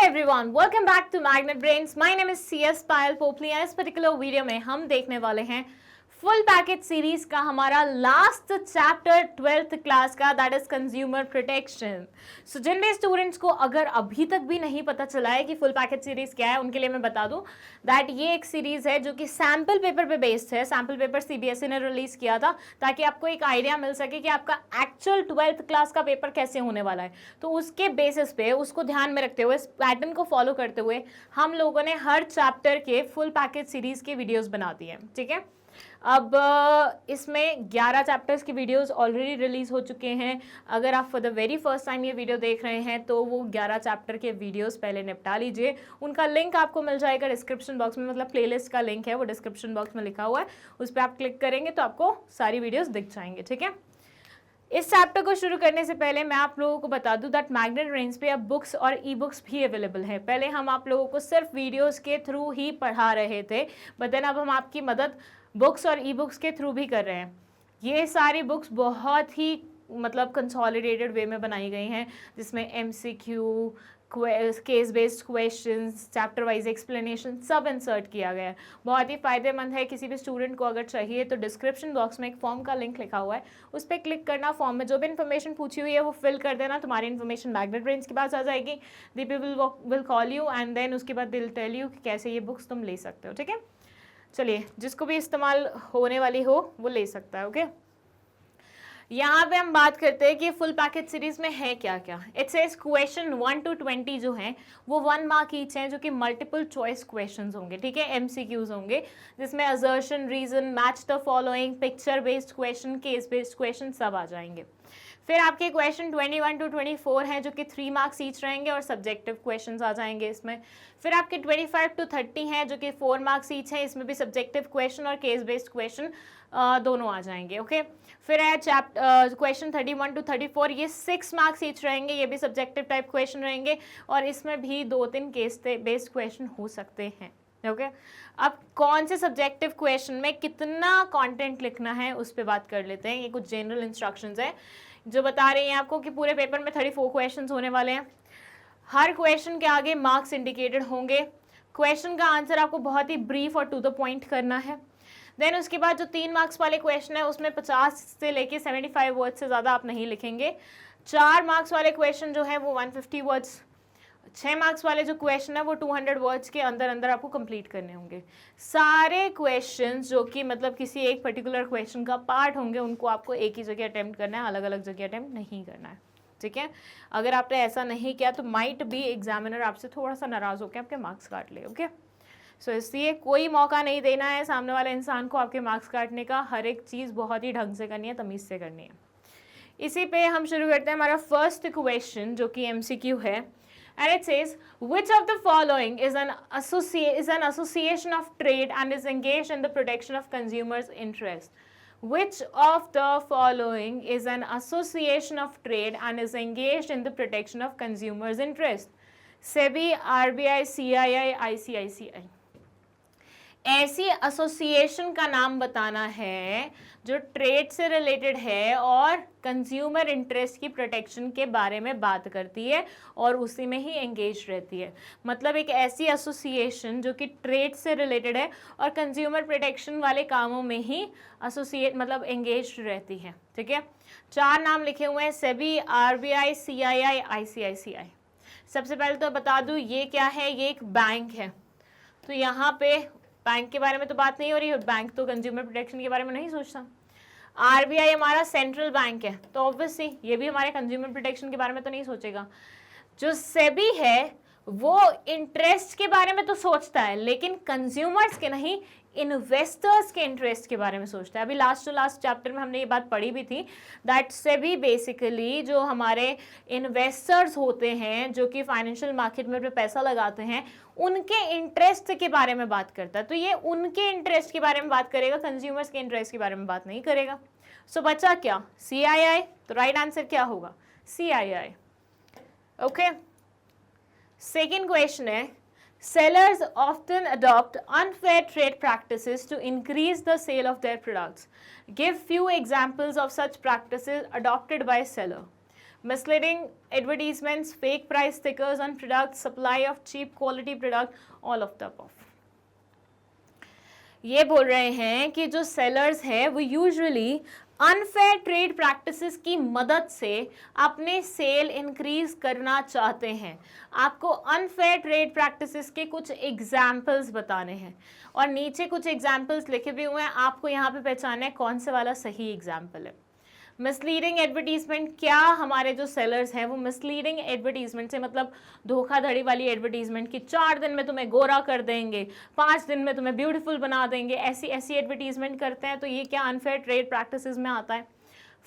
everyone, welcome back to Magnet Brains. My name is CS Payal Popli and इस particular video में हम देखने वाले हैं फुल पैकेज सीरीज का हमारा लास्ट चैप्टर 12th क्लास का, दैट इज कंज्यूमर प्रोटेक्शन. सो जिन भी स्टूडेंट्स को अगर अभी तक भी नहीं पता चला है कि फुल पैकेज सीरीज क्या है, उनके लिए मैं बता दूं दैट ये एक सीरीज है जो कि सैम्पल पेपर पे बेस्ड है. सैम्पल पेपर सीबीएसई ने रिलीज किया था ताकि आपको एक आइडिया मिल सके कि आपका एक्चुअल 12th क्लास का पेपर कैसे होने वाला है. तो उसके बेसिस पे, उसको ध्यान में रखते हुए, इस पैटर्न को फॉलो करते हुए हम लोगों ने हर चैप्टर के फुल पैकेज सीरीज के वीडियोज बना दिए. ठीक है, अब इसमें 11 चैप्टर्स की वीडियोस ऑलरेडी रिलीज हो चुके हैं. अगर आप for the very first time ये वीडियो देख रहे हैं तो वो 11 चैप्टर के वीडियोस पहले निपटा लीजिए. उनका लिंक आपको मिल जाएगा डिस्क्रिप्शन बॉक्स में, मतलब प्लेलिस्ट का लिंक है वो डिस्क्रिप्शन बॉक्स में लिखा हुआ है. उस पर आप क्लिक करेंगे तो आपको सारी वीडियोस दिख जाएंगे. ठीक है, इस चैप्टर को शुरू करने से पहले मैं आप लोगों को बता दूं दैट मैग्नेट ब्रेन्स पे अब बुक्स और ई बुक्स भी अवेलेबल है. पहले हम आप लोगों को सिर्फ वीडियोस के थ्रू ही पढ़ा रहे थे, बट देन अब हम आपकी मदद बुक्स और ई बुक्स के थ्रू भी कर रहे हैं. ये सारी बुक्स बहुत ही मतलब कंसोलिडेटेड वे में बनाई गई हैं, जिसमें MCQ, case based questions, chapter wise explanation सब इंसर्ट किया गया है. बहुत ही फायदेमंद है. किसी भी स्टूडेंट को अगर चाहिए तो डिस्क्रिप्शन बॉक्स में एक फॉर्म का लिंक लिखा हुआ है, उस पर क्लिक करना. फॉर्म में जो भी इन्फॉर्मेशन पूछी हुई है वो फिल कर देना. तुम्हारी इन्फॉर्मेशन मैग्नेट ब्रेन्स के पास आ जाएगी. The people will call you and then उसके बाद दिल टेल यू कि कैसे ये बुक्स तुम ले सकते हो. ठीक है, चलिए, जिसको भी इस्तेमाल होने वाली हो वो ले सकता है. ओके, यहाँ पे हम बात करते हैं कि फुल पैकेज सीरीज में है क्या क्या. इट सेज क्वेश्चन 1 to 20 जो हैं वो 1 मार्क ईच हैं, जो कि मल्टीपल चॉइस क्वेश्चंस होंगे. ठीक है, एमसीक्यूज होंगे जिसमें assertion, reason, match the following, picture based question, case based question सब आ जाएंगे. फिर आपके क्वेश्चन 21 to 24 हैं जो कि 3 मार्क्स ईच रहेंगे और सब्जेक्टिव क्वेश्चंस आ जाएंगे इसमें. फिर आपके 25 to 30 हैं जो कि 4 मार्क्स ईच हैं, इसमें भी सब्जेक्टिव क्वेश्चन और केस बेस्ड क्वेश्चन दोनों आ जाएंगे. ओके, फिर है क्वेश्चन 31 to 34, ये 6 मार्क्स ईच रहेंगे, ये भी सब्जेक्टिव टाइप क्वेश्चन रहेंगे और इसमें भी 2-3 केस बेस्ड क्वेश्चन हो सकते हैं. ओके, अब कौन से सब्जेक्टिव क्वेश्चन में कितना कंटेंट लिखना है उस पर बात कर लेते हैं. ये कुछ जनरल इंस्ट्रक्शंस हैं जो बता रही हैं आपको कि पूरे पेपर में 34 क्वेश्चंस होने वाले हैं. हर क्वेश्चन के आगे मार्क्स इंडिकेटेड होंगे. क्वेश्चन का आंसर आपको बहुत ही ब्रीफ और टू द पॉइंट करना है. देन उसके बाद जो 3 मार्क्स वाले क्वेश्चन है उसमें 50 से लेके 75 वर्ड्स से ज़्यादा आप नहीं लिखेंगे. 4 मार्क्स वाले क्वेश्चन जो है वो 150 वर्ड्स, 6 मार्क्स वाले जो क्वेश्चन है वो 200 वर्ड्स के अंदर अंदर आपको कंप्लीट करने होंगे. सारे क्वेश्चंस जो कि मतलब किसी एक पर्टिकुलर क्वेश्चन का पार्ट होंगे उनको आपको एक ही जगह अटेम्प्ट करना है, अलग अलग जगह अटेम्प्ट नहीं करना है. ठीक है, अगर आपने ऐसा नहीं किया तो माइट बी एग्जामिनर आपसे थोड़ा सा नाराज होकर आपके मार्क्स काट ले. ओके, सो इसलिए कोई मौका नहीं देना है सामने वाले इंसान को आपके मार्क्स काटने का. हर एक चीज़ बहुत ही ढंग से करनी है, तमीज़ से करनी है. इसी पे हम शुरू करते हैं हमारा फर्स्ट क्वेश्चन जो कि एमसीक्यू है. And it says, which of the following is an association of trade and is engaged in the protection of consumers' interest? Which of the following is an association of trade and is engaged in the protection of consumers' interest? SEBI, RBI, CII, ICICI. ऐसी association का नाम बताना है जो trade से related है और consumer interest की प्रोटेक्शन के बारे में बात करती है और उसी में ही एंगेज रहती है. मतलब एक ऐसी एसोसिएशन जो कि ट्रेड से रिलेटेड है और कंज्यूमर प्रोटेक्शन वाले कामों में ही एसोसिएट मतलब एंगेज रहती है. ठीक है, 4 नाम लिखे हुए हैं, सेबी, आरबीआई, सीआईआई, आईसीआईसीआई. सबसे पहले तो बता दूं ये क्या है. ये एक बैंक है. तो यहाँ पे बैंक के बारे में तो बात नहीं हो रही है, बैंक तो कंज्यूमर प्रोटेक्शन के बारे में नहीं सोचता. आरबीआई हमारा सेंट्रल बैंक है तो ऑब्वियसली ये भी हमारे कंज्यूमर प्रोटेक्शन के बारे में तो नहीं सोचेगा. जो सेबी है वो इंटरेस्ट के बारे में तो सोचता है लेकिन कंज्यूमर्स के नहीं, इन्वेस्टर्स के इंटरेस्ट के बारे में सोचता है. अभी लास्ट चैप्टर में हमने ये बात पढ़ी भी थी दैट सेबी बेसिकली जो हमारे इन्वेस्टर्स होते हैं जो कि फाइनेंशियल मार्केट में पैसा लगाते हैं उनके इंटरेस्ट के बारे में बात करता है. तो ये उनके इंटरेस्ट के बारे में बात करेगा, कंज्यूमर्स के इंटरेस्ट के बारे में बात नहीं करेगा. सो बचा क्या, CII. तो राइट आंसर क्या होगा, CII. ओके, सेकेंड क्वेश्चन है, sellers often adopt unfair trade practices to increase the sale of their products. Give few examples of such practices adopted by seller. misleading advertisements, fake price stickers on products, supply of cheap quality product, all of the above. ये बोल रहे हैं कि जो sellers है वो usually unfair trade practices की मदद से अपने सेल इंक्रीज करना चाहते हैं। आपको अनफेयर ट्रेड प्रैक्टिसेस के कुछ एग्जाम्पल्स बताने हैं और नीचे कुछ एग्जाम्पल्स लिखे भी हुए हैं, आपको यहाँ पे पहचानना है कौन से वाला सही एग्जाम्पल है। मिसलीडिंग एडवर्टीजमेंट, क्या हमारे जो सेलर्स हैं वो मिसलीडिंग एडवर्टीजमेंट से मतलब धोखाधड़ी वाली एडवर्टीजमेंट की 4 दिन में तुम्हें गोरा कर देंगे, 5 दिन में तुम्हें ब्यूटीफुल बना देंगे, ऐसी एडवर्टीजमेंट करते हैं, तो ये क्या अनफेयर ट्रेड प्रैक्टिसेस में आता है।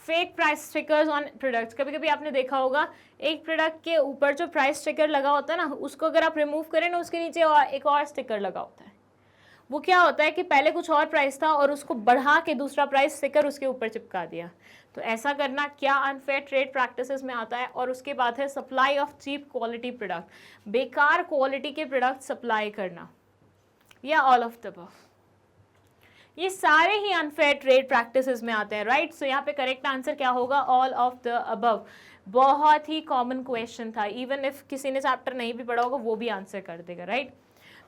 Fake price stickers on products, कभी कभी आपने देखा होगा एक प्रोडक्ट के ऊपर जो प्राइस स्टिकर लगा होता है ना, उसको अगर आप रिमूव करें ना, उसके नीचे एक और स्टिकर लगा होता है। वो क्या होता है कि पहले कुछ और प्राइस था और उसको बढ़ा के दूसरा प्राइस स्टिकर उसके ऊपर चिपका दिया। तो ऐसा करना क्या अनफेयर ट्रेड प्रैक्टिसेस में आता है। और उसके बाद है supply of cheap quality product, बेकार क्वालिटी के प्रोडक्ट सप्लाई करना, या ऑल ऑफ द अबव। ये सारे ही अनफेयर ट्रेड प्रैक्टिसेस में आते हैं, राइट। सो यहाँ पे करेक्ट आंसर क्या होगा, ऑल ऑफ द अबव। बहुत ही कॉमन क्वेश्चन था, इवन इफ किसी ने चैप्टर नहीं भी पढ़ा होगा वो भी आंसर कर देगा, राइट।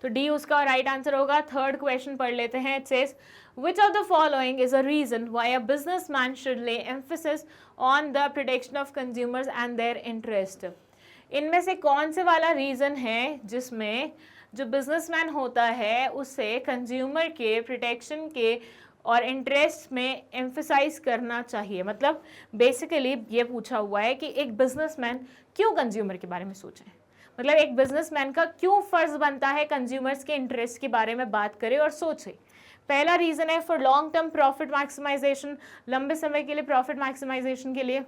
तो डी उसका राइट आंसर होगा। थर्ड क्वेश्चन पढ़ लेते हैं। It says which of the following is a reason why a businessman should lay emphasis on the protection of consumers and their interest। इनमें से कौन से वाला रीजन है जिसमें जो बिजनेसमैन होता है उसे कंज्यूमर के प्रोटेक्शन के और इंटरेस्ट में एम्फसाइज करना चाहिए। मतलब बेसिकली ये पूछा हुआ है कि एक बिजनेसमैन क्यों कंज्यूमर के बारे में सोचे, मतलब एक बिजनेसमैन का क्यों फर्ज बनता है कंज्यूमर्स के इंटरेस्ट के बारे में बात करे और सोचे। पहला रीजन है for long term profit maximisation, लंबे समय के लिए प्रॉफिट मैक्सिमाइजेशन के लिए।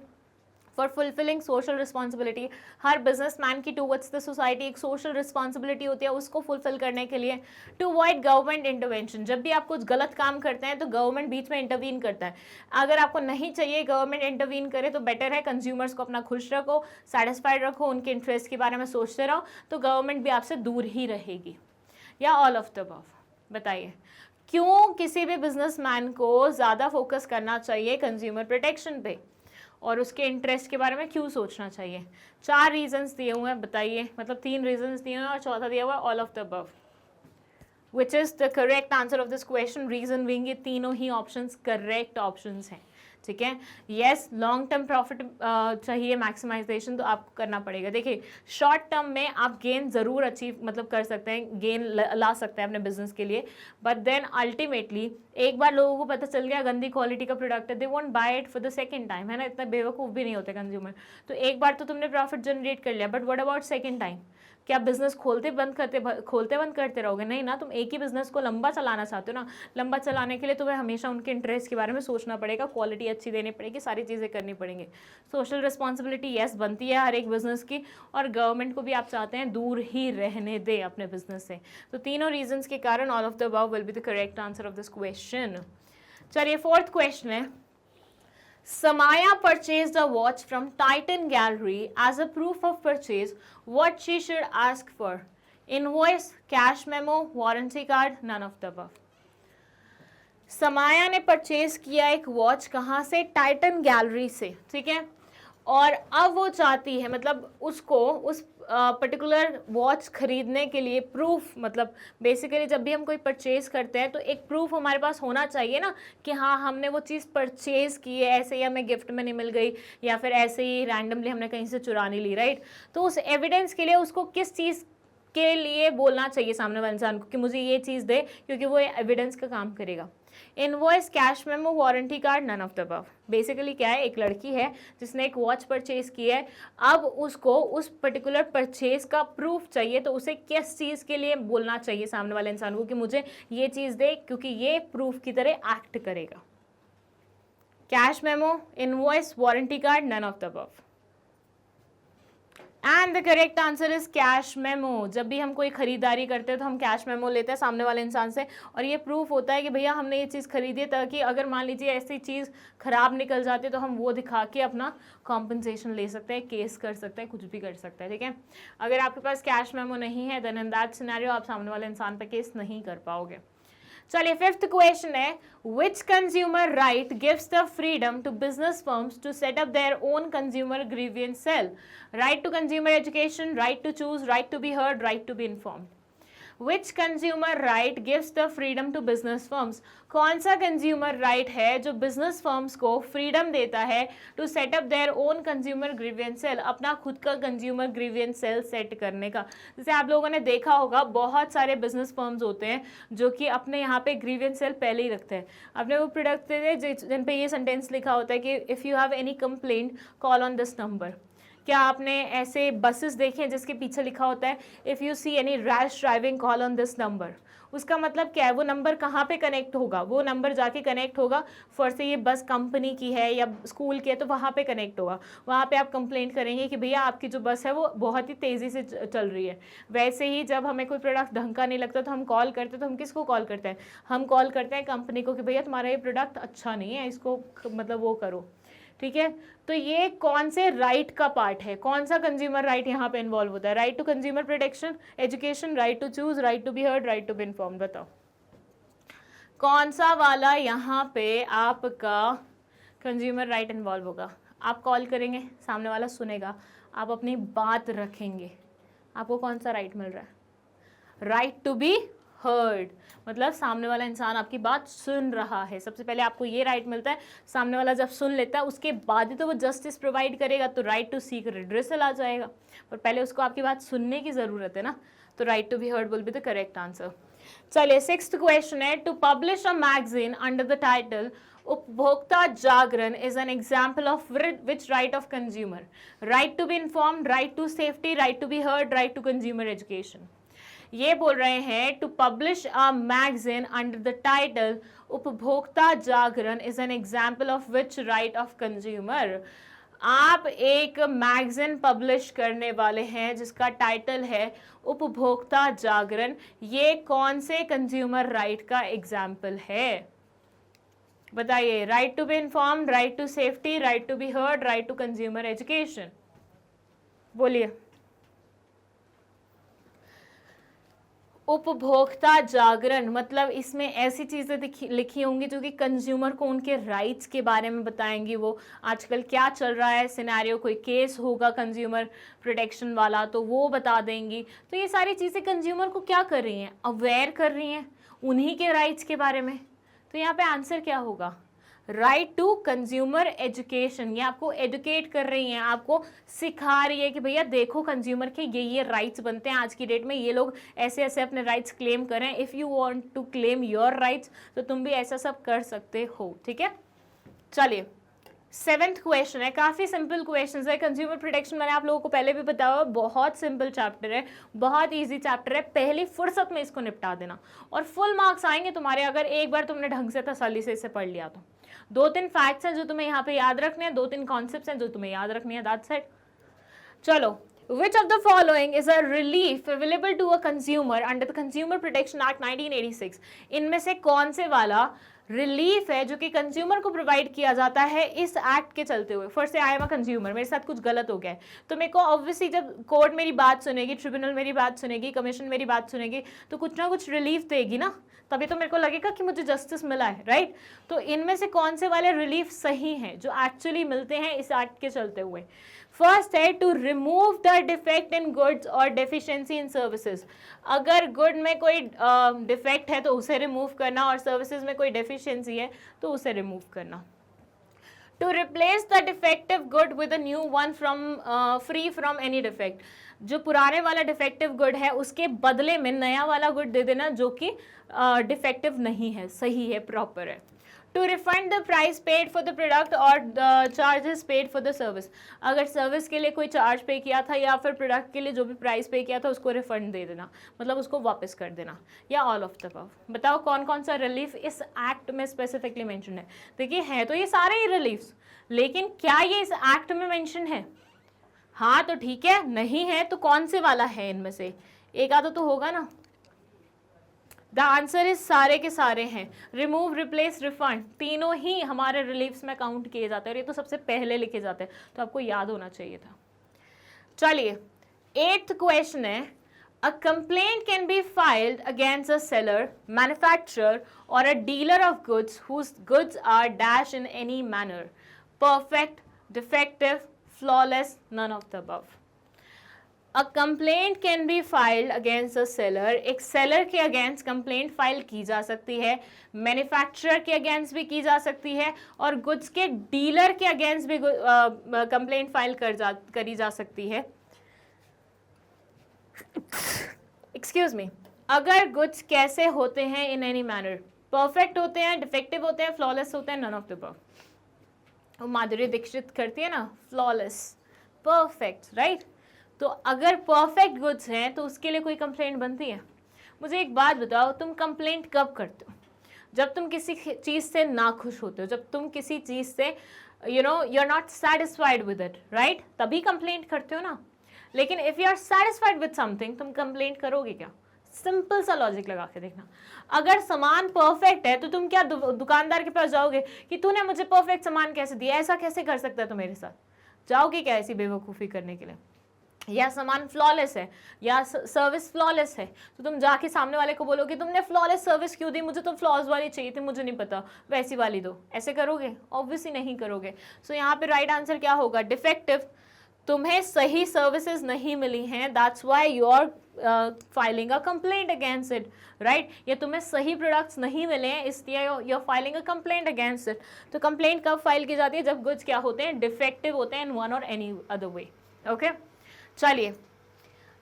फॉर फुलफिलिंग सोशल रिस्पॉन्सिबिलिटी, हर बिजनेसमैन की टूवर्ड्स द सोसाइटी एक सोशल रिस्पॉन्सिबिलिटी होती है, उसको फुलफिल करने के लिए। टू अवॉइड गवर्नमेंट इंटरवेंशन, जब भी आप कुछ गलत काम करते हैं तो गवर्नमेंट बीच में इंटरवीन करता है। अगर आपको नहीं चाहिए गवर्नमेंट इंटरवीन करे तो बेटर है कंज्यूमर्स को अपना खुश रखो, सेटिस्फाइड रखो, उनके इंटरेस्ट के बारे में सोचते रहो, तो गवर्नमेंट भी आपसे दूर ही रहेगी। या ऑल ऑफ द अबव। बताइए क्यों किसी भी बिजनेसमैन को ज़्यादा फोकस करना चाहिए कंज्यूमर प्रोटेक्शन पे और उसके इंटरेस्ट के बारे में क्यों सोचना चाहिए। 4 रीजंस दिए हुए हैं, बताइए। मतलब 3 रीजंस दिए हुए हैं और चौथा दिया हुआ है all of the above, which is the correct answer of this question. Reason being ये तीनों ही ऑप्शंस करेक्ट ऑप्शंस हैं, ठीक है। यस, लॉन्ग टर्म प्रॉफिट चाहिए मैक्सिमाइजेशन तो आपको करना पड़ेगा। देखिए शॉर्ट टर्म में आप गेन ज़रूर अचीव मतलब कर सकते हैं, गेन ला सकते हैं अपने बिजनेस के लिए, बट देन अल्टीमेटली एक बार लोगों को पता चल गया गंदी क्वालिटी का प्रोडक्ट है, they won't buy it for the second time, है ना। इतना बेवकूफ़ भी नहीं होते कंज्यूमर। तो एक बार तो तुमने प्रॉफिट जनरेट कर लिया, but what about second time. क्या बिजनेस खोलते बंद करते रहोगे? नहीं ना, तुम एक ही बिजनेस को लंबा चलाना चाहते हो ना। लंबा चलाने के लिए तुम्हें हमेशा उनके इंटरेस्ट के बारे में सोचना पड़ेगा, क्वालिटी अच्छी देनी पड़ेगी, सारी चीज़ें करनी पड़ेंगी। सोशल रिस्पॉन्सिबिलिटी यस बनती है हर एक बिजनेस की, और गवर्नमेंट को भी आप चाहते हैं दूर ही रहने दे अपने बिजनेस से। तो तीनों रीजंस के कारण all of the above will be the correct answer of this question. चलिए फोर्थ क्वेश्चन है, Samaya purchased a watch from Titan Gallery as a proof of purchase. What she should ask for? Invoice, cash memo, warranty card, none of the above. समाया ने purchase किया एक watch, कहाँ से? Titan gallery से, ठीक है। और अब वो चाहती है, मतलब उसको उस पर्टिकुलर वॉच खरीदने के लिए प्रूफ, मतलब बेसिकली जब भी हम कोई परचेज करते हैं तो एक प्रूफ हमारे पास होना चाहिए ना कि हाँ हमने वो चीज़ परचेज की है, ऐसे ही हमें गिफ्ट में नहीं मिल गई या फिर ऐसे ही रैंडमली हमने कहीं से चुरा नहीं ली, राइट। तो उस एविडेंस के लिए उसको किस चीज़ के लिए बोलना चाहिए सामने वाले इंसान को कि मुझे ये चीज़ दे, क्योंकि वो एविडेंस का काम करेगा। Invoice, cash memo, warranty card, none of the above. Basically क्या है, एक लड़की है जिसने एक वॉच परचेज की है, अब उसको उस पर्टिकुलर परचेज का प्रूफ चाहिए, तो उसे किस चीज़ के लिए बोलना चाहिए सामने वाले इंसान को कि मुझे ये चीज़ दे, क्योंकि ये प्रूफ की तरह एक्ट करेगा। Cash memo, invoice, warranty card, none of the above. And the correct answer is cash memo. जब भी हम कोई खरीदारी करते हैं तो हम कैश मेमो लेते हैं सामने वाले इंसान से, और ये प्रूफ होता है कि भैया हमने ये चीज़ खरीदी है, ताकि अगर मान लीजिए ऐसी चीज़ खराब निकल जाती है तो हम वो दिखा के अपना कॉम्पनसेशन ले सकते हैं, केस कर सकते हैं, कुछ भी कर सकते हैं, ठीक है। अगर आपके पास कैश मेमो नहीं है देन इन दैट सिनेरियो आप सामने वाले इंसान पर केस नहीं कर पाओगे। चलिए फिफ्थ क्वेश्चन है, which consumer right gives the freedom to business firms to set up their own consumer grievance cell? Right to consumer education, right to choose, right to be heard, right to be informed. Which consumer right gives the freedom to business firms? कौन सा consumer right है जो business firms को freedom देता है to set up their own consumer grievance cell, अपना खुद का consumer grievance cell set करने का. जैसे आप लोगों ने देखा होगा बहुत सारे business firms होते हैं जो कि अपने यहाँ पे grievance cell पहले ही रखते हैं. अपने वो प्रोडक्ट देते हैं जिन पे ये सेंटेंस लिखा होता है कि if you have any complaint call on this number. क्या आपने ऐसे बसेस देखे हैं जिसके पीछे लिखा होता है if you see any rash driving call on this number? उसका मतलब क्या है? वो नंबर कहाँ पे कनेक्ट होगा? वो नंबर जाके कनेक्ट होगा फॉर से ये बस कंपनी की है या स्कूल की है तो वहाँ पे कनेक्ट होगा. वहाँ पे आप कंप्लेंट करेंगे कि भैया आपकी जो बस है वो बहुत ही तेज़ी से चल रही है. वैसे ही जब हमें कोई प्रोडक्ट ढंग का नहीं लगता तो हम कॉल करते हैं, तो हम किसको कॉल करते हैं? हम कॉल करते हैं कंपनी को कि भैया तुम्हारा ये प्रोडक्ट अच्छा नहीं है, इसको मतलब वो करो. ठीक है, तो ये कौन से राइट का पार्ट है? कौन सा कंज्यूमर राइट यहाँ पे इन्वॉल्व होता है? Right to consumer protection, education, right to choose, right to be heard, right to be informed. बताओ कौन सा वाला यहाँ पे आपका कंज्यूमर राइट इन्वॉल्व होगा? आप कॉल करेंगे, सामने वाला सुनेगा, आप अपनी बात रखेंगे, आपको कौन सा राइट मिल रहा है? राइट टू बी हर्ड, मतलब सामने वाला इंसान आपकी बात सुन रहा है. सबसे पहले आपको ये राइट मिलता है. सामने वाला जब सुन लेता है उसके बाद ही तो वो जस्टिस प्रोवाइड करेगा, तो राइट टू सीक रिड्रेसल आ जाएगा. पर पहले उसको आपकी बात सुनने की ज़रूरत है ना, तो right to be heard will be the correct answer. चलिए सिक्स्थ क्वेश्चन है, to publish a magazine under the title Upbhokta Jagran is an example of which right of consumer? Right to be informed, right to safety, right to be heard, right to consumer education. ये बोल रहे हैं to publish a magazine under the title Upbhokta Jagran is an example of which right of consumer. आप एक magazine publish करने वाले हैं जिसका टाइटल है उपभोक्ता जागरण. ये कौन से कंज्यूमर राइट का एग्जाम्पल है? बताइए. Right to be informed, right to safety, right to be heard, right to consumer education. बोलिए. उपभोक्ता जागरण मतलब इसमें ऐसी चीज़ें लिखी होंगी जो कि कंज्यूमर को उनके राइट्स के बारे में बताएंगी. वो आजकल क्या चल रहा है सिनेरियो, कोई केस होगा कंज्यूमर प्रोटेक्शन वाला तो वो बता देंगी. तो ये सारी चीज़ें कंज्यूमर को क्या कर रही हैं? अवेयर कर रही हैं उन्हीं के राइट्स के बारे में. तो यहाँ पे आंसर क्या होगा? Right to consumer education. ये आपको एजुकेट कर रही हैं, आपको सिखा रही है कि भैया देखो कंज्यूमर के ये राइट्स बनते हैं आज की डेट में, ये लोग ऐसे ऐसे अपने राइट्स क्लेम करें. If you want to claim your rights तो तुम भी ऐसा सब कर सकते हो. ठीक है, चलिए सेवेंथ क्वेश्चन है. काफ़ी सिंपल क्वेश्चन है. कंज्यूमर प्रोटेक्शन मैंने आप लोगों को पहले भी बताया, बहुत सिंपल चैप्टर है, बहुत ईजी चैप्टर है. पहली फुर्सत में इसको निपटा देना और फुल मार्क्स आएंगे तुम्हारे अगर एक बार तुमने ढंग से तसल्ली से इसे पढ़ लिया तो. 2-3 फैक्ट्स हैं जो तुम्हें यहाँ पे याद रखने हैं, 2-3 कॉन्सेप्ट्स हैं जो तुम्हें याद रखनी है. That's it. चलो, which of the following is a relief available to a consumer under the Consumer Protection Act 1986? इनमें से कौन से वाला रिलीफ है जो कि कंज्यूमर को प्रोवाइड किया जाता है इस एक्ट के चलते हुए? फर्स्ट से आई एम अ कंज्यूमर, मेरे साथ कुछ गलत हो गया है तो मेरे को ऑब्वियसली जब कोर्ट मेरी बात सुनेगी, ट्रिब्यूनल मेरी बात सुनेगी, कमीशन मेरी बात सुनेगी तो कुछ ना कुछ रिलीफ देगी ना, तभी तो मेरे को लगेगा कि मुझे जस्टिस मिला है. राइट, तो इनमें से कौन से वाले रिलीफ सही हैं जो एक्चुअली मिलते हैं इस एक्ट के चलते हुए? फर्स्ट है to remove the defect in goods और डेफिशिएंसी इन सर्विसेज. अगर गुड में कोई डिफेक्ट है तो उसे रिमूव करना और सर्विसेज में कोई डेफिशिएंसी है तो उसे रिमूव करना. To replace the defective good with a new one from free from any defect. जो पुराने वाला डिफेक्टिव गुड है उसके बदले में नया वाला गुड दे देना जो कि डिफेक्टिव नहीं है, सही है, प्रॉपर है. To refund the price paid for the product और charges paid for the service. अगर सर्विस के लिए कोई चार्ज पे किया था या फिर प्रोडक्ट के लिए जो भी प्राइस पे किया था उसको रिफंड दे देना, मतलब उसको वापस कर देना, या ऑल ऑफ द अबव. बताओ कौन कौन सा रिलीफ इस एक्ट में स्पेसिफिकली मेंशन है? देखिए है तो ये सारे ही रिलीफ्स, लेकिन क्या ये इस एक्ट में मेंशन है? हाँ तो ठीक है, नहीं है तो कौन से वाला है? इनमें से एक आधा तो होगा ना. द आंसर इज सारे के सारे हैं. रिमूव, रिप्लेस, रिफंड, तीनों ही हमारे रिलीफ्स में काउंट किए जाते हैं और ये तो सबसे पहले लिखे जाते हैं, तो आपको याद होना चाहिए था. चलिए 8th क्वेश्चन है, A complaint can be filed against a seller, manufacturer, or a dealer of goods whose goods are dash in any manner. Perfect, defective, flawless, none of the above. A complaint can be filed against a seller. एक seller के against complaint file की जा सकती है, manufacturer के against भी की जा सकती है, और goods के dealer के against भी complaint file करी जा सकती है. Excuse me. अगर goods कैसे होते हैं in any manner? Perfect होते हैं, defective होते हैं, flawless होते हैं, none of the above. वो माधुरी दीक्षित करती है ना, flawless, perfect, right? तो अगर परफेक्ट गुड्स हैं तो उसके लिए कोई कंप्लेंट बनती है? मुझे एक बात बताओ, तुम कंप्लेंट कब करते हो? जब तुम किसी चीज़ से नाखुश होते हो, जब तुम किसी चीज़ से you are not satisfied with it, right? तभी कंप्लेंट करते हो ना. लेकिन if you are satisfied with something, तुम कंप्लेंट करोगे क्या? सिंपल सा लॉजिक लगा के देखना. अगर सामान परफेक्ट है तो तुम क्या दुकानदार के पास जाओगे कि तूने मुझे परफेक्ट सामान कैसे दिया, ऐसा कैसे कर सकता है तू मेरे साथ? जाओगे क्या ऐसी बेवकूफ़ी करने के लिए? या सामान फ्लॉलेस है या सर्विस फ्लॉलेस है तो तुम जाके सामने वाले को बोलोगे तुमने फ्लॉलेस सर्विस क्यों दी, मुझे तो फ्लॉज वाली चाहिए थी, मुझे नहीं पता, वैसी वाली दो. ऐसे करोगे? ऑब्वियसली नहीं करोगे. सो यहाँ पे राइट आंसर क्या होगा? डिफेक्टिव. तुम्हें सही सर्विसेज नहीं मिली हैं, that's why you are filing a complaint against it, right? या तुम्हें सही प्रोडक्ट्स नहीं मिले हैं इसलिए you are filing a complaint against it. तो कंप्लेंट कब फाइल की जाती है? जब गुड्स क्या होते हैं? डिफेक्टिव होते हैं इन वन और एनी अदर वे. ओके, चलिए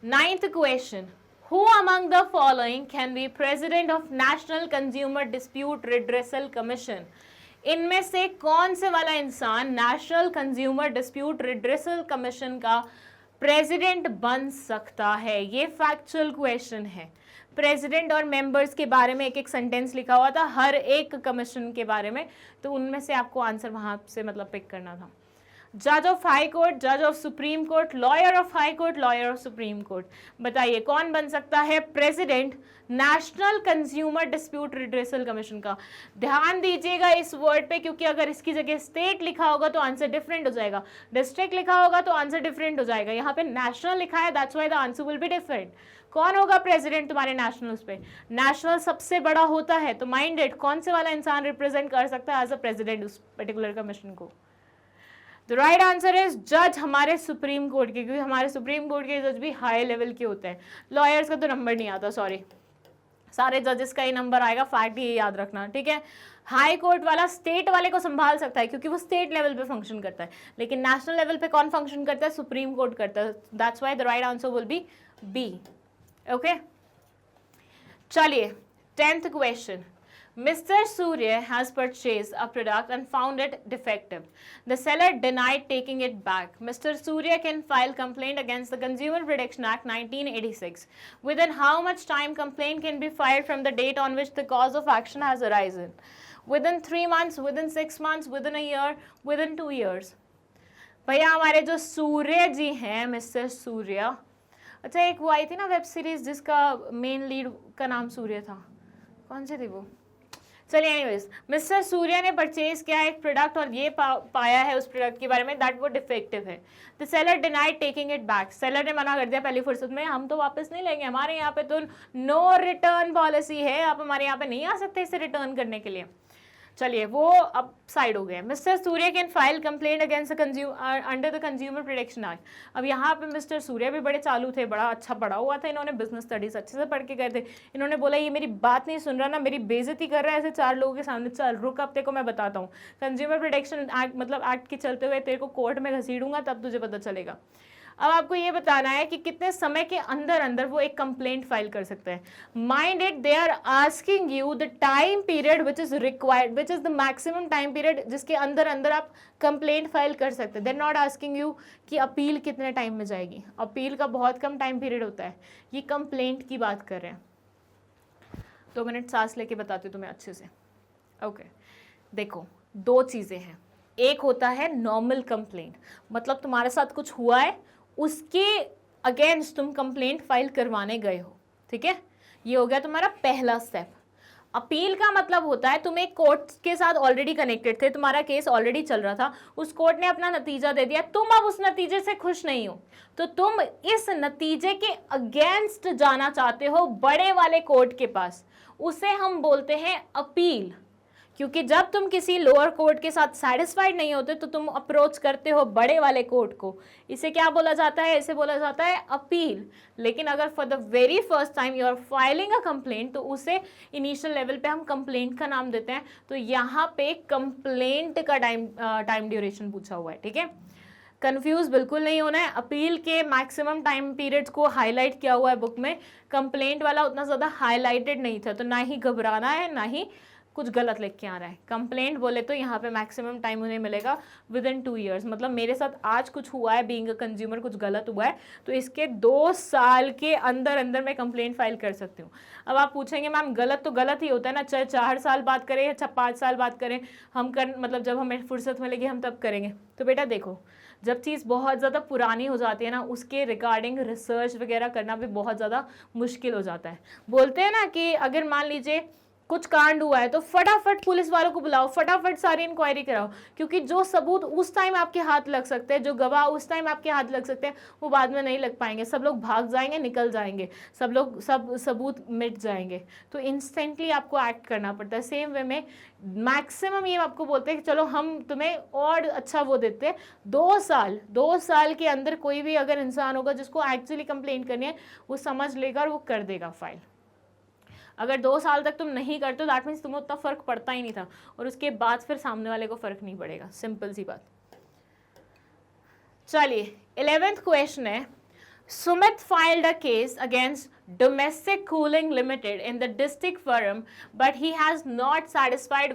9th question. Who among the following can be president of National Consumer Dispute Redressal Commission? इनमें से कौन से वाला इंसान national consumer dispute redressal commission का प्रेसिडेंट बन सकता है? ये फैक्चुअल क्वेश्चन है. प्रेसिडेंट और मेंबर्स के बारे में एक एक सेंटेंस लिखा हुआ था हर एक कमीशन के बारे में, तो उनमें से आपको आंसर वहां से मतलब पिक करना था. जज ऑफ हाई कोर्ट, जज of supreme court, lawyer of high court, lawyer of supreme court. बताइए कौन बन सकता है president national consumer dispute redressal commission का? ध्यान दीजिएगा इस वर्ड पे, क्योंकि अगर इसकी जगह स्टेट लिखा होगा तो आंसर डिफरेंट हो जाएगा, डिस्ट्रिक्ट लिखा होगा तो आंसर डिफरेंट हो जाएगा. यहाँ पे नेशनल लिखा है, that's why the answer will be different. कौन होगा प्रेसिडेंट तुम्हारे नेशनल पे? नेशनल सबसे बड़ा होता है, तो माइंड इट, कौन से वाला इंसान रिप्रेजेंट कर सकता है एज अ प्रेसिडेंट उस पर्टिकुलर कमीशन को? द राइट आंसर इज जज हमारे सुप्रीम कोर्ट के, क्योंकि हमारे सुप्रीम कोर्ट के जज भी हाई लेवल के होते हैं. लॉयर्स का तो नंबर नहीं आता, सॉरी, सारे जजेस का ही नंबर आएगा, फैक्ट ये याद रखना, ठीक है? हाई कोर्ट वाला स्टेट वाले को संभाल सकता है क्योंकि वो स्टेट लेवल पे फंक्शन करता है, लेकिन नेशनल लेवल पे कौन फंक्शन करता है? सुप्रीम कोर्ट करता है. That's why the right answer will be B. Okay, चलिए 10th question. Mr. Surya has purchased a product and found it defective. The seller denied taking it back. Mr. Surya can file complaint against the Consumer Protection Act 1986. Within how much time complaint can be filed from the date on which the cause of action has arisen? Within 3 months, within 6 months, within a year, within 2 years. भैया हमारे जो सूर्य जी हैं, mister Surya, अच्छा एक वो आई थी ना web series जिसका मेन लीड का नाम सूर्य था, कौन सी थी वो? चलिए एनीवेज, मिस्टर सूर्या ने परचेज किया एक प्रोडक्ट और ये पाया है उस प्रोडक्ट के बारे में दैट वो डिफेक्टिव है. The seller denied taking it back. Seller ने मना कर दिया पहली फुर्सत में, हम तो वापस नहीं लेंगे, हमारे यहाँ पे तो नो रिटर्न पॉलिसी है, आप हमारे यहाँ पे नहीं आ सकते इसे रिटर्न करने के लिए. चलिए वो अब साइड हो गए. Mister Surya can file complaint against under the consumer protection act. अब यहाँ पे मिस्टर सूर्या भी बड़े चालू थे, बड़ा अच्छा पढ़ा हुआ था, इन्होंने बिजनेस स्टडीज अच्छे से पढ़ के गए थे. इन्होंने बोला ये मेरी बात नहीं सुन रहा ना, मेरी बेइज्जती कर रहा है ऐसे 4 लोगों के सामने, चल रुक अब तेरे को मैं बताता हूँ. कंज्यूमर प्रोटेक्शन एक्ट मतलब एक्ट के चलते हुए तेरे को कोर्ट में घसीडूंगा तब तुझे पता चलेगा. अब आपको ये बताना है कि कितने समय के अंदर अंदर वो एक कंप्लेंट फाइल कर सकते हैं. Mind it, they are asking you the time period which is required, which is the maximum time period जिसके अंदर अंदर आप कंप्लेंट फाइल कर सकते हैं. They are not asking you कि अपील कितने टाइम में जाएगी, अपील का बहुत कम टाइम पीरियड होता है. ये कंप्लेंट की बात कर रहे हैं. 2 मिनट सांस लेके बताती हूँ तुम्हें अच्छे से. ओके, देखो 2 चीज़ें हैं. एक होता है नॉर्मल कंप्लेंट, मतलब तुम्हारे साथ कुछ हुआ है उसके अगेंस्ट तुम कंप्लेंट फाइल करवाने गए हो, ठीक है? ये हो गया तुम्हारा पहला स्टेप. अपील का मतलब होता है तुम एक कोर्ट के साथ ऑलरेडी कनेक्टेड थे, तुम्हारा केस ऑलरेडी चल रहा था, उस कोर्ट ने अपना नतीजा दे दिया, तुम अब उस नतीजे से खुश नहीं हो, तो तुम इस नतीजे के अगेंस्ट जाना चाहते हो बड़े वाले कोर्ट के पास, उसे हम बोलते हैं अपील। क्योंकि जब तुम किसी लोअर कोर्ट के साथ सेटिस्फाइड नहीं होते तो तुम अप्रोच करते हो बड़े वाले कोर्ट को, इसे क्या बोला जाता है, इसे बोला जाता है अपील। लेकिन अगर for the very first time you are filing a complaint तो उसे इनिशियल लेवल पे हम कंप्लेंट का नाम देते हैं। तो यहाँ पे कंप्लेंट का टाइम ड्यूरेशन पूछा हुआ है, ठीक है, कंफ्यूज बिल्कुल नहीं होना है। अपील के मैक्सिमम टाइम पीरियड्स को हाईलाइट किया हुआ है बुक में, कंप्लेंट वाला उतना ज़्यादा हाईलाइटेड नहीं था, तो ना ही घबराना है ना ही कुछ गलत लिख के आ रहा है। कंप्लेंट बोले तो यहाँ पे मैक्सिमम टाइम उन्हें मिलेगा विद इन 2 years, मतलब मेरे साथ आज कुछ हुआ है, बीइंग अ कंज्यूमर कुछ गलत हुआ है तो इसके 2 साल के अंदर अंदर मैं कंप्लेंट फाइल कर सकती हूँ। अब आप पूछेंगे मैम गलत तो गलत ही होता है ना, चाहे 4 साल बात करें या 5 साल बात करें, हम कर मतलब जब हमें फुर्सत मिलेगी हम तब करेंगे। तो बेटा देखो, जब चीज़ बहुत ज़्यादा पुरानी हो जाती है ना, उसके रिगार्डिंग रिसर्च वगैरह करना भी बहुत ज़्यादा मुश्किल हो जाता है। बोलते हैं ना कि अगर मान लीजिए कुछ कांड हुआ है तो फटाफट पुलिस वालों को बुलाओ, फटाफट सारी इंक्वायरी कराओ, क्योंकि जो सबूत उस टाइम आपके हाथ लग सकते हैं, जो गवाह उस टाइम आपके हाथ लग सकते हैं, वो बाद में नहीं लग पाएंगे, सब लोग भाग जाएंगे, निकल जाएंगे, सब सबूत मिट जाएंगे। तो इंस्टेंटली आपको एक्ट करना पड़ता है। सेम वे में मैक्सिमम ये आपको बोलते हैं कि चलो हम तुम्हें और अच्छा वो देते हैं, 2 साल के अंदर कोई भी अगर इंसान होगा जिसको एक्चुअली कंप्लेंट करनी है वो समझ लेगा और वो कर देगा फाइल। अगर 2 साल तक तुम नहीं करते दैट मीन्स तुम्हें उतना फर्क पड़ता ही नहीं था, और उसके बाद फिर सामने वाले को फर्क नहीं पड़ेगा, सिंपल सी बात। चलिए 11th क्वेश्चन है, Sumit filed a case against Domestic Cooling Limited in the district forum, but he was not satisfied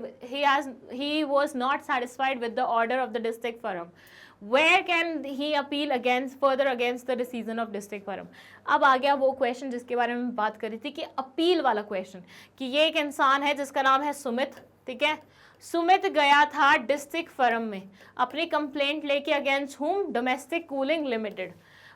with the order of the district forum. Where can he appeal further against the decision of district forum? अब आ गया वो question जिसके बारे में बात करी थी कि अपील वाला क्वेश्चन, कि ये एक इंसान है जिसका नाम है सुमित, ठीक है। सुमित गया था डिस्ट्रिक्ट फोरम में अपनी कंप्लेंट लेके अगेंस्ट हुम, डोमेस्टिक कूलिंग लिमिटेड।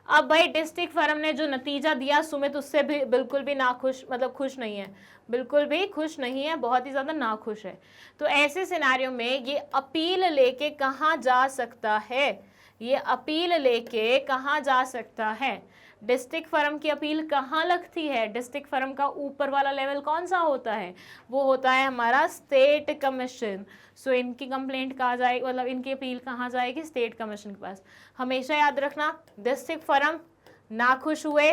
अब भाई डिस्ट्रिक्ट फोरम ने जो नतीजा दिया सुमित उससे भी बिल्कुल भी नाखुश, मतलब खुश नहीं है, बिल्कुल भी खुश नहीं है, बहुत ही ज़्यादा नाखुश है। तो ऐसे सिनेरियो में ये अपील लेके कहाँ जा सकता है, ये अपील लेके कहाँ जा सकता है? डिस्ट्रिक्ट फोरम की अपील कहाँ लगती है? डिस्ट्रिक्ट फोरम का ऊपर वाला लेवल कौन सा होता है? वो होता है हमारा स्टेट कमीशन। सो इनकी कंप्लेंट कहाँ जाएगी, मतलब इनकी अपील कहाँ जाएगी? स्टेट कमीशन के पास। हमेशा याद रखना, डिस्ट्रिक्ट फोरम नाखुश हुए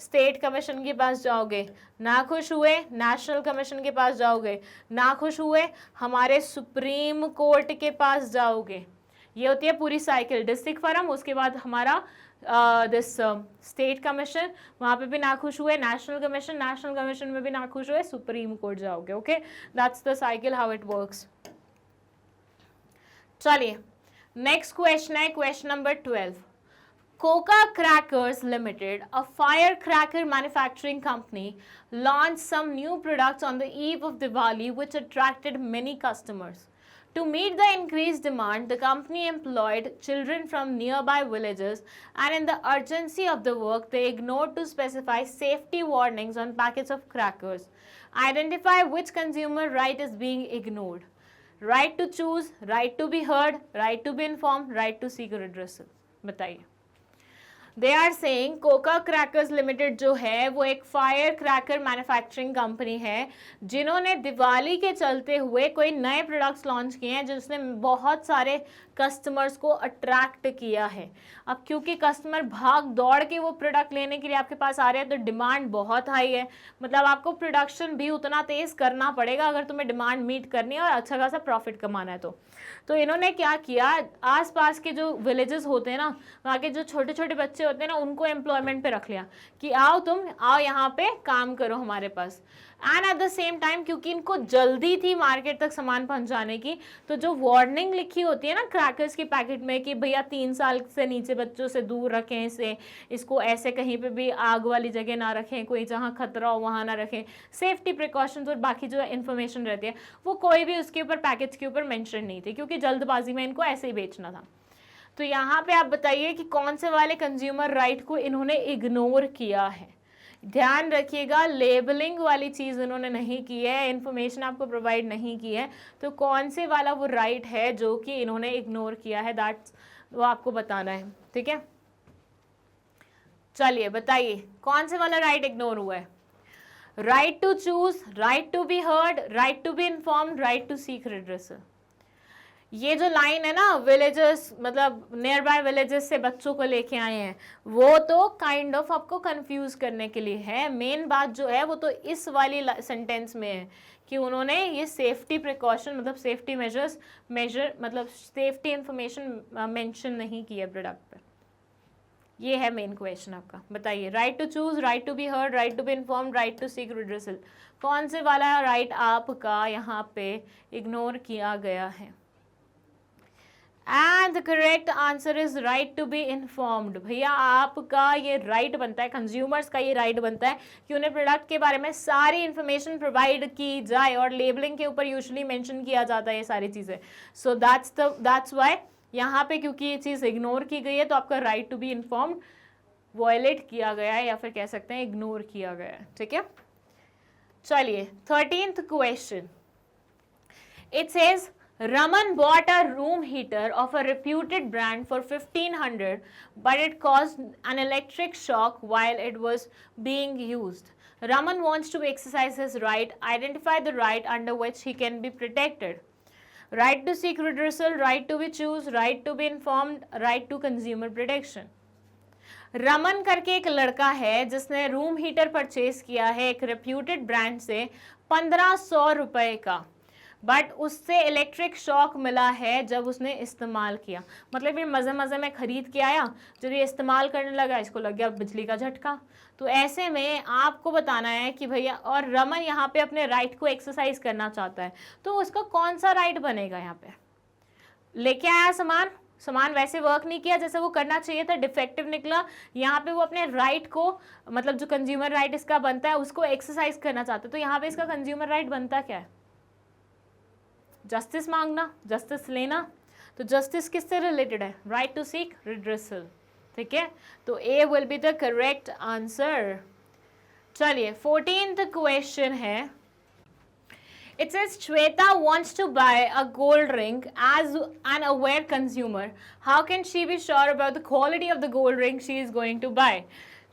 स्टेट कमीशन के पास जाओगे, नाखुश हुए नेशनल कमीशन के पास जाओगे, नाखुश हुए हमारे सुप्रीम कोर्ट के पास जाओगे। ये होती है पूरी साइकिल। डिस्ट्रिक्ट फोरम, उसके बाद हमारा दिस स्टेट कमीशन, वहाँ पे भी नाखुश हुए नेशनल कमीशन में भी नाखुश हुए सुप्रीम कोर्ट जाओगे। Okay, that's the cycle how it works. चलिए नेक्स्ट क्वेश्चन है question number 12। Coca Crackers Limited, a firecracker manufacturing company, launched some new products on the eve of Diwali which attracted many customers. To meet the increased demand, the company employed children from nearby villages, and in the urgency of the work, they ignored to specify safety warnings on packets of crackers. Identify which consumer right is being ignored. Right to choose, right to be heard, right to be informed, right to seek redressal. बताइए। They are saying Coca Crackers Limited जो है वो एक fire cracker manufacturing company है जिन्होंने दिवाली के चलते हुए कोई नए प्रोडक्ट्स लॉन्च किए हैं जिसने बहुत सारे कस्टमर्स को अट्रैक्ट किया है। अब क्योंकि कस्टमर भाग दौड़ के वो प्रोडक्ट लेने के लिए आपके पास आ रहे हैं तो डिमांड बहुत हाई है, मतलब आपको प्रोडक्शन भी उतना तेज़ करना पड़ेगा अगर तुम्हें डिमांड मीट करनी है और अच्छा खासा प्रॉफिट कमाना है तो इन्होंने क्या किया, आसपास के जो विलेजेस होते हैं ना, वहाँ के जो छोटे छोटे बच्चे होते हैं ना, उनको एम्प्लॉयमेंट पे रख लिया कि आओ यहाँ पे काम करो हमारे पास। And at the same time क्योंकि इनको जल्दी थी मार्केट तक सामान पहुंचाने की, तो जो वार्निंग लिखी होती है ना क्रैकर्स के पैकेट में कि भैया 3 साल से नीचे बच्चों से दूर रखें इसको ऐसे कहीं पे भी आग वाली जगह ना रखें, कोई जहाँ खतरा हो वहाँ ना रखें, सेफ्टी प्रिकॉशंस और बाकी जो इन्फॉर्मेशन रहती है वो कोई भी उसके ऊपर पैकेज के ऊपर मेंशन नहीं थी क्योंकि जल्दबाजी में इनको ऐसे ही बेचना था। तो यहाँ पे आप बताइए कि कौन से वाले कंज्यूमर राइट को इन्होंने इग्नोर किया है? ध्यान रखिएगा, लेबलिंग वाली चीज़ उन्होंने नहीं की है, इन्फॉर्मेशन आपको प्रोवाइड नहीं की है, तो कौन से वाला वो राइट है जो कि इन्होंने इग्नोर किया है, दैट्स वो आपको बताना है, ठीक है। चलिए बताइए कौन से वाला राइट इग्नोर हुआ है। Right to choose, right to be heard, right to be informed, right to seek redressal. ये जो लाइन है ना, विलेजेस मतलब नियर बाय विलेजेस से बच्चों को लेके आए हैं, वो तो काइंड ऑफ आपको कंफ्यूज करने के लिए है। मेन बात जो है वो तो इस वाली सेंटेंस में है कि उन्होंने ये सेफ्टी प्रिकॉशन मतलब सेफ्टी मेजर मतलब सेफ्टी इंफॉर्मेशन मेंशन नहीं किया प्रोडक्ट पे। ये है मेन क्वेश्चन आपका। बताइए, right to choose, right to be heard, right to be informed, right to seek redressal, कौन से वाला राइट आपका यहाँ पे इग्नोर किया गया है। And the correct answer is right to be informed. भैया आपका ये राइट बनता है, कंज्यूमर्स का ये राइट बनता है कि उन्हें प्रोडक्ट के बारे में सारी इन्फॉर्मेशन प्रोवाइड की जाए, और लेबलिंग के ऊपर यूजुअली मेंशन किया जाता है ये सारी चीज़ें। सो दैट्स वाई यहाँ पे क्योंकि ये चीज़ इग्नोर की गई है तो आपका right to be informed violate किया गया है, या फिर कह सकते हैं इग्नोर किया गया है, ठीक है। चलिए 13th question, it says Raman bought a room heater of a reputed brand for 1500, but it caused an electric shock while it was being used. Raman wants to exercise his right. Identify the right under which he can be protected. Right to seek redressal, right to be choose, right to be informed, right to consumer protection. Raman करके एक लड़का है जिसने room heater purchase किया है एक reputed brand से 1500 रुपए का, बट उससे इलेक्ट्रिक शॉक मिला है जब उसने इस्तेमाल किया। मतलब ये मज़े मज़े में ख़रीद के आया, जब ये इस्तेमाल करने लगा इसको लग गया बिजली का झटका। तो ऐसे में आपको बताना है कि भैया, और रमन यहाँ पे अपने राइट को एक्सरसाइज करना चाहता है, तो उसका कौन सा राइट बनेगा। यहाँ पे लेके आया सामान वैसे वर्क नहीं किया जैसे वो करना चाहिए था, डिफेक्टिव निकला। यहाँ पे वो अपने राइट को मतलब जो कंज्यूमर राइट इसका बनता है उसको एक्सरसाइज करना चाहता है। तो यहाँ पे इसका कंज्यूमर राइट बनता क्या है, जस्टिस मांगना, जस्टिस लेना। तो जस्टिस किससे रिलेटेड है, राइट टू सीक रिड्रेसल, ठीक है। तो A will be the correct answer. चलिए 14th क्वेश्चन है, it says Shweta wants to buy a gold ring. As an aware consumer, how can she be sure about the quality of the gold ring she is going to buy?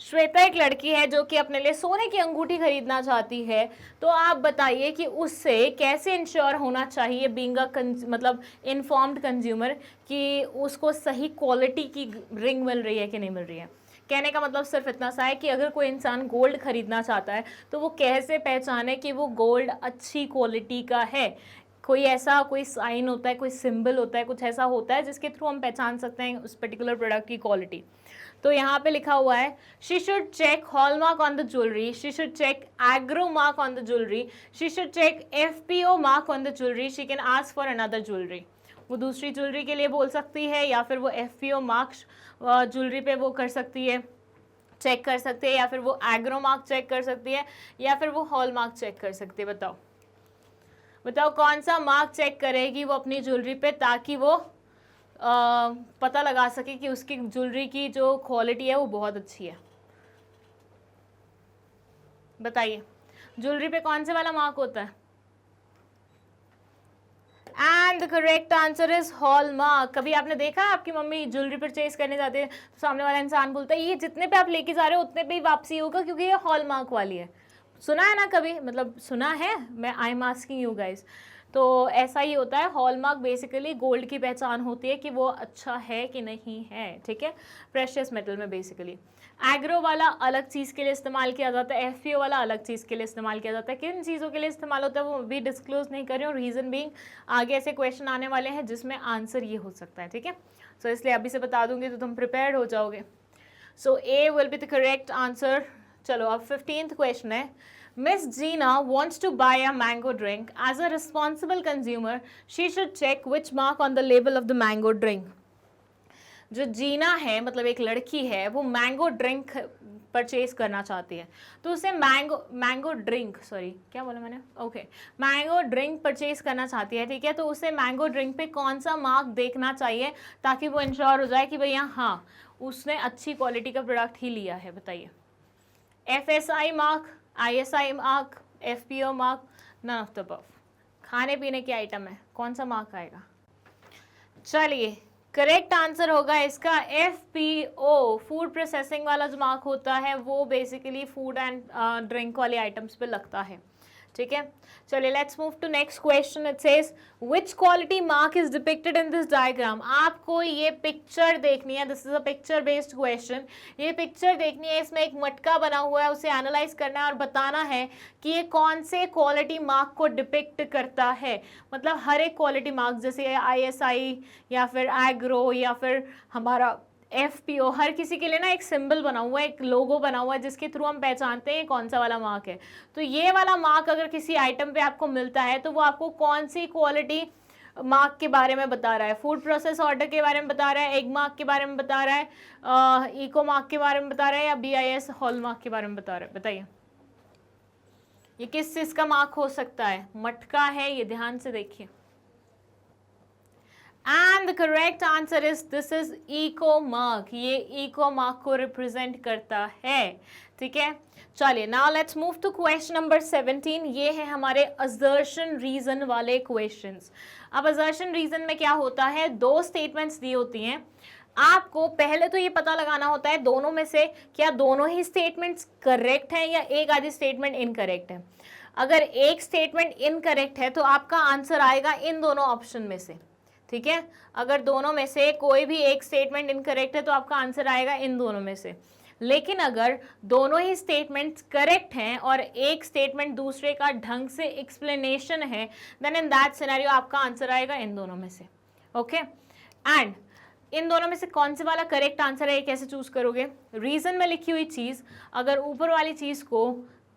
Shweta एक लड़की है जो कि अपने लिए सोने की अंगूठी खरीदना चाहती है, तो आप बताइए कि उससे कैसे इंश्योर होना चाहिए बीइंग अ मतलब इन्फॉर्म्ड कंज्यूमर कि उसको सही क्वालिटी की रिंग मिल रही है कि नहीं मिल रही है। कहने का मतलब सिर्फ इतना सा है कि अगर कोई इंसान गोल्ड खरीदना चाहता है तो वो कैसे पहचाने कि वो गोल्ड अच्छी क्वालिटी का है। कोई साइन होता है, कोई सिंबल होता है, कुछ ऐसा होता है जिसके थ्रू हम पहचान सकते हैं उस पर्टिकुलर प्रोडक्ट की क्वालिटी। तो यहाँ पे लिखा हुआ है, she should check hallmark on the jewellery, she should check agro mark on the jewellery, she should check FPO mark on the jewellery, she can ask for another jewellery. वो दूसरी jewellery के लिए बोल सकती है, या फिर वो FPO मार्क ज्वेलरी पे वो कर सकती है, चेक कर सकती है, या फिर वो एग्रो मार्क चेक कर सकती है, या फिर वो हॉलमार्क चेक कर सकती है। बताओ कौन सा मार्क चेक करेगी वो अपनी ज्वेलरी पे, ताकि वो पता लगा सके कि उसकी ज्वेलरी की जो क्वालिटी है वो बहुत अच्छी है। बताइए ज्वेलरी पे कौन से वाला मार्क होता है। And the correct answer is hallmark. कभी आपने देखा है आपकी मम्मी ज्वेलरी परचेज करने जाते हैं तो सामने वाला इंसान बोलता है ये जितने पे आप लेके जा रहे हो उतने पे ही वापसी होगा क्योंकि ये हॉलमार्क वाली है। सुना है ना कभी, मतलब सुना है, मैं I am asking you guys. तो ऐसा ही होता है, हॉलमार्क बेसिकली गोल्ड की पहचान होती है कि वो अच्छा है कि नहीं है, ठीक है, प्रेशियस मेटल में बेसिकली। एग्रो वाला अलग चीज़ के लिए इस्तेमाल किया जाता है, FPO वाला अलग चीज़ के लिए इस्तेमाल किया जाता है। किन चीज़ों के लिए इस्तेमाल होता है वो भी डिस्क्लोज नहीं कर रही हूँ, रीज़न बीइंग आगे ऐसे क्वेश्चन आने वाले हैं जिसमें आंसर ये हो सकता है, ठीक है। सो इसलिए अभी से बता दूंगी तो तुम प्रिपेयर्ड हो जाओगे। So A will be the correct answer. चलो अब 15th क्वेश्चन है, Miss Gina wants to buy a mango drink. As a responsible consumer, she should check which mark on the label of the mango drink. जो जीना है मतलब एक लड़की है, वो मैंगो ड्रिंक परचेज करना चाहती है, तो उसे मैंगो ड्रिंक परचेज करना चाहती है, ठीक है। तो उसे मैंगो ड्रिंक पे कौन सा मार्क देखना चाहिए ताकि वो इंश्योर हो जाए कि भैया हाँ उसने अच्छी क्वालिटी का प्रोडक्ट ही लिया है। बताइए FSI mark, ISI mark, FPO mark, none of the above. खाने पीने की आइटम है, कौन सा मार्क आएगा? चलिए, करेक्ट आंसर होगा इसका FPO। फूड प्रोसेसिंग वाला जो मार्क होता है वो बेसिकली फूड एंड ड्रिंक वाली आइटम्स पे लगता है, ठीक है। चलिए, let's move to next question. It says which quality mark is depicted in this diagram. आपको ये पिक्चर देखनी है, this is a picture based question. ये पिक्चर देखनी है, इसमें एक मटका बना हुआ है, उसे एनालाइज करना है और बताना है कि ये कौन से क्वालिटी मार्क को डिपिक्ट करता है। मतलब हर एक क्वालिटी मार्क, जैसे ISI या फिर एग्रो या फिर हमारा FPO, हर किसी के लिए ना एक सिंबल बना हुआ है, एक लोगो बना हुआ है जिसके थ्रू हम पहचानते हैं कौन सा वाला मार्क है। तो ये वाला मार्क अगर किसी आइटम पे आपको मिलता है तो वो आपको कौन सी क्वालिटी मार्क के बारे में बता रहा है? फूड प्रोसेस ऑर्डर के बारे में बता रहा है, एग मार्क के बारे में बता रहा है, इको मार्क के बारे में बता रहा है, या BIS हॉल मार्क के बारे में बता रहा है? बताइए, ये किस चीज का मार्क हो सकता है? मटका है, ये ध्यान से देखिए। And the correct answer is this is eco mark. ये इको मार्क को रिप्रेजेंट करता है, ठीक है। चलिए, now let's move to question number 17। ये है हमारे असर्शन रीजन वाले क्वेश्चंस। अब असर्शन रीजन में क्या होता है, दो स्टेटमेंट्स दी होती हैं। आपको पहले तो ये पता लगाना होता है दोनों में से क्या दोनों ही स्टेटमेंट्स करेक्ट हैं या एक आधी स्टेटमेंट इनकरेक्ट है। अगर एक स्टेटमेंट इनकरेक्ट है तो आपका आंसर आएगा इन दोनों ऑप्शन में से, ठीक है। अगर दोनों में से कोई भी एक स्टेटमेंट इनकरेक्ट है तो आपका आंसर आएगा इन दोनों में से। लेकिन अगर दोनों ही स्टेटमेंट्स करेक्ट हैं और एक स्टेटमेंट दूसरे का ढंग से एक्सप्लेनेशन है, देन इन दैट सिनेरियो आपका आंसर आएगा इन दोनों में से, ओके। एंड इन दोनों में से कौन से वाला करेक्ट आंसर है ये कैसे चूज करोगे? रीजन में लिखी हुई चीज अगर ऊपर वाली चीज को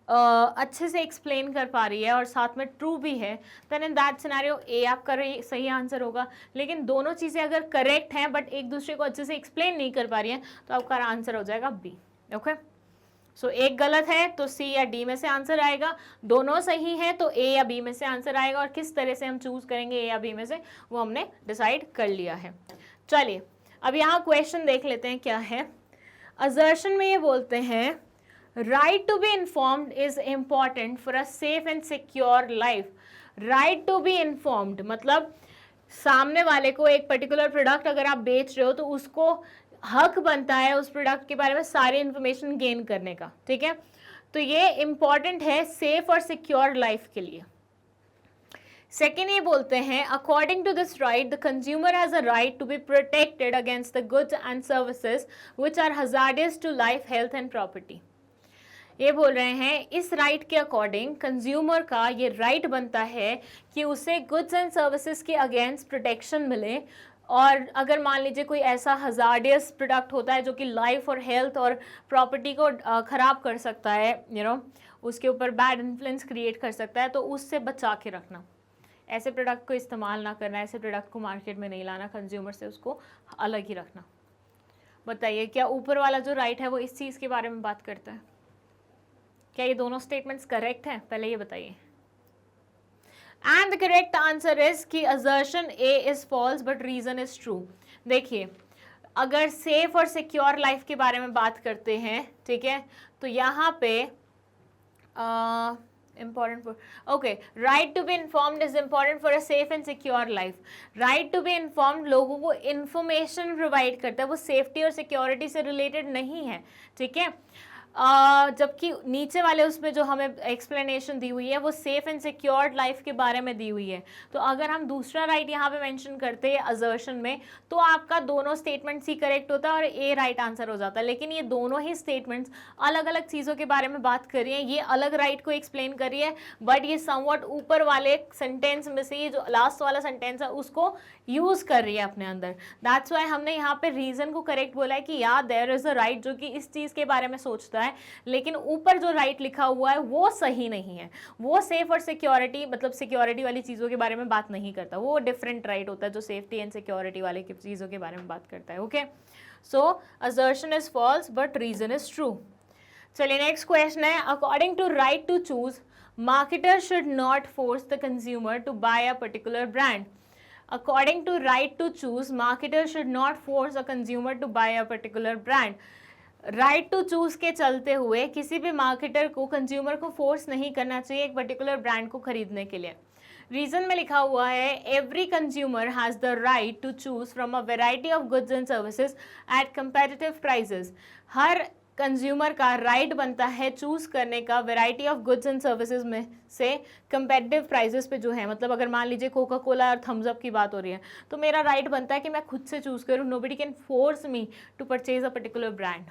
अच्छे से एक्सप्लेन कर पा रही है और साथ में ट्रू भी है, देन इन दैट सिनेरियो ए आपका सही आंसर होगा। लेकिन दोनों चीज़ें अगर करेक्ट हैं बट एक दूसरे को अच्छे से एक्सप्लेन नहीं कर पा रही हैं तो आपका आंसर हो जाएगा बी, ओके। सो एक गलत है तो सी या डी में से आंसर आएगा, दोनों सही है तो ए या बी में से आंसर आएगा। और किस तरह से हम चूज करेंगे ए या बी में से वो हमने डिसाइड कर लिया है। चलिए, अब यहाँ क्वेश्चन देख लेते हैं क्या है। असर्शन में ये बोलते हैं right to be informed is important for a safe and secure life। right to be informed मतलब सामने वाले को एक पर्टिकुलर प्रोडक्ट अगर आप बेच रहे हो तो उसको हक बनता है उस प्रोडक्ट के बारे में सारी इंफॉर्मेशन गेन करने का, ठीक है। तो ये इंपॉर्टेंट है सेफ और सिक्योर लाइफ के लिए। सेकेंड ये बोलते हैं according to this right the consumer has a right to be protected against the goods and services which are hazardous to life, health and property. ये बोल रहे हैं इस राइट के अकॉर्डिंग कंज्यूमर का ये राइट बनता है कि उसे गुड्स एंड सर्विसेज के अगेंस्ट प्रोटेक्शन मिले। और अगर मान लीजिए कोई ऐसा हजार्डियस प्रोडक्ट होता है जो कि लाइफ और हेल्थ और प्रॉपर्टी को ख़राब कर सकता है, उसके ऊपर बैड इन्फ्लुएंस क्रिएट कर सकता है, तो उससे बचा के रखना। ऐसे प्रोडक्ट को इस्तेमाल ना करना, ऐसे प्रोडक्ट को मार्केट में नहीं लाना, कंज्यूमर से उसको अलग ही रखना। बताइए, क्या ऊपर वाला जो राइट है वो इस चीज़ के बारे में बात करता है? क्या ये दोनों स्टेटमेंट्स करेक्ट हैं? पहले ये बताइए। And the correct answer is कि assertion A is false but reason is true. देखिए, अगर सेफ और सिक्योर लाइफ के बारे में बात करते हैं, ठीक है, तो यहाँ पे important for okay right to be informed is important for a safe and secure life। right to be informed लोगों को information provide करता है, वो safety और security से related नहीं है, ठीक है। जबकि नीचे वाले उसमें जो हमें एक्सप्लेनेशन दी हुई है वो सेफ एंड सिक्योर्ड लाइफ के बारे में दी हुई है। तो अगर हम दूसरा राइट यहाँ पे मेंशन करते हैं असर्शन में तो आपका दोनों स्टेटमेंट्स ही करेक्ट होता है और ए राइट आंसर हो जाता है। लेकिन ये दोनों ही स्टेटमेंट्स अलग अलग चीज़ों के बारे में बात कर रही है, ये अलग राइट को एक्सप्लेन कर रही है, बट ये समवट ऊपर वाले सेंटेंस में से ये जो लास्ट वाला सेंटेंस है उसको यूज कर रही है अपने अंदर। दैट्स वाई हमने यहाँ पे रीजन को करेक्ट बोला है कि या देयर इज अ राइट जो कि इस चीज़ के बारे में सोचता है, लेकिन ऊपर जो राइट लिखा हुआ है वो सही नहीं है। वो सेफ और सिक्योरिटी मतलब सिक्योरिटी वाली चीज़ों के बारे में बात नहीं करता, वो डिफरेंट राइट होता है जो सेफ्टी एंड सिक्योरिटी वाले चीज़ों के बारे में बात करता है। Okay, so assertion is false but reason is true. चलिए नेक्स्ट क्वेश्चन है, according to right to choose marketer should not force the consumer to buy a particular brand. According to right to choose, marketers should not force a consumer to buy a particular brand। Right to choose के चलते हुए किसी भी marketer को consumer को force नहीं करना चाहिए एक पर्टिकुलर ब्रांड को खरीदने के लिए। रीजन में लिखा हुआ है every consumer has the right to choose from a variety of goods and services at competitive prices. हर कंज्यूमर का राइट बनता है चूज करने का variety of goods and services में से कंपेटिटिव प्राइसेस पे जो है, मतलब अगर मान लीजिए कोका कोला और थम्स अप की बात हो रही है तो मेरा राइट बनता है कि मैं खुद से चूज करूँ। Nobody can force me to purchase a particular brand.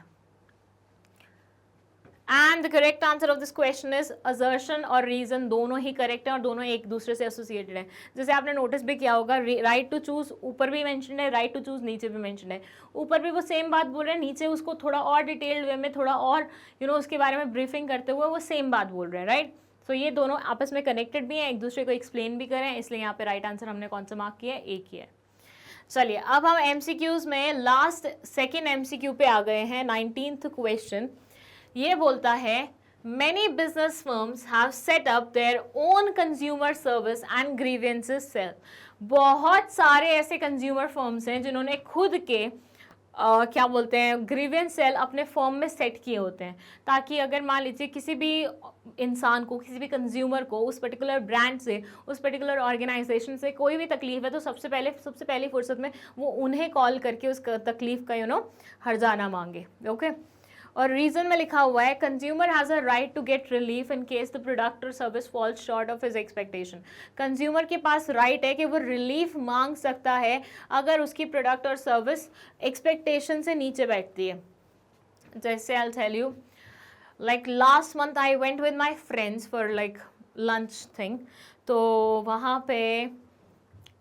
And the correct answer of this question is assertion और रीजन दोनों ही करेक्ट है और दोनों एक दूसरे से एसोसिएटेड है। जैसे आपने नोटिस भी किया होगा राइट टू चूज ऊपर भी मेंशन है, राइट टू चूज नीचे भी मेंशन है। ऊपर भी वो सेम बात बोल रहे हैं, नीचे उसको थोड़ा और डिटेल्ड वे में थोड़ा और उसके बारे में ब्रीफिंग करते हुए वो सेम बात बोल रहे हैं, राइट। तो ये दोनों आपस में कनेक्टेड भी हैं, एक दूसरे को एक्सप्लेन भी करें, इसलिए यहाँ पे राइट आंसर हमने कौन सा मार्क किया है, एक ही है। चलिए अब हम एमसीक्यूज में लास्ट सेकेंड एमसीक्यू पे आ गए हैं। 19th क्वेश्चन ये बोलता है many business firms have set up their own consumer service and grievances cell। बहुत सारे ऐसे कंज्यूमर फर्म्स हैं जिन्होंने खुद के क्या बोलते हैं ग्रीवेंस सेल अपने फर्म में सेट किए होते हैं, ताकि अगर मान लीजिए किसी भी इंसान को, किसी भी कंज्यूमर को उस पर्टिकुलर ब्रांड से, उस पर्टिकुलर ऑर्गेनाइजेशन से कोई भी तकलीफ है तो सबसे पहली फुर्सत में वो उन्हें कॉल करके उस तकलीफ का हर्जाना मांगे। ओके और रीजन में लिखा हुआ है consumer has a right to get relief in case the product और service falls short of his expectation. Consumer के पास राइट है कि वो रिलीफ मांग सकता है अगर उसकी प्रोडक्ट और सर्विस एक्सपेक्टेशन से नीचे बैठती है। जैसे I tell you like last month I went with my friends for like lunch thing, तो वहाँ पे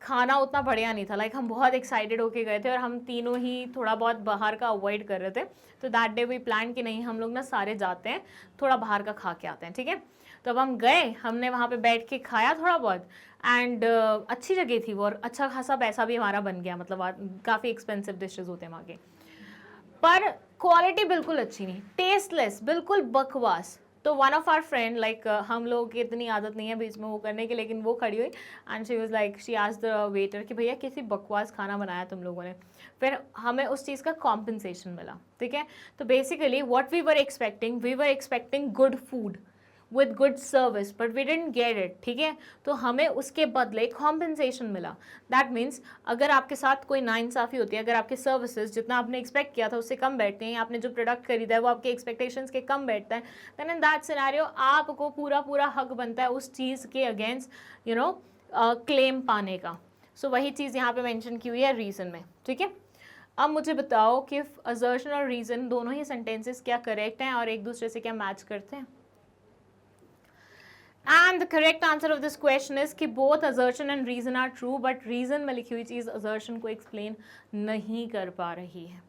खाना उतना बढ़िया नहीं था। लाइक हम बहुत एक्साइटेड होके गए थे और हम तीनों ही थोड़ा बहुत बाहर का अवॉइड कर रहे थे। तो दैट डे वी प्लान कि नहीं हम लोग ना सारे जाते हैं थोड़ा बाहर का खा के आते हैं, ठीक है। तो अब हम गए, हमने वहाँ पे बैठ के खाया थोड़ा बहुत एंड अच्छी जगह थी वो और अच्छा खासा पैसा भी हमारा बन गया, मतलब काफ़ी एक्सपेंसिव डिशेज होते हैं वहाँ के, पर क्वालिटी बिल्कुल अच्छी नहीं, टेस्टलेस, बिल्कुल बकवास। तो one of our friend like हम लोग की इतनी आदत नहीं है बीच में वो करने की, लेकिन वो खड़ी हुई and she was like she asked the waiter कि भैया किसी बकवास खाना बनाया तुम लोगों ने। फिर हमें उस चीज़ का कॉम्पनसेशन मिला, ठीक है। तो basically what we were expecting good food with good service but we didn't get it, ठीक है। तो हमें उसके बदले कॉम्पनसेशन मिला। दैट मीन्स अगर आपके साथ कोई नाइंसाफ़ी होती है, अगर आपके सर्विसेज जितना आपने एक्सपेक्ट किया था उससे कम बैठते हैं, आपने जो प्रोडक्ट खरीदा है वो आपके एक्सपेक्टेशंस के कम बैठता है, देन इन दैट सिनेरियो आपको पूरा हक बनता है उस चीज़ के अगेंस्ट क्लेम पाने का। सो वही चीज़ यहाँ पे मेंशन की हुई है रीज़न में, ठीक है। अब मुझे बताओ कि असर्शन और रीज़न दोनों ही सेंटेंसेस क्या करेक्ट हैं और एक दूसरे से क्या मैच करते हैं। And the correct answer of this question is कि both assertion and reason are true, but reason में लिखी हुई चीज़ असर्शन को एक्सप्लेन नहीं कर पा रही है,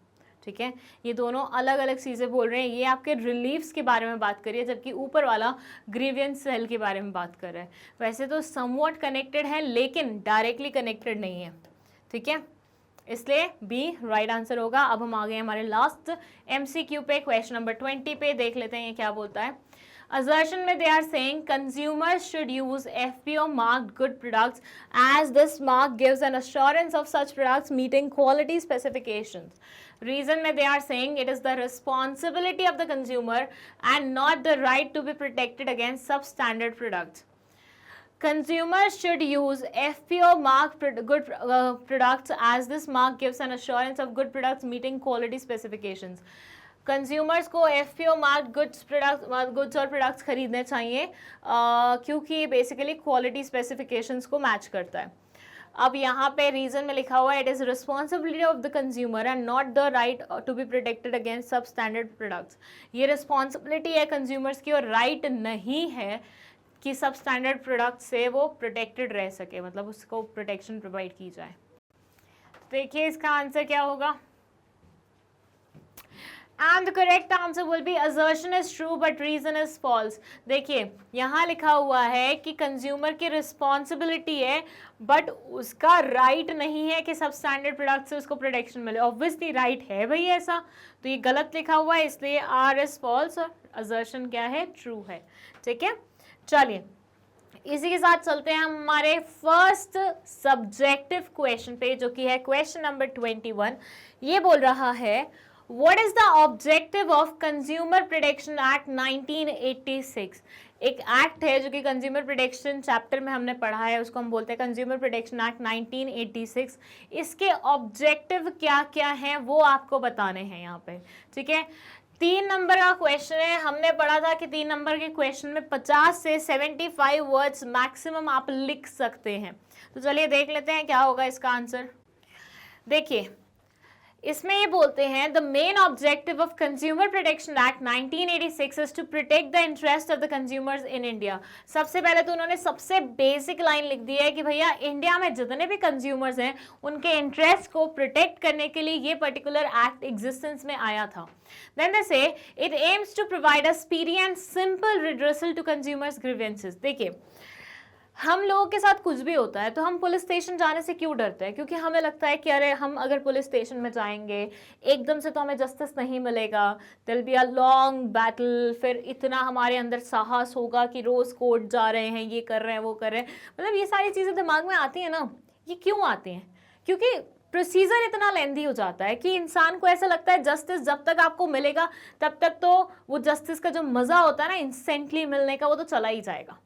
ठीक है। ये दोनों अलग अलग चीज़ें बोल रहे हैं, ये आपके रिलीफ्स के बारे में बात करिए जबकि ऊपर वाला ग्रीवियंस सेल के बारे में बात कर रहा है। वैसे तो समवॉट कनेक्टेड है लेकिन डायरेक्टली कनेक्टेड नहीं है, ठीक है, इसलिए बी राइट आंसर होगा। अब हम आ गए हमारे लास्ट एमसीक्यू पे, क्वेश्चन नंबर 20 पे देख लेते हैं ये क्या बोलता है। Assertion में they are saying consumers should use FPO marked good products as this mark gives an assurance of such products meeting quality specifications. Reason में they are saying it is the responsibility of the consumer and not the right to be protected against substandard products. Consumers should use FPO marked good products as this mark gives an assurance of good products meeting quality specifications. Consumers को FPO marked goods और products खरीदने चाहिए क्योंकि basically quality specifications को match करता है। अब यहाँ पे रीजन में लिखा हुआ है it is responsibility of the consumer and not the right to be protected against sub standard products. ये रिस्पॉन्सिबिलिटी है कंज्यूमर्स की और राइट नहीं है कि सब स्टैंडर्ड प्रोडक्ट से वो प्रोटेक्टेड रह सके, मतलब उसको प्रोटेक्शन प्रोवाइड की जाए। देखिए इसका आंसर क्या होगा। And the correct answer will be assertion is true but reason is false। देखिए यहाँ लिखा हुआ है कि कंज्यूमर की रिस्पॉन्सिबिलिटी है बट उसका राइट नहीं है कि सब स्टैंडर्ड प्रोडक्ट से उसको प्रोटेक्शन मिले। ऑब्वियसली राइट है भाई ऐसा, तो ये गलत लिखा हुआ है इसलिए आर इज फॉल्स और असर्शन क्या है, ट्रू है, ठीक है। चलिए इसी के साथ चलते हैं हमारे फर्स्ट सब्जेक्टिव क्वेश्चन पे जो कि है क्वेश्चन नंबर 21। ये बोल रहा है what is the objective of consumer protection act 1986? एक एक्ट है जो कि कंज्यूमर प्रोटेक्शन चैप्टर में हमने पढ़ा है, उसको हम बोलते हैं कंज्यूमर प्रोटेक्शन एक्ट 1986। इसके ऑब्जेक्टिव क्या क्या हैं वो आपको बताने हैं यहाँ पे, ठीक है। 3 नंबर का क्वेश्चन है, हमने पढ़ा था कि 3 नंबर के क्वेश्चन में 50 से 75 वर्ड्स मैक्सिमम आप लिख सकते हैं। तो चलिए देख लेते हैं क्या होगा इसका आंसर। देखिए इसमें ये बोलते हैं the main objective of consumer protection act 1986 is to protect the interest of the consumers in India. सबसे पहले तो उन्होंने सबसे बेसिक लाइन लिख दी है कि भैया इंडिया में जितने भी कंज्यूमर्स हैं उनके इंटरेस्ट को प्रोटेक्ट करने के लिए ये पर्टिकुलर एक्ट एग्जिस्टेंस में आया था। Then they say it aims to provide a speedy and simple redressal to consumers' grievances। देखिए हम लोगों के साथ कुछ भी होता है तो हम पुलिस स्टेशन जाने से क्यों डरते हैं? क्योंकि हमें लगता है कि अरे हम अगर पुलिस स्टेशन में जाएंगे एकदम से तो हमें जस्टिस नहीं मिलेगा, there be a long battle, फिर इतना हमारे अंदर साहस होगा कि रोज कोर्ट जा रहे हैं, ये कर रहे हैं, वो कर रहे हैं। मतलब ये सारी चीज़ें दिमाग में आती हैं ना, ये क्यों आती हैं? क्योंकि प्रोसीजर इतना लेंदी हो जाता है कि इंसान को ऐसा लगता है जस्टिस जब तक आपको मिलेगा तब तक तो वो जस्टिस का जो मज़ा होता है ना इंस्टेंटली मिलने का, वो तो चला ही जाएगा।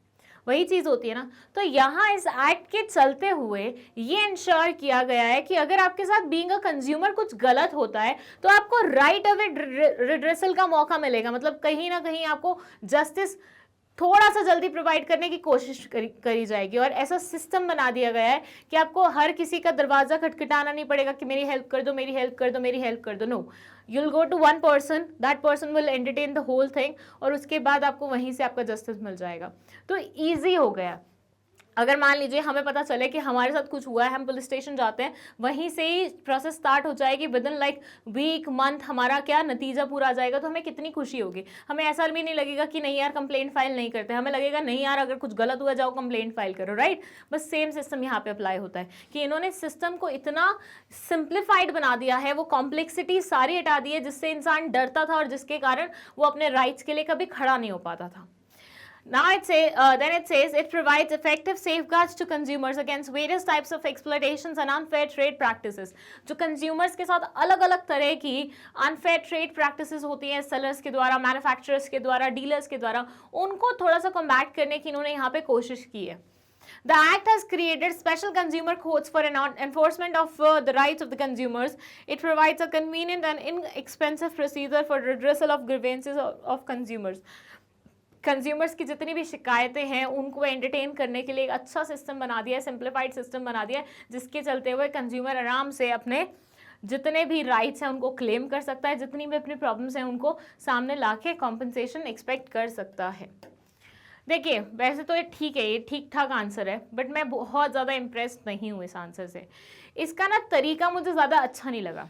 वही चीज़ होती है ना। तो यहाँ इस एक्ट के चलते हुए ये इंश्योर किया गया है कि अगर आपके साथ बीइंग अ कंज्यूमर कुछ गलत होता है तो आपको राइट अवे रिड्रेसल का मौका मिलेगा। मतलब कहीं ना कहीं आपको जस्टिस थोड़ा सा जल्दी प्रोवाइड करने की कोशिश करी जाएगी। और ऐसा सिस्टम बना दिया गया है कि आपको हर किसी का दरवाज़ा खटखटाना नहीं पड़ेगा कि मेरी हेल्प कर दो, मेरी हेल्प कर दो, मेरी हेल्प कर दो। No, you'll go to one person, that person will entertain the whole thing और उसके बाद आपको वहीं से आपका जस्टिस मिल जाएगा। तो ईजी हो गया। अगर मान लीजिए हमें पता चले कि हमारे साथ कुछ हुआ है, हम पुलिस स्टेशन जाते हैं, वहीं से ही प्रोसेस स्टार्ट हो जाएगी, within like week month हमारा क्या नतीजा पूरा आ जाएगा। तो हमें कितनी खुशी होगी। हमें ऐसा भी नहीं लगेगा कि नहीं यार कंप्लेंट फाइल नहीं करते, हमें लगेगा नहीं यार अगर कुछ गलत हुआ जाओ कंप्लेंट फाइल करो, राइट। बस सेम सिस्टम यहाँ पे अप्लाई होता है कि इन्होंने सिस्टम को इतना सिंप्लीफाइड बना दिया है, वो कॉम्प्लेक्सिटी सारी हटा दी है जिससे इंसान डरता था और जिसके कारण वो अपने राइट्स के लिए कभी खड़ा नहीं हो पाता था। Now then it says it provides effective safeguards to consumers against various types of exploitations and unfair trade practices। जो consumers के साथ अलग अलग तरह की unfair trade practices होती हैं sellers के द्वारा, manufacturers के द्वारा, dealers के द्वारा, उनको थोड़ा सा combat करने की इन्होंने यहाँ पे कोशिश की है। The act has created special consumer courts for enforcement of the rights of the consumers. It provides a convenient and inexpensive procedure for redressal of grievances of consumers। Consumers की जितनी भी शिकायतें हैं उनको एंटरटेन करने के लिए एक अच्छा सिस्टम बना दिया है, सिंप्लीफाइड सिस्टम बना दिया है, जिसके चलते हुए कंज्यूमर आराम से अपने जितने भी राइट्स हैं उनको क्लेम कर सकता है, जितनी भी अपनी प्रॉब्लम्स हैं उनको सामने लाके कॉम्पनसेशन एक्सपेक्ट कर सकता है। देखिए वैसे तो ये ठीक है, ये ठीक ठाक आंसर है, बट मैं बहुत ज़्यादा इम्प्रेस्ड नहीं हूँ इस आंसर से। इसका ना तरीका मुझे ज़्यादा अच्छा नहीं लगा।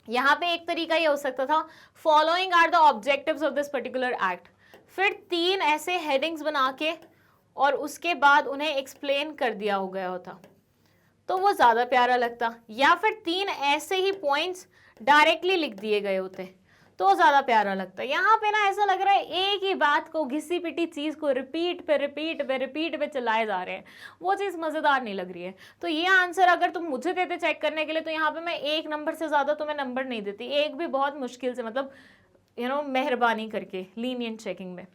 यहाँ पे एक तरीका ये हो सकता था, following are the objectives of this particular act, फिर 3 ऐसे हेडिंग्स बना के और उसके बाद उन्हें एक्सप्लेन कर दिया हो गया होता तो वो ज़्यादा प्यारा लगता, या फिर 3 ऐसे ही पॉइंट्स डायरेक्टली लिख दिए गए होते तो ज़्यादा प्यारा लगता। यहाँ पे ना ऐसा लग रहा है एक ही बात को, घिसी पिटी चीज़ को रिपीट पे चलाए जा रहे हैं, वो चीज़ मज़ेदार नहीं लग रही है। तो ये आंसर अगर तुम मुझे देते चेक करने के लिए तो यहाँ पे मैं 1 नंबर से ज़्यादा तुम्हें नंबर नहीं देती, एक भी बहुत मुश्किल से, मतलब मेहरबानी करके लीनियंट चेकिंग में।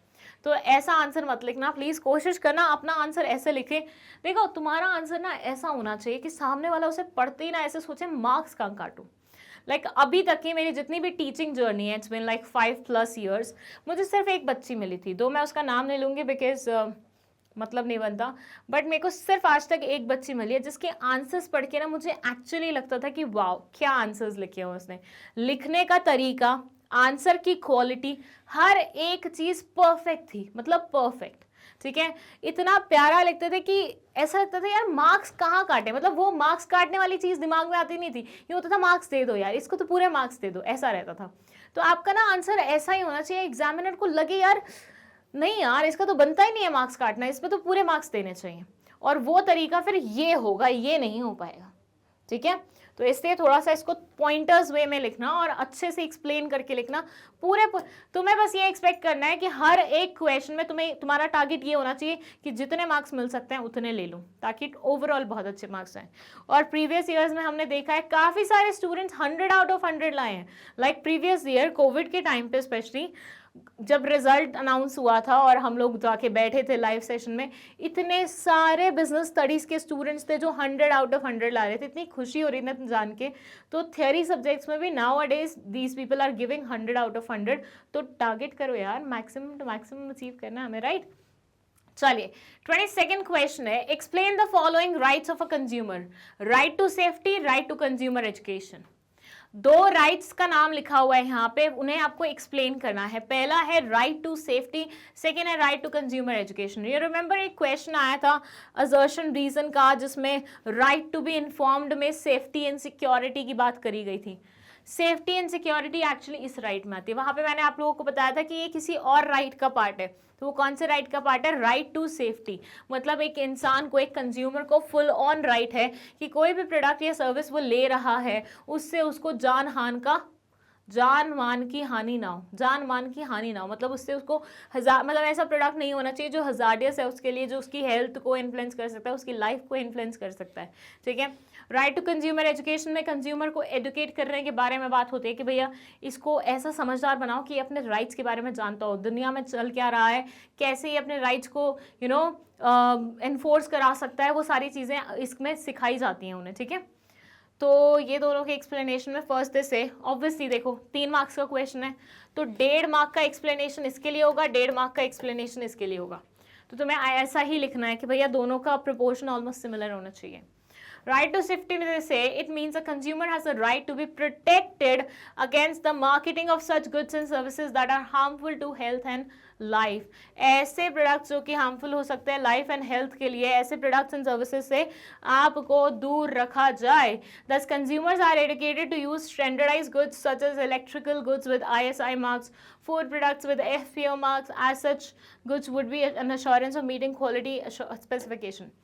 तो ऐसा आंसर मत लिखना प्लीज़, कोशिश करना अपना आंसर ऐसे लिखे। देखो तुम्हारा आंसर ना ऐसा होना चाहिए कि सामने वाला उसे पढ़ते ही ना ऐसे सोचे मार्क्स कहाँ काटूं। लाइक अभी तक की मेरी जितनी भी टीचिंग जर्नी है, इट्स बीन लाइक 5+ ईयर्स, मुझे सिर्फ एक बच्ची मिली थी, दो मैं उसका नाम नहीं लूँगी बिकॉज मतलब नहीं बनता, बट मेरे को सिर्फ आज तक एक बच्ची मिली है जिसके आंसर्स पढ़ के ना मुझे एक्चुअली लगता था कि वाओ क्या आंसर्स लिखे हैं उसने। लिखने का तरीका, आंसर की क्वालिटी, हर एक चीज़ परफेक्ट थी, मतलब परफेक्ट, ठीक है। इतना प्यारा लिखते थे कि ऐसा लगता था यार मार्क्स कहाँ काटे, मतलब वो मार्क्स काटने वाली चीज़ दिमाग में आती नहीं थी, ये होता था मार्क्स दे दो यार, इसको तो पूरे मार्क्स दे दो, ऐसा रहता था। तो आपका ना आंसर ऐसा ही होना चाहिए, एग्जामिनर को लगे यार नहीं यार इसका तो बनता ही नहीं है मार्क्स काटना, इसमें तो पूरे मार्क्स देने चाहिए, और वो तरीका फिर ये होगा, ये नहीं हो पाएगा, ठीक है। तो इसलिए थोड़ा सा इसको पॉइंटर्स वे में लिखना और अच्छे से एक्सप्लेन करके लिखना। तुम्हें बस ये एक्सपेक्ट करना है कि हर एक क्वेश्चन में तुम्हारा टारगेट ये होना चाहिए कि जितने मार्क्स मिल सकते हैं उतने ले लो, ताकि ओवरऑल बहुत अच्छे मार्क्स आए। और प्रीवियस ईयर्स में हमने देखा है काफ़ी सारे स्टूडेंट्स 100 आउट ऑफ 100 लाए हैं। लाइक प्रीवियस ईयर कोविड के टाइम पे स्पेशली जब रिजल्ट अनाउंस हुआ था और हम लोग जाके बैठे थे लाइव सेशन में, इतने सारे बिजनेस स्टडीज़ के स्टूडेंट्स थे जो 100 आउट ऑफ 100 ला रहे थे। इतनी खुशी हो रही ना जान के। तो थियरी सब्जेक्ट्स में भी nowadays these people are giving 100 out of 100। तो टारगेट करो यार, मैक्सिमम टू मैक्सिमम अचीव करना है हमें, राइट। चलिए 22nd क्वेश्चन है, explain the following rights of a consumer. Right to safety, right to consumer education. दो rights का नाम लिखा हुआ है यहाँ पे, उन्हें आपको एक्सप्लेन करना है। पहला है राइट टू सेफ्टी, सेकेंड है राइट टू कंज्यूमर एजुकेशन। ये रिमेंबर एक क्वेश्चन आया था असर्शन रीजन का, जिसमें राइट टू बी इन्फॉर्म्ड में सेफ्टी एंड सिक्योरिटी की बात करी गई थी। सेफ्टी एंड सिक्योरिटी एक्चुअली इस राइट में आती है। वहां पे मैंने आप लोगों को बताया था कि ये किसी और राइट का पार्ट है। तो वो कौन से राइट का पार्ट है? Right to safety. मतलब एक इंसान को, एक कंज्यूमर को फुल ऑन राइट है कि कोई भी प्रोडक्ट या सर्विस वो ले रहा है उससे उसको जान मान की हानि ना हो। मतलब उससे उसको मतलब ऐसा प्रोडक्ट नहीं होना चाहिए जो हजार्डियस है उसके लिए, जो उसकी हेल्थ को इन्फ्लुएंस कर सकता है, उसकी लाइफ को इन्फ्लुएंस कर सकता है। ठीक है। राइट टू कंज्यूमर एजुकेशन में कंज्यूमर को एडुकेट करने के बारे में बात होती है कि भैया इसको ऐसा समझदार बनाओ कि अपने राइट्स के बारे में जानता हो, दुनिया में चल क्या रहा है, कैसे ये अपने राइट्स को एनफोर्स करा सकता है, वो सारी चीज़ें इसमें सिखाई जाती हैं उन्हें। ठीक है। तो ये दोनों के एक्सप्लेनेशन में फर्स्ट दिस है, ऑब्वियसली देखो 3 मार्क्स का क्वेश्चन है तो 1.5 मार्क का एक्सप्लेनेशन इसके लिए होगा, 1.5 मार्क का एक्सप्लेनेशन इसके लिए होगा। तो तुम्हें ऐसा ही लिखना है कि भैया दोनों का प्रोपोर्शन ऑलमोस्ट सिमिलर होना चाहिए। Right to safety, they say, it means a consumer has a right to be protected against the marketing of such goods and services that are harmful to health and life. ऐसे products जो कि harmful हो सकते हैं life and health के लिए, ऐसे products and services से आपको दूर रखा जाए। Thus consumers are educated to use standardized goods such as electrical goods with ISI marks, food products with FPO marks. As such goods would be an assurance of meeting quality specification.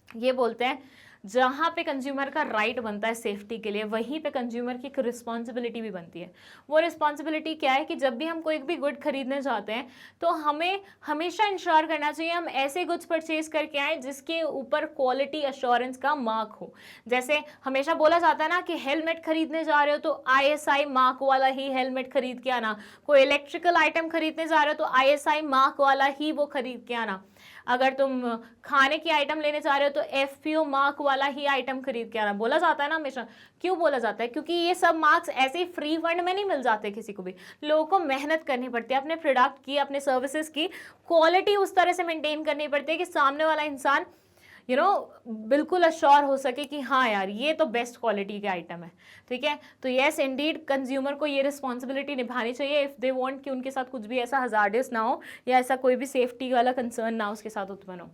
ये बोलते हैं जहाँ पे consumer का right बनता है safety के लिए, वहीं पे कंज्यूमर की एक रिस्पॉन्सिबिलिटी भी बनती है। वो रिस्पॉन्सिबिलिटी क्या है कि जब भी हम कोई भी गुड खरीदने जाते हैं तो हमें हमेशा इंश्योर करना चाहिए हम ऐसे गुड्स परचेज करके आए जिसके ऊपर क्वालिटी अश्योरेंस का मार्क हो। जैसे हमेशा बोला जाता है ना कि हेलमेट खरीदने जा रहे हो तो ISI मार्क वाला ही हेलमेट खरीद के आना, कोई इलेक्ट्रिकल आइटम खरीदने जा रहे हो तो ISI मार्क वाला ही वो खरीद के आना, अगर तुम खाने की आइटम लेने जा रहे हो तो FPO मार्क वाला ही आइटम खरीद के आना। बोला जाता है ना हमेशा। क्यों बोला जाता है? क्योंकि ये सब मार्क्स ऐसे ही फ्री फंड में नहीं मिल जाते किसी को भी, लोगों को मेहनत करनी पड़ती है, अपने प्रोडक्ट की, अपने सर्विसेज की क्वालिटी उस तरह से मेंटेन करनी पड़ती है कि सामने वाला इंसान बिल्कुल अश्योर हो सके कि हाँ यार ये तो बेस्ट क्वालिटी के आइटम है। ठीक है। तो येस इंडीड कंज्यूमर को ये रिस्पॉन्सिबिलिटी निभानी चाहिए इफ दे वांट कि उनके साथ कुछ भी ऐसा हजार्डियस ना हो या ऐसा कोई भी सेफ्टी वाला कंसर्न ना उसके साथ उत्पन्न हो।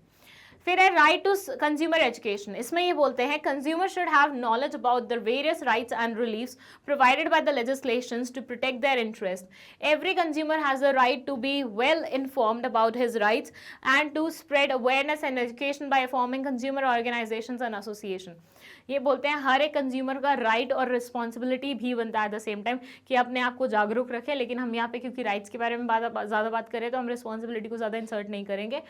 फिर है राइट टू कंज्यूमर एजुकेशन। इसमें ये बोलते हैं consumer should have knowledge about the various rights and reliefs provided by the legislations to protect their interest. Every consumer has a right to be well informed about his rights and to spread awareness and education by forming consumer organisations and association. ये बोलते हैं हर एक consumer का right और responsibility भी बनता है eight the same time कि अपने आप को जागरूक रखें। लेकिन हम यहाँ पे क्योंकि राइट्स के बारे में ज़्यादा बात करें तो हम रिस्पॉन्सिबिलिटी को ज़्यादा इंसर्ट नहीं करेंगे।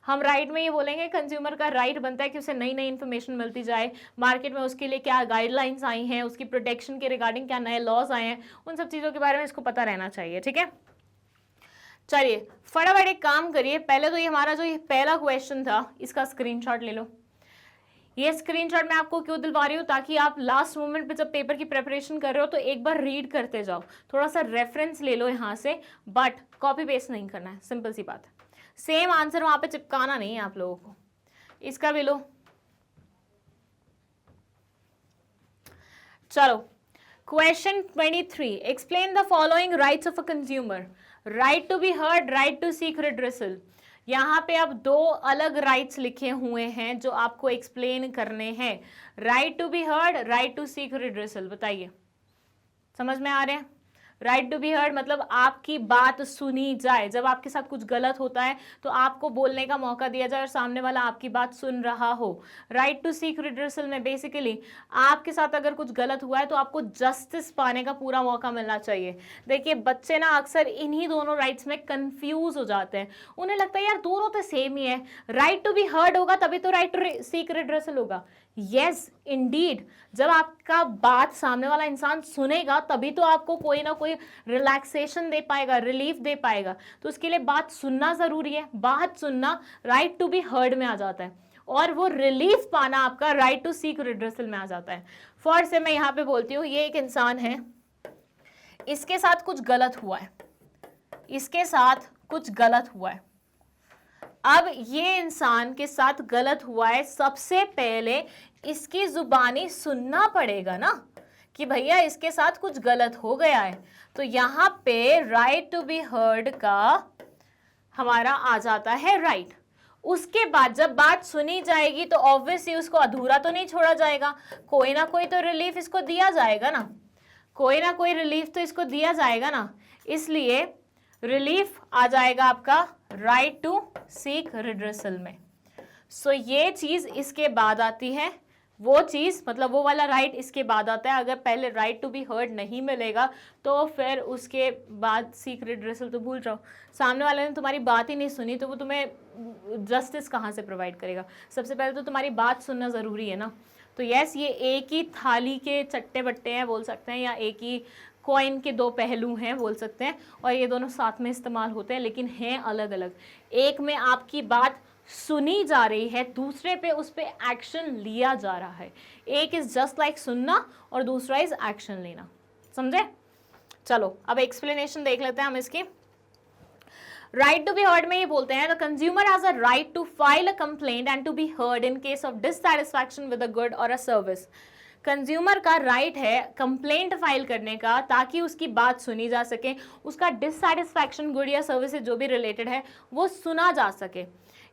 हम राइट में ये बोलेंगे कंज्यूमर का राइट बनता है कि उसे नई नई इन्फॉर्मेशन मिलती जाए, मार्केट में उसके लिए क्या गाइडलाइंस आई हैं, उसकी प्रोटेक्शन के रिगार्डिंग क्या नए लॉज आए हैं, उन सब चीज़ों के बारे में इसको पता रहना चाहिए। ठीक है। चलिए फटाफट एक काम करिए, पहले तो ये हमारा जो ये पहला क्वेश्चन था इसका स्क्रीनशॉट ले लो। ये स्क्रीनशॉट मैं आपको क्यों दिलवा रही हूँ? ताकि आप लास्ट मोमेंट पे जब पेपर की प्रेपरेशन कर रहे हो तो एक बार रीड करते जाओ, थोड़ा सा रेफरेंस ले लो यहाँ से, बट कॉपी पेस्ट नहीं करना है, सिंपल सी बात है। सेम आंसर वहां पे चिपकाना नहीं है आप लोगों को। इसका भी लो। चलो question 23, explain the following rights of a consumer. Right to be heard, right to seek redressal. यहाँ पे अब 2 अलग राइट्स लिखे हुए हैं जो आपको एक्सप्लेन करने हैं। Right to be heard, right to seek redressal. बताइए समझ में आ रहे हैं? राइट टू बी हर्ड मतलब आपकी बात सुनी जाए। जब आपके साथ कुछ गलत होता है तो आपको बोलने का मौका दिया जाए और सामने वाला आपकी बात सुन रहा हो। राइट टू सीक रिड्रेसल में बेसिकली आपके साथ अगर कुछ गलत हुआ है तो आपको जस्टिस पाने का पूरा मौका मिलना चाहिए। देखिए बच्चे ना अक्सर इन्हीं दोनों राइट्स में कंफ्यूज हो जाते हैं, उन्हें लगता है यार दोनों तो सेम ही है, राइट टू बी हर्ड होगा तभी तो राइट टू सीक रिड्रेसल होगा। यस इंडीड, जब आपका बात सामने वाला इंसान सुनेगा तभी तो आपको कोई ना कोई रिलैक्सेशन दे पाएगा, रिलीफ दे पाएगा। तो उसके लिए बात सुनना जरूरी है, बात सुनना राइट टू बी हर्ड में आ जाता है और वो रिलीफ पाना आपका राइट टू सीक रिड्रेसल में आ जाता है। फॉर से मैं यहाँ पे बोलती हूँ ये एक इंसान है, इसके साथ कुछ गलत हुआ है, इसके साथ कुछ गलत हुआ है। अब ये इंसान के साथ गलत हुआ है, सबसे पहले इसकी जुबानी सुनना पड़ेगा ना कि भैया इसके साथ कुछ गलत हो गया है। तो यहाँ पे राइट टू बी हर्ड का हमारा आ जाता है राइट। उसके बाद जब बात सुनी जाएगी तो ऑब्वियसली उसको अधूरा तो नहीं छोड़ा जाएगा, कोई ना कोई तो रिलीफ इसको दिया जाएगा ना, कोई ना कोई रिलीफ तो इसको दिया जाएगा ना। इसलिए रिलीफ आ जाएगा आपका राइट टू सीक रिड्रेसल में। सो ये चीज इसके बाद आती है, वो चीज मतलब वो वाला राइट इसके बाद आता है। अगर पहले राइट टू बी हर्ड नहीं मिलेगा तो फिर उसके बाद सीक रिड्रेसल तो भूल जाओ। सामने वाले ने तुम्हारी बात ही नहीं सुनी तो वो तुम्हें जस्टिस कहाँ से प्रोवाइड करेगा। सबसे पहले तो तुम्हारी बात सुनना ज़रूरी है ना। तो यस ये एक ही थाली के चट्टे बट्टे हैं बोल सकते हैं, या एक ही कॉइन के दो पहलू हैं बोल सकते हैं, और ये दोनों साथ में इस्तेमाल होते हैं लेकिन हैं अलग अलग। एक में आपकी बात सुनी जा रही है, दूसरे पे उस पे एक्शन लिया जा रहा है। एक इज जस्ट लाइक सुनना और दूसरा इज एक्शन लेना, समझे। चलो अब एक्सप्लेनेशन देख लेते हैं हम इसकी। राइट टू बी हर्ड में ये बोलते हैं the consumer has a right to file a complaint and to be heard in case of dissatisfaction with a good और अ सर्विस। कंज्यूमर का राइट है कंप्लेंट फाइल करने का ताकि उसकी बात सुनी जा सके, उसका डिससैटिस्फैक्शन गुड या सर्विस से जो भी रिलेटेड है वो सुना जा सके।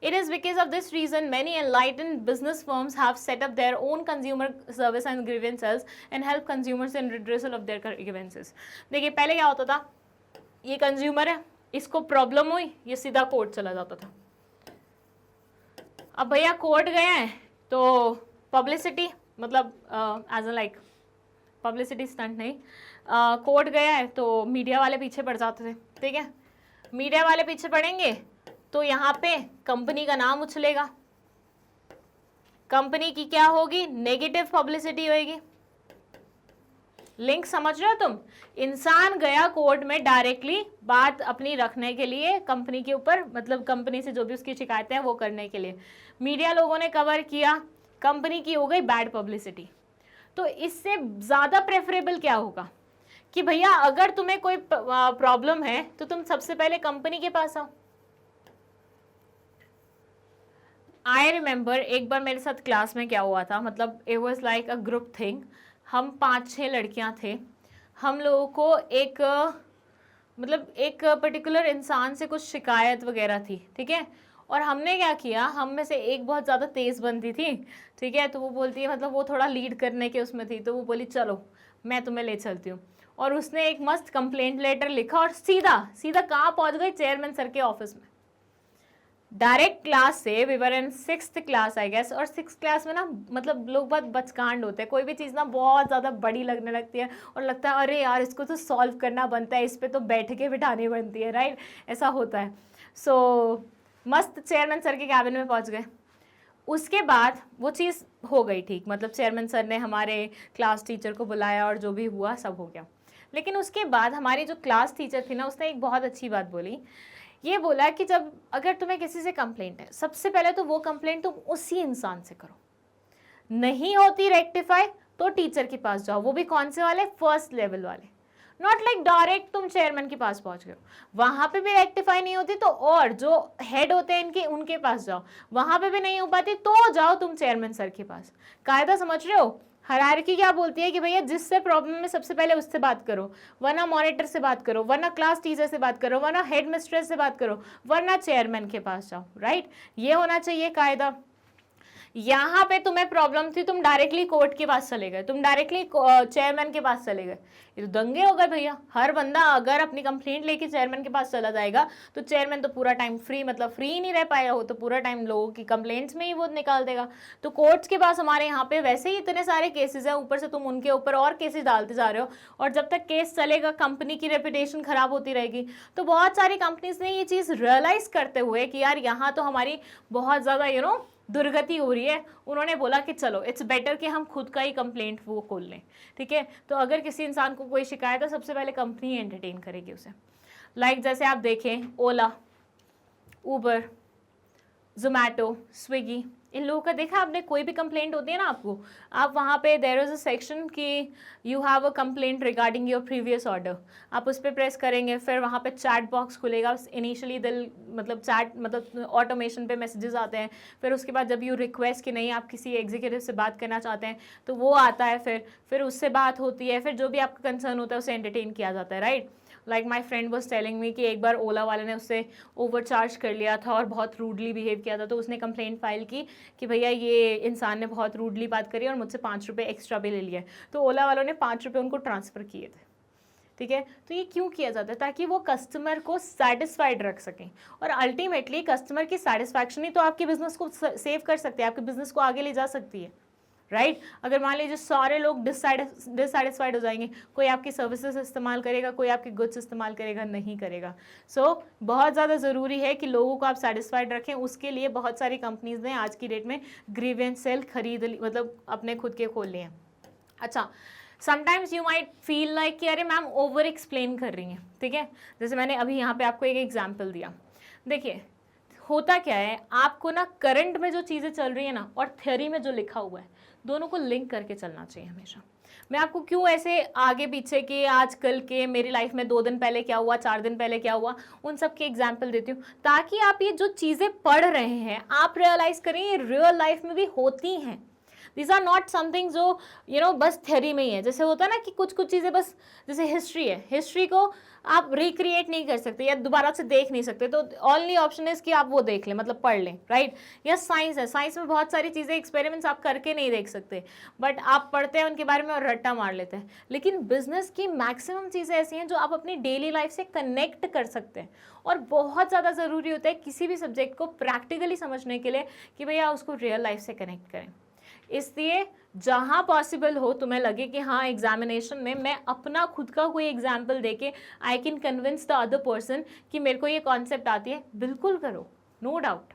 It is because of this reason many enlightened business firms have set up their own consumer service and grievances and help consumers in redressal of their grievances. देखिए पहले क्या होता था, ये कंज्यूमर है, इसको प्रॉब्लम हुई, ये सीधा कोर्ट चला जाता था। अब भैया कोर्ट गया है तो पब्लिसिटी मतलब as a like publicity stunt नहीं, कोर्ट गया है तो मीडिया वाले पीछे पड़ जाते थे, ठीक है। मीडिया वाले पीछे पड़ेंगे तो यहाँ पे कंपनी का नाम उछलेगा, कंपनी की क्या होगी, नेगेटिव पब्लिसिटी होगी। लिंक समझ रहे हो तुम। इंसान गया कोर्ट में डायरेक्टली बात अपनी रखने के लिए कंपनी के ऊपर, मतलब कंपनी से जो भी उसकी शिकायतें हैं वो करने के लिए। मीडिया लोगों ने कवर किया, कंपनी की हो गई बैड पब्लिसिटी। तो इससे ज़्यादा प्रेफरेबल क्या होगा कि भैया अगर तुम्हें कोई प्रॉब्लम है तो तुम सबसे पहले कंपनी के पास आओ। आई रिमेंबर एक बार मेरे साथ क्लास में क्या हुआ था, मतलब it was like a group thing. हम 5-6 लड़कियां थे, हम लोगों को एक मतलब एक पर्टिकुलर इंसान से कुछ शिकायत वगैरह थी, ठीक है। और हमने क्या किया, हम में से एक बहुत ज़्यादा तेज़ बनती थी, ठीक है, तो वो बोलती है मतलब वो थोड़ा लीड करने के उसमें थी, तो वो बोली चलो मैं तुम्हें ले चलती हूँ। और उसने एक मस्त कंप्लेंट लेटर लिखा और सीधा सीधा कहाँ पहुँच गई, चेयरमैन सर के ऑफिस में। डायरेक्ट क्लास से, we were in 6th class I guess, और 6th क्लास में ना मतलब लोग बहुत बचकांड होते हैं, कोई भी चीज़ ना बहुत ज़्यादा बड़ी लगने लगती है और लगता है अरे यार इसको तो सॉल्व करना बनता है, इस पर तो बैठ के बिठानी बनती है, राइट, ऐसा होता है। सो मस्त चेयरमैन सर के कैबिन में पहुंच गए। उसके बाद वो चीज़ हो गई ठीक, मतलब चेयरमैन सर ने हमारे क्लास टीचर को बुलाया और जो भी हुआ सब हो गया। लेकिन उसके बाद हमारी जो क्लास टीचर थी ना, उसने एक बहुत अच्छी बात बोली। ये बोला कि जब अगर तुम्हें किसी से कंप्लेंट है, सबसे पहले तो वो कंप्लेंट तुम उसी इंसान से करो, नहीं होती रेक्टिफाई तो टीचर के पास जाओ, वो भी कौन से वाले, फर्स्ट लेवल वाले। नॉट लाइक डायरेक्ट तुम चेयरमैन के पास पहुंच गए, वहां पे भी रेक्टिफाई नहीं होती तो और जो हेड होते हैं इनके उनके पास जाओ, वहां पे भी नहीं हो पाती तो जाओ तुम चेयरमैन सर के पास। कायदा समझ रहे हो। हायरार्की क्या बोलती है कि भैया जिससे प्रॉब्लम है सबसे पहले उससे बात करो, वरना मॉनिटर से बात करो, वरना क्लास टीचर से बात करो, वरना हेड मिस्ट्रेस से बात करो, वरना चेयरमैन के पास जाओ, राइट। ये होना चाहिए कायदा। यहाँ पे तुम्हें प्रॉब्लम थी, तुम डायरेक्टली कोर्ट के पास चले गए, तुम डायरेक्टली चेयरमैन के पास चले गए, ये तो दंगे हो गए भैया। हर बंदा अगर अपनी कंप्लेंट लेके चेयरमैन के पास चला जाएगा तो चेयरमैन तो पूरा टाइम फ्री, मतलब फ्री ही नहीं रह पाएगा, वो तो पूरा टाइम लोगों की कंप्लेंट्स में ही वो निकाल देगा। तो कोर्ट्स के पास हमारे यहाँ पे वैसे ही इतने सारे केसेस हैं, ऊपर से तुम उनके ऊपर और केसेस डालते जा रहे हो, और जब तक केस चलेगा कंपनी की रेपुटेशन खराब होती रहेगी। तो बहुत सारी कंपनीज ने ये चीज़ रियलाइज करते हुए कि यार यहाँ तो हमारी बहुत ज़्यादा दुर्गति हो रही है, उन्होंने बोला कि चलो इट्स बेटर कि हम खुद का ही कंप्लेंट वो खोल लें। ठीक है, तो अगर किसी इंसान को कोई शिकायत है, सबसे पहले कंपनी एंटरटेन करेगी उसे। लाइक जैसे आप देखें ओला, उबर, जोमैटो, स्विगी, इन लोगों का देखा आपने, कोई भी कंप्लेंट होती है ना आपको, आप वहाँ पे देयर इज अ सेक्शन कि you have a complaint regarding your previous order, आप उस पर प्रेस करेंगे, फिर वहाँ पे चैट बॉक्स खुलेगा। इनिशियली मतलब चैट मतलब ऑटोमेशन पे मैसेजेस आते हैं, फिर उसके बाद जब यू रिक्वेस्ट कि नहीं आप किसी एग्जीक्यूटिव से बात करना चाहते हैं तो वो आता है, फिर उससे बात होती है, फिर जो भी आपका कंसर्न होता है उसे एंटरटेन किया जाता है, right. Like my friend was telling me कि एक बार ओला वाले ने उससे ओवरचार्ज कर लिया था और बहुत रूडली बिहेव किया था, तो उसने कंप्लेंट फाइल की कि भैया ये इंसान ने बहुत रूडली बात करी और मुझसे 5 रुपये एक्स्ट्रा भी ले लिया। तो ओला वालों ने 5 रुपये उनको ट्रांसफ़र किए थे। ठीक है, तो ये क्यों किया जाता है? ताकि वो कस्टमर को सेटिस्फाइड रख सकें, और अल्टीमेटली कस्टमर की सेटिस्फैक्शन ही तो आपके बिजनेस को सेव कर सकते हैं, आपके बिजनेस को आगे ले जा सकती है, राइट। अगर मान लीजिए सारे लोग डिससेटिस्फाइड हो जाएंगे, कोई आपकी सर्विसेज इस्तेमाल करेगा, कोई आपके गुड्स इस्तेमाल करेगा नहीं करेगा। सो बहुत ज़्यादा ज़रूरी है कि लोगों को आप सेटिस्फाइड रखें। उसके लिए बहुत सारी कंपनीज ने आज की डेट में ग्रीवेंस सेल खरीद मतलब अपने खुद के खोल लिए हैं। अच्छा, sometimes you might feel like कि अरे मैम ओवर एक्सप्लेन कर रही हैं। ठीक है, जैसे मैंने अभी यहाँ पे आपको एक एग्जाम्पल दिया। देखिए होता क्या है, आपको ना करंट में जो चीज़ें चल रही है ना और थ्योरी में जो लिखा हुआ है, दोनों को लिंक करके चलना चाहिए हमेशा। मैं आपको क्यों ऐसे आगे पीछे के, आजकल के, मेरी लाइफ में 2 दिन पहले क्या हुआ, 4 दिन पहले क्या हुआ, उन सब के एग्जाम्पल देती हूँ, ताकि आप ये जो चीज़ें पढ़ रहे हैं आप रियलाइज़ करें ये रियल लाइफ में भी होती हैं। दिस आर नॉट समथिंग जो बस थ्योरी में ही है। जैसे होता है ना कि कुछ कुछ चीज़ें बस, जैसे हिस्ट्री है, हिस्ट्री को आप रिक्रिएट नहीं कर सकते या दोबारा से देख नहीं सकते, तो ओनली ऑप्शन इज कि आप वो देख लें, मतलब पढ़ लें, राइट। या साइंस है, साइंस में बहुत सारी चीज़ें, एक्सपेरिमेंट्स आप करके नहीं देख सकते, बट आप पढ़ते हैं उनके बारे में और रट्टा मार लेते हैं। लेकिन बिजनेस की मैक्सिमम चीज़ें ऐसी हैं जो आप अपनी डेली लाइफ से कनेक्ट कर सकते हैं, और बहुत ज़्यादा ज़रूरी होता है किसी भी सब्जेक्ट को प्रैक्टिकली समझने के लिए कि भैया उसको रियल लाइफ से कनेक्ट करें। इसलिए जहाँ पॉसिबल हो, तुम्हें लगे कि हाँ एग्जामिनेशन में मैं अपना खुद का कोई एग्जाम्पल देके I can convince the other person कि मेरे को ये कॉन्सेप्ट आती है, बिल्कुल करो, नो डाउट।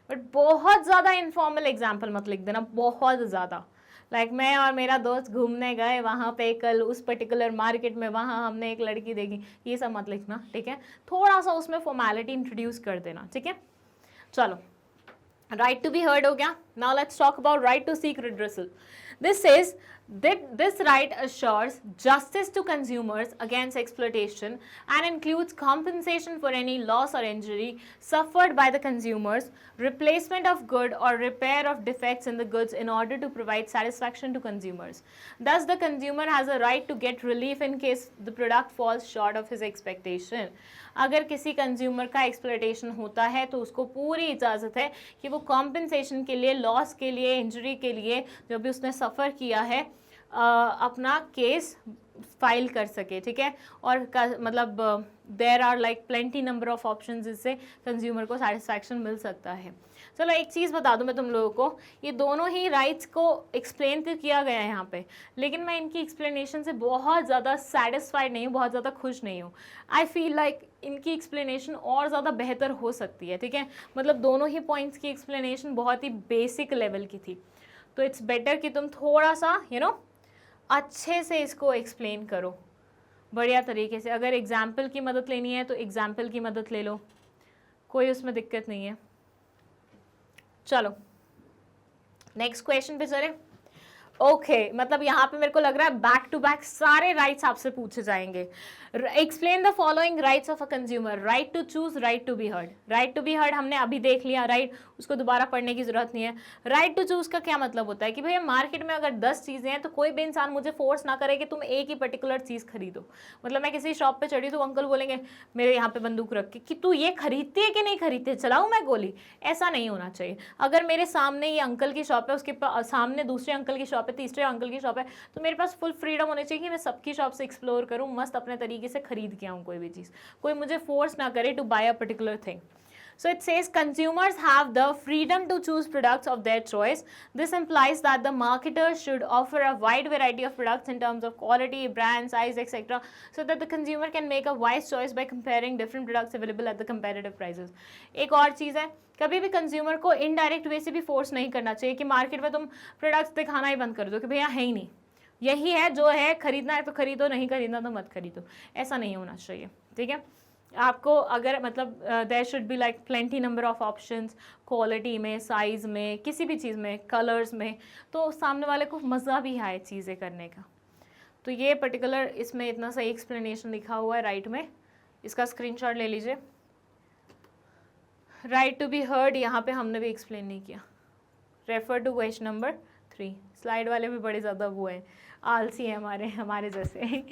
बट बहुत ज़्यादा इनफॉर्मल एग्जाम्पल मत लिख देना, बहुत ज़्यादा। लाइक मैं और मेरा दोस्त घूमने गए वहाँ पे कल उस पर्टिकुलर मार्केट में, वहाँ हमने एक लड़की देखी, ये सब मत लिखना, ठीक है। थोड़ा सा उसमें फॉर्मेलिटी इंट्रोड्यूस कर देना, ठीक है। चलो, right to be heard हो गया। Now let's talk about right to seek redressal. This says that this right assures justice to consumers against exploitation and includes compensation for any loss or injury suffered by the consumers, replacement of good or repair of defects in the goods in order to provide satisfaction to consumers. Thus, the consumer has a right to get relief in case the product falls short of his expectation. अगर किसी consumer का exploitation होता है तो उसको पूरी इजाज़त है कि वो कॉम्पेंसेशन के लिए, लॉस के लिए, इंजरी के लिए, जो भी उसने सफ़र किया है, अपना केस फाइल कर सके, ठीक है। और मतलब there are like plenty number of options जिससे कंज्यूमर को सेटिस्फैक्शन मिल सकता है। चलो एक चीज़ बता दूं मैं तुम लोगों को, ये दोनों ही राइट्स को एक्सप्लेन तो किया गया है यहाँ पे, लेकिन मैं इनकी एक्सप्लेनेशन से बहुत ज़्यादा सेटिस्फाइड नहीं हूँ, बहुत ज़्यादा खुश नहीं हूँ। आई फील लाइक इनकी एक्सप्लेनेशन और ज़्यादा बेहतर हो सकती है, ठीक है। मतलब दोनों ही पॉइंट्स की एक्सप्लेनेशन बहुत ही बेसिक लेवल की थी, तो इट्स बेटर कि तुम थोड़ा सा अच्छे से इसको एक्सप्लेन करो, बढ़िया तरीके से। अगर एग्जाम्पल की मदद लेनी है तो एग्जाम्पल की मदद ले लो, कोई उसमें दिक्कत नहीं है। चलो नेक्स्ट क्वेश्चन पे चले। ओके मतलब यहाँ पे मेरे को लग रहा है बैक टू बैक सारे राइट्स आपसे पूछे जाएंगे. Explain the following rights of a consumer. Right to choose, right to be heard. Right to be heard हमने अभी देख लिया, राइट, उसको दोबारा पढ़ने की जरूरत नहीं है. राइट टू चूज का क्या मतलब होता है कि भैया मार्केट में अगर 10 चीजें हैं तो कोई भी इंसान मुझे फोर्स ना करे कि तुम एक ही पर्टिकुलर चीज खरीदो. मतलब मैं किसी शॉप पे चढ़ी तो अंकल बोलेंगे मेरे यहाँ पे बंदूक रख के कि तू ये खरीदती है कि नहीं खरीदती, चलाऊं मैं गोली. ऐसा नहीं होना चाहिए. अगर मेरे सामने ये अंकल की शॉप है, उसके सामने दूसरे अंकल की शॉप है, तीसरे अंकल की शॉप है, तो मेरे पास फुल फ्रीडम होनी चाहिए कि मैं सबकी शॉप से एक्सप्लोर करूं, मस्त अपने तरीके से खरीद के आऊं कोई भी चीज़. कोई मुझे फोर्स ना करे to buy a particular thing. So it says consumers have the freedom to choose products of their choice. This implies that the marketers should offer a wide variety of products in terms of quality, brand, size, etc. so that the consumer can make a wise choice by comparing different products available at the competitive prices. एक और चीज़ है, कभी भी consumer को indirect way से भी force नहीं करना चाहिए कि मार्केट में तुम प्रोडक्ट्स दिखाना ही बंद कर दो कि भैया है ही नहीं, यही है जो है, खरीदना है तो खरीदो, नहीं खरीदना तो मत खरीदो. ऐसा नहीं होना चाहिए. ठीक है. आपको अगर मतलब there should be like plenty number of options, quality में, साइज में, किसी भी चीज़ में, कलर्स में, तो सामने वाले को मज़ा भी आए चीज़ें करने का. तो ये पर्टिकुलर इसमें इतना सही एक्सप्लेनेशन लिखा हुआ है राइट में, इसका स्क्रीनशॉट ले लीजिए. राइट टू बी हर्ड यहाँ पे हमने भी एक्सप्लेन नहीं किया. Refer to question number 3. Slide वाले भी बड़े ज़्यादा वो हैं, आलसी है हमारे जैसे.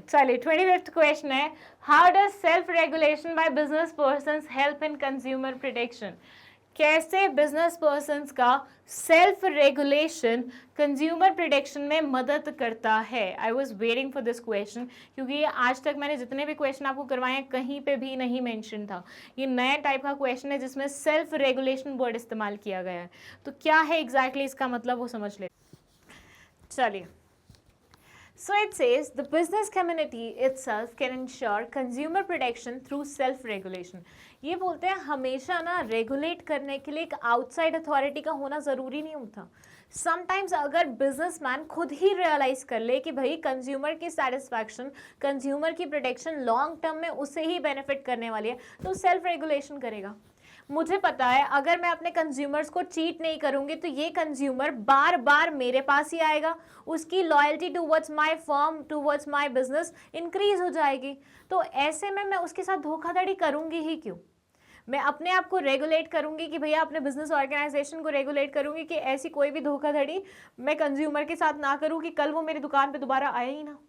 चलिए 25th क्वेश्चन है, how does self regulation by business persons help in consumer protection. कैसे बिजनेस पर्सन्स का सेल्फ रेगुलेशन कंज्यूमर प्रोटेक्शन में मदद करता है. I was waiting for this question क्योंकि ये आज तक मैंने जितने भी क्वेश्चन आपको करवाए हैं कहीं पे भी नहीं मेंशन था. ये नया टाइप का क्वेश्चन है जिसमें सेल्फ रेगुलेशन वर्ड इस्तेमाल किया गया है. तो क्या है एग्जैक्टली इसका मतलब वो समझ ले. चलिए. So it says the business community itself can ensure consumer protection through self-regulation. ये बोलते हैं हमेशा ना रेगुलेट करने के लिए एक आउटसाइड अथॉरिटी का होना ज़रूरी नहीं होता. समटाइम्स अगर बिजनेसमैन खुद ही रियलाइज कर ले कि भाई कंज्यूमर की सेटिस्फैक्शन, कंज्यूमर की प्रोटेक्शन लॉन्ग टर्म में उसे ही बेनिफिट करने वाली है, तो सेल्फ रेगुलेशन करेगा. मुझे पता है अगर मैं अपने कंज्यूमर्स को चीट नहीं करूंगी तो ये कंज्यूमर बार बार मेरे पास ही आएगा, उसकी loyalty towards my firm, towards my business increase हो जाएगी. तो ऐसे में मैं उसके साथ धोखाधड़ी करूंगी ही क्यों. मैं अपने आप को रेगुलेट करूंगी कि भैया अपने बिजनेस ऑर्गेनाइजेशन को रेगुलेट करूंगी कि ऐसी कोई भी धोखाधड़ी मैं कंज्यूमर के साथ ना करूं कि कल वो मेरी दुकान पे दोबारा आए ही ना.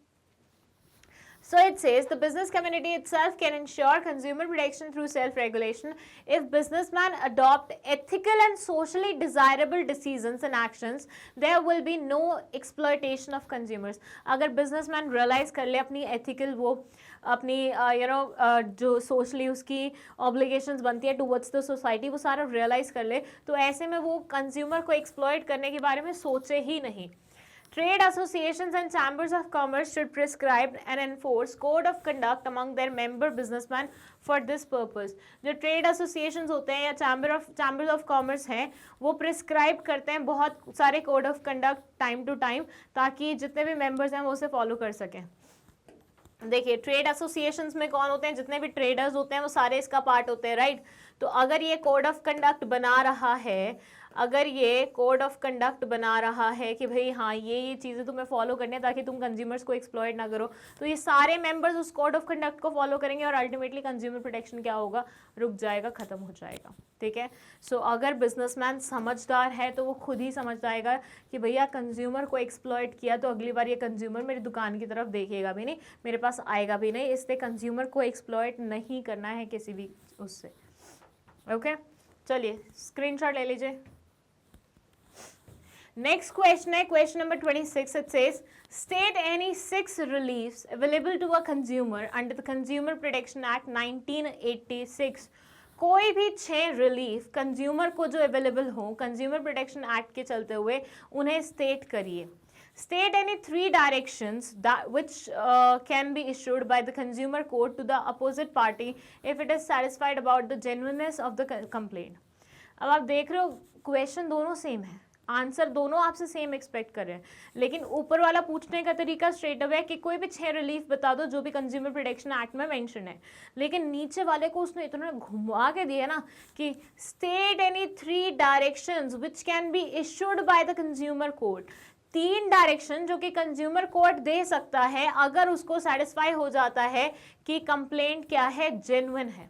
So it says the business community itself can ensure consumer protection through self-regulation if businessmen adopt ethical and socially desirable decisions and actions. There will be no exploitation of consumers. अगर businessman realize कर ले अपनी ethical वो अपनी जो socially उसकी obligations बनती है towards the society वो सारा realize कर ले, तो ऐसे में वो consumer को exploit करने के बारे में सोचे ही नहीं. Trade associations and chambers of commerce should prescribe and enforce code of conduct among their member businessmen for this purpose. जो trade associations होते हैं या chambers of commerce हैं वो प्रिस्क्राइब करते हैं बहुत सारे code of conduct time to time ताकि जितने भी members हैं वो उसे फॉलो कर सकें. देखिए ट्रेड एसोसिएशंस में कौन होते हैं, जितने भी ट्रेडर्स होते हैं वो सारे इसका पार्ट होते हैं, राइट. तो अगर ये कोड ऑफ कंडक्ट बना रहा है, अगर ये कोड ऑफ कंडक्ट बना रहा है कि भाई हाँ ये चीज़ें तुम्हें फॉलो करनी है ताकि तुम कंज्यूमर्स को एक्सप्लॉइट ना करो, तो ये सारे मेंबर्स उस कोड ऑफ कंडक्ट को फॉलो करेंगे और अल्टीमेटली कंज्यूमर प्रोटेक्शन क्या होगा, रुक जाएगा, खत्म हो जाएगा. ठीक है. सो अगर बिजनेसमैन समझदार है तो वो खुद ही समझ जाएगा कि भैया कंज्यूमर को एक्सप्लॉइट किया तो अगली बार ये कंज्यूमर मेरी दुकान की तरफ देखेगा भी नहीं, मेरे पास आएगा भी नहीं, इसलिए कंज्यूमर को एक्सप्लॉइट नहीं करना है किसी भी उससे. ओके. चलिए स्क्रीनशॉट ले लीजिए. Next question है question number 26. It says state any 6 reliefs available to a consumer under the Consumer Protection Act 1986. कोई भी 6 रिलीफ कंज्यूमर को जो अवेलेबल हो कंज्यूमर प्रोटेक्शन एक्ट के चलते हुए उन्हें स्टेट करिए. State any 3 directions that which can be issued by the consumer court to the opposite party if it is satisfied about the genuineness of the complaint. अब आप देख रहे हो क्वेश्चन दोनों सेम है, आंसर दोनों आपसे सेम एक्सपेक्ट कर रहे हैं, लेकिन ऊपर वाला पूछने का तरीका स्ट्रेट अवे है कि कोई भी 6 रिलीफ बता दो जो भी कंज्यूमर प्रोटेक्शन एक्ट में मेंशन है, लेकिन नीचे वाले को उसने इतना घुमा के दिया ना कि state any 3 directions which can be issued by the consumer court. 3 direction जो कि कंज्यूमर कोर्ट दे सकता है अगर उसको सेटिस्फाई हो जाता है कि कंप्लेंट क्या है, जेन्युइन है।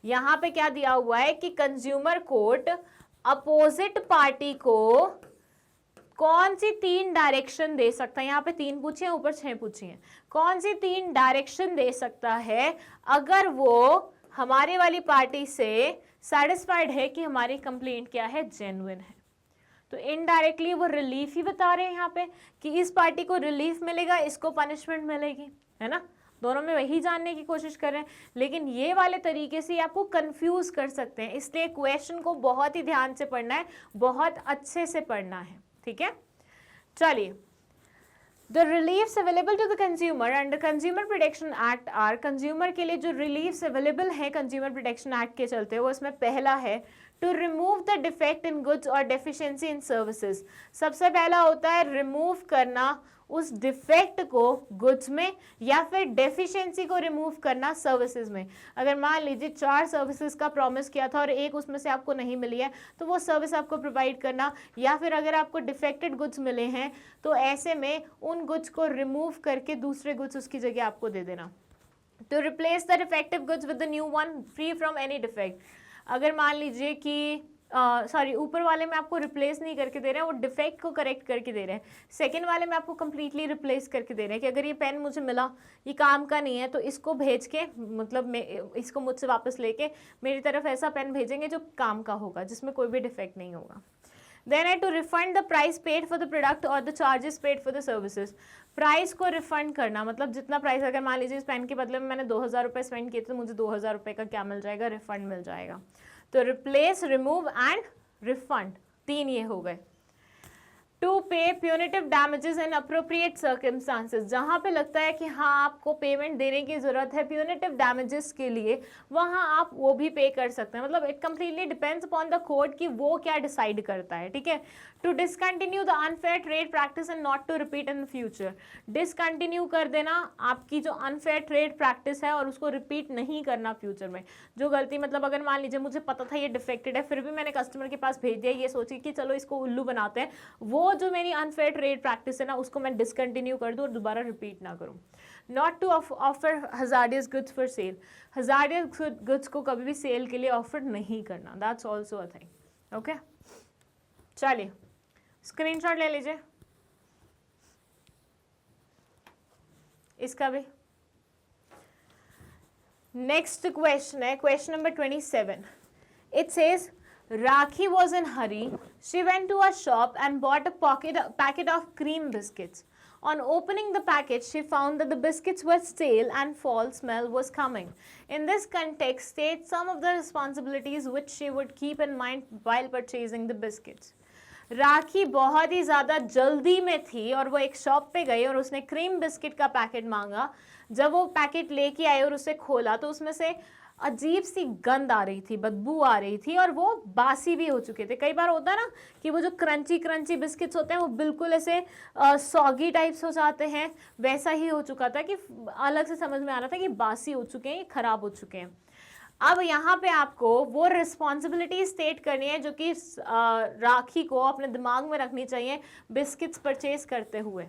यहां पे क्या दिया हुआ है कि कंज्यूमर कोर्ट अपोजिट पार्टी को कौन सी 3 डायरेक्शन दे सकता है, यहां पे 3 पूछे हैं, ऊपर 6 पूछे हैं, कौन सी 3 डायरेक्शन दे सकता है अगर वो हमारे वाली पार्टी से सेटिस्फाइड है कि हमारी कंप्लेंट क्या है, जेन्युइन है। तो इनडायरेक्टली वो रिलीफ ही बता रहे हैं यहाँ पे कि इस पार्टी को रिलीफ मिलेगा, इसको पनिशमेंट मिलेगी, है ना। दोनों में वही जानने की कोशिश कर रहे हैं, लेकिन ये वाले तरीके से आपको कंफ्यूज कर सकते हैं, इसलिए क्वेश्चन को बहुत ही ध्यान से पढ़ना है, बहुत अच्छे से पढ़ना है, ठीक है। चलिए, the reliefs available to the consumer under consumer protection act are, consumer के लिए जो रिलीफ्स अवेलेबल है कंज्यूमर प्रोटेक्शन एक्ट के चलते, वो इसमें पहला है to remove the defect in goods और डेफिशिएंसी इन सर्विसेज। सबसे पहला होता है रिमूव करना उस डिफेक्ट को गुड्स में या फिर डेफिशिएंसी को रिमूव करना सर्विसेज में। अगर मान लीजिए 4 सर्विसेज का प्रॉमिस किया था और एक उसमें से आपको नहीं मिली है, तो वो सर्विस आपको प्रोवाइड करना, या फिर अगर आपको डिफेक्टेड गुड्स मिले हैं तो ऐसे में उन गुड्स को रिमूव करके दूसरे गुड्स उसकी जगह आपको दे देना। To replace the defective goods with the new one free from any defect. अगर मान लीजिए कि सॉरी ऊपर वाले में आपको रिप्लेस नहीं करके दे रहे हैं, वो डिफेक्ट को करेक्ट करके दे रहे हैं, सेकंड वाले में आपको कंप्लीटली रिप्लेस करके दे रहे हैं कि अगर ये पेन मुझे मिला, ये काम का नहीं है, तो इसको भेज के मतलब इसको मुझसे वापस लेके मेरी तरफ ऐसा पेन भेजेंगे जो काम का होगा, जिसमें कोई भी डिफेक्ट नहीं होगा। Then है to refund the price paid for the product or the charges paid for the services। Price को रिफंड करना, मतलब जितना प्राइस, अगर मान लीजिए इस पेन के बदले में मैंने 2000 रुपये स्पेंड किए तो मुझे 2000 रुपये का क्या मिल जाएगा, रिफंड मिल जाएगा। तो रिप्लेस, रिमूव एंड रिफंड, 3 ये हो गए। टू पे punitive damages in appropriate circumstances, जहां पे लगता है कि हाँ आपको पेमेंट देने की जरूरत है प्यूनिटिव डैमेजेस के लिए, वहां आप वो भी पे कर सकते हैं। मतलब it completely depends upon the court कि वो क्या डिसाइड करता है, ठीक है। To discontinue the unfair trade practice and not to repeat in the future, discontinue कर देना आपकी जो अनफेयर ट्रेड प्रैक्टिस है और उसको रिपीट नहीं करना फ्यूचर में। जो गलती, मतलब अगर मान लीजिए मुझे पता था ये डिफेक्टेड है, फिर भी मैंने कस्टमर के पास भेज दिया ये सोची कि चलो इसको उल्लू बनाते हैं, वो जो मेरी अनफेयर ट्रेड प्रैक्टिस है ना, उसको मैं डिसकंटिन्यू कर दूं और दोबारा रिपीट ना करूं। Not to offer hazardous goods for sale, hazardous goods को कभी भी सेल के लिए ऑफर नहीं करना, that's also a thing, okay. चलिए स्क्रीनशॉट ले लीजिए इसका भी। नेक्स्ट क्वेश्चन है question number 27। It says Rakhi was in hurry. She went to a shop and bought a packet of cream biscuits. On opening the packet, she found that the biscuits were stale and foul smell was coming. In this context, state some of the responsibilities which she would keep in mind while purchasing the biscuits. राखी बहुत ही ज़्यादा जल्दी में थी और वो एक shop पे गई और उसने क्रीम बिस्किट का पैकेट मांगा। जब वो पैकेट लेके आई और उसे खोला तो उसमें से अजीब सी गंद आ रही थी, बदबू आ रही थी और वो बासी भी हो चुके थे। कई बार होता है ना कि वो जो क्रंची क्रंची बिस्किट्स होते हैं वो बिल्कुल ऐसे सॉगी टाइप्स हो जाते हैं, वैसा ही हो चुका था कि अलग से समझ में आ रहा था कि बासी हो चुके हैं, खराब हो चुके हैं। अब यहाँ पे आपको वो रिस्पॉन्सिबिलिटी स्टेट करनी है जो कि राखी को अपने दिमाग में रखनी चाहिए बिस्किट्स परचेज करते हुए।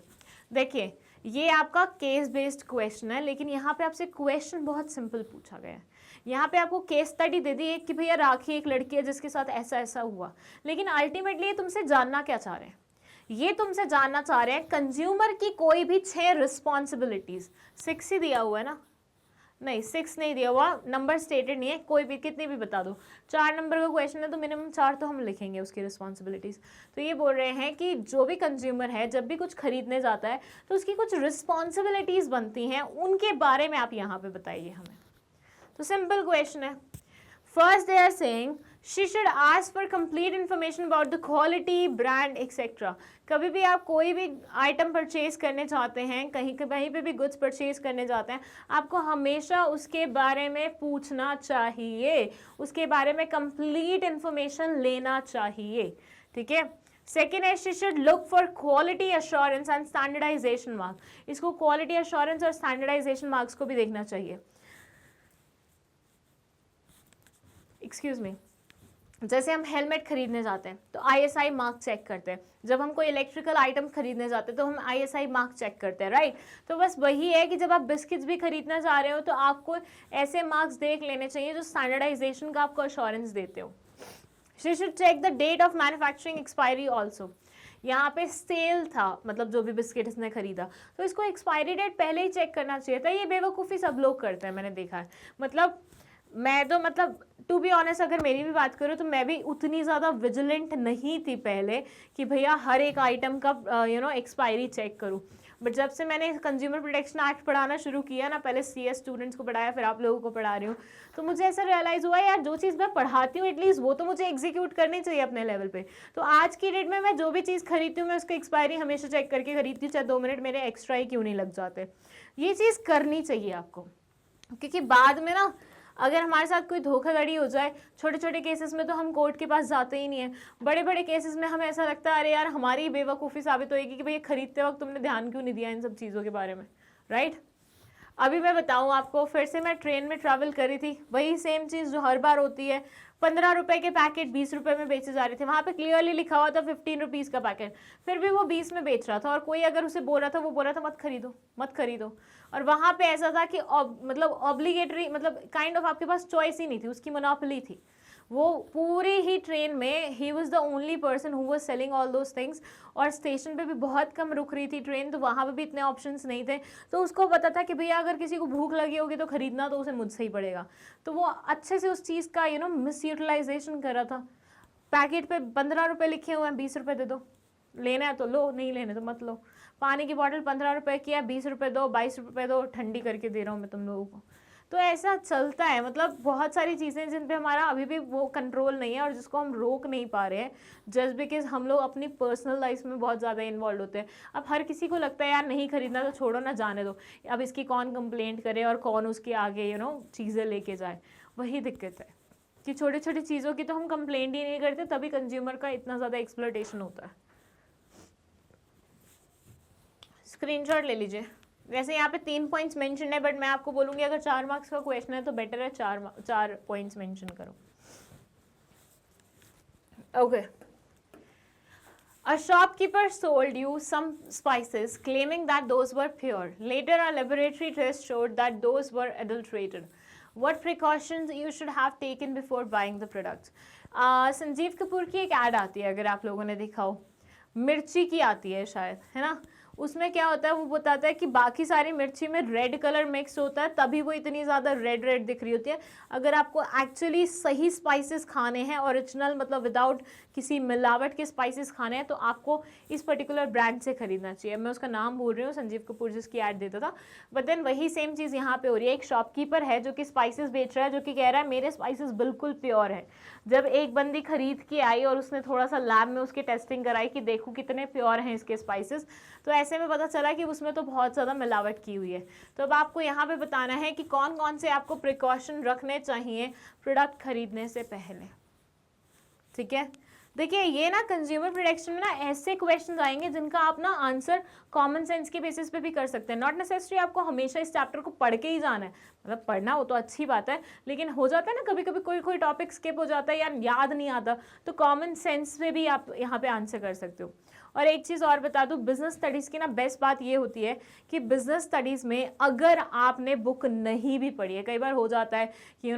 देखिए ये आपका केस बेस्ड क्वेश्चन है, लेकिन यहाँ पे आपसे क्वेश्चन बहुत सिंपल पूछा गया है। यहाँ पे आपको केस स्टडी दे दी कि भैया राखी एक लड़की है जिसके साथ ऐसा ऐसा हुआ, लेकिन अल्टीमेटली ये तुमसे जानना क्या चाह रहे हैं, ये तुमसे जानना चाह रहे हैं कंज्यूमर की कोई भी 6 रिस्पॉन्सिबिलिटीज। 6 ही दिया हुआ है ना, नहीं 6 नहीं दिया हुआ, नंबर स्टेटेड नहीं है, कोई भी कितनी भी बता दो। 4 नंबर का क्वेश्चन है तो मिनिमम 4 तो हम लिखेंगे उसकी रिस्पॉन्सिबिलिटीज। तो ये बोल रहे हैं कि जो भी कंज्यूमर है जब भी कुछ खरीदने जाता है तो उसकी कुछ रिस्पॉन्सिबिलिटीज बनती हैं, उनके बारे में आप यहाँ पे बताइए हमें। तो सिंपल क्वेश्चन है। First they are saying she should ask for complete information about the quality, brand etcetera. कभी भी आप कोई भी आइटम परचेज करने चाहते हैं, कहीं पे भी गुड्स परचेज करने जाते हैं, आपको हमेशा उसके बारे में पूछना चाहिए, उसके बारे में कंप्लीट इन्फॉर्मेशन लेना चाहिए, ठीक है। सेकेंड है she should look for quality assurance and standardization mark. इसको क्वालिटी अश्योरेंस और स्टैंडर्डाइजेशन मार्क्स को भी देखना चाहिए। एक्सक्यूज मी, जैसे हम हेलमेट खरीदने जाते हैं तो ISI मार्क चेक करते हैं, जब हम कोई इलेक्ट्रिकल आइटम खरीदने जाते हैं तो हम ISI मार्क चेक करते हैं, राइट। तो बस वही है कि जब आप बिस्किट्स भी खरीदना चाह रहे हो तो आपको ऐसे मार्क्स देख लेने चाहिए जो स्टैंडर्डाइजेशन का आपको अश्योरेंस देते हो। You should check the date of manufacturing expiry also। यहाँ पे सेल था, मतलब जो भी बिस्किट इसने खरीदा तो इसको एक्सपायरी डेट पहले ही चेक करना चाहिए था। ये बेवकूफ़ी सब लोग करते हैं, मैंने देखा है। मतलब मैं तो मतलब टू बी ऑनेस्ट अगर मेरी भी बात करूँ तो मैं भी उतनी ज़्यादा विजिलेंट नहीं थी पहले कि भैया हर एक आइटम का एक्सपायरी चेक करूँ। बट जब से मैंने कंज्यूमर प्रोटेक्शन एक्ट पढ़ाना शुरू किया ना, पहले CS स्टूडेंट्स को पढ़ाया, फिर आप लोगों को पढ़ा रही हूँ, तो मुझे ऐसा रियलाइज़ हुआ यार जो चीज़ मैं पढ़ाती हूँ एटलीस्ट वो तो मुझे एग्जीक्यूट करनी चाहिए अपने लेवल पे। तो आज की डेट में मैं जो भी चीज़ खरीदती हूँ मैं उसका एक्सपायरी हमेशा चेक करके खरीदती हूँ, चाहे 2 मिनट मेरे एक्स्ट्रा ही क्यों नहीं लग जाते। ये चीज़ करनी चाहिए आपको, क्योंकि बाद में ना अगर हमारे साथ कोई धोखाधड़ी हो जाए, छोटे छोटे केसेस में तो हम कोर्ट के पास जाते ही नहीं है, बड़े बड़े केसेस में हमें ऐसा लगता है अरे यार हमारी बेवकूफ़ी साबित होगी कि भाई खरीदते वक्त तुमने ध्यान क्यों नहीं दिया इन सब चीज़ों के बारे में, राइट। अभी मैं बताऊं आपको, फिर से मैं ट्रेन में ट्रैवल करी थी, वही सेम चीज़ जो हर बार होती है, 15 रुपए के पैकेट 20 रुपए में बेचे जा रहे थे। वहाँ पे क्लियरली लिखा हुआ था 15 रुपीज़ का पैकेट, फिर भी वो 20 में बेच रहा था। और कोई अगर उसे बोल रहा था, वो बोल रहा था मत खरीदो मत खरीदो। और वहाँ पे ऐसा था कि मतलब ऑब्लिगेटरी, मतलब काइंड ऑफ आपके पास चॉइस ही नहीं थी, उसकी मोनोपोली थी। वो पूरी ही ट्रेन में he was the only person who was selling all those things. और स्टेशन पे भी बहुत कम रुक रही थी ट्रेन, तो वहाँ पे भी इतने ऑप्शंस नहीं थे। तो उसको पता था कि भैया अगर किसी को भूख लगी होगी तो खरीदना तो उसे मुझसे ही पड़ेगा। तो वो अच्छे से उस चीज़ का मिस यूटिलाइजेशन कर रहा था। पैकेट पे 15 रुपये लिखे हुए हैं, 20 रुपये दे दो, लेना है तो लो, नहीं लेने तो मत लो। पानी की बॉटल 15 रुपये की है, 20 रुपये दो, 22 रुपये दो, ठंडी करके दे रहा हूँ मैं तुम लोगों को। तो ऐसा चलता है, मतलब बहुत सारी चीज़ें जिन पे हमारा अभी भी वो कंट्रोल नहीं है और जिसको हम रोक नहीं पा रहे हैं, जस्ट बिकॉज हम लोग अपनी पर्सनल लाइफ में बहुत ज़्यादा इन्वॉल्व होते हैं। अब हर किसी को लगता है यार नहीं खरीदना तो छोड़ो ना, जाने दो, अब इसकी कौन कंप्लेंट करे और कौन उसके आगे चीज़ें लेके जाए। वही दिक्कत है कि छोटी छोटी चीज़ों की तो हम कंप्लेंट ही नहीं करते, तभी कंज्यूमर का इतना ज़्यादा एक्सप्लॉयटेशन होता है। स्क्रीनशॉट ले लीजिए। वैसे यहाँ पे 3 पॉइंट्स मेंशन है, बट मैं आपको बोलूँगी अगर 4 मार्क्स का क्वेश्चन है तो बेटर है 4 पॉइंट्स मेंशन करो। Okay. A shopkeeper sold you some spices claiming that those were pure. Later a laboratory test showed that those were adulterated. What precautions you should have taken before buying the products? Sanjeev Kapoor की एक add आती है, अगर आप लोगों ने देखा हो, मिर्ची की आती है शायद, है ना। उसमें क्या होता है, वो बताता है कि बाकी सारी मिर्ची में रेड कलर मिक्स होता है, तभी वो इतनी ज़्यादा रेड रेड दिख रही होती है। अगर आपको एक्चुअली सही स्पाइसेस खाने हैं, ओरिजिनल मतलब विदाउट किसी मिलावट के स्पाइसेस खाने हैं, तो आपको इस पर्टिकुलर ब्रांड से खरीदना चाहिए। मैं उसका नाम भूल रही हूँ, संजीव कपूर जिसकी ऐड देता था। बट देन वही सेम चीज़ यहाँ पे हो रही है। एक शॉपकीपर है जो कि स्पाइसेस बेच रहा है, जो कि कह रहा है मेरे स्पाइसेस बिल्कुल प्योर है। जब एक बंदी खरीद के आई और उसने थोड़ा सा लैब में उसकी टेस्टिंग कराई कि देखो कितने प्योर हैं इसके स्पाइसेस, तो ऐसे में पता चला कि उसमें तो बहुत ज़्यादा मिलावट की हुई है। तो अब आपको यहाँ पे बताना है कि कौन कौन से आपको प्रिकॉशन रखने चाहिए प्रोडक्ट खरीदने से पहले, ठीक है। देखिए ये ना कंज्यूमर प्रोटेक्शन में ना ऐसे क्वेश्चंस आएंगे जिनका आप ना आंसर कॉमन सेंस के बेसिस पे भी कर सकते हैं। नॉट नेसेसरी आपको हमेशा इस चैप्टर को पढ़ के ही जाना है, मतलब पढ़ना वो तो अच्छी बात है, लेकिन हो जाता है ना कभी कभी कोई टॉपिक स्किप हो जाता है या याद नहीं आता, तो कॉमन सेंस से भी आप यहाँ पे आंसर कर सकते हो। और एक चीज़ और बता दूँ, बिजनेस स्टडीज़ की ना बेस्ट बात ये होती है कि बिजनेस स्टडीज़ में अगर आपने बुक नहीं भी पढ़ी है, कई बार हो जाता है कि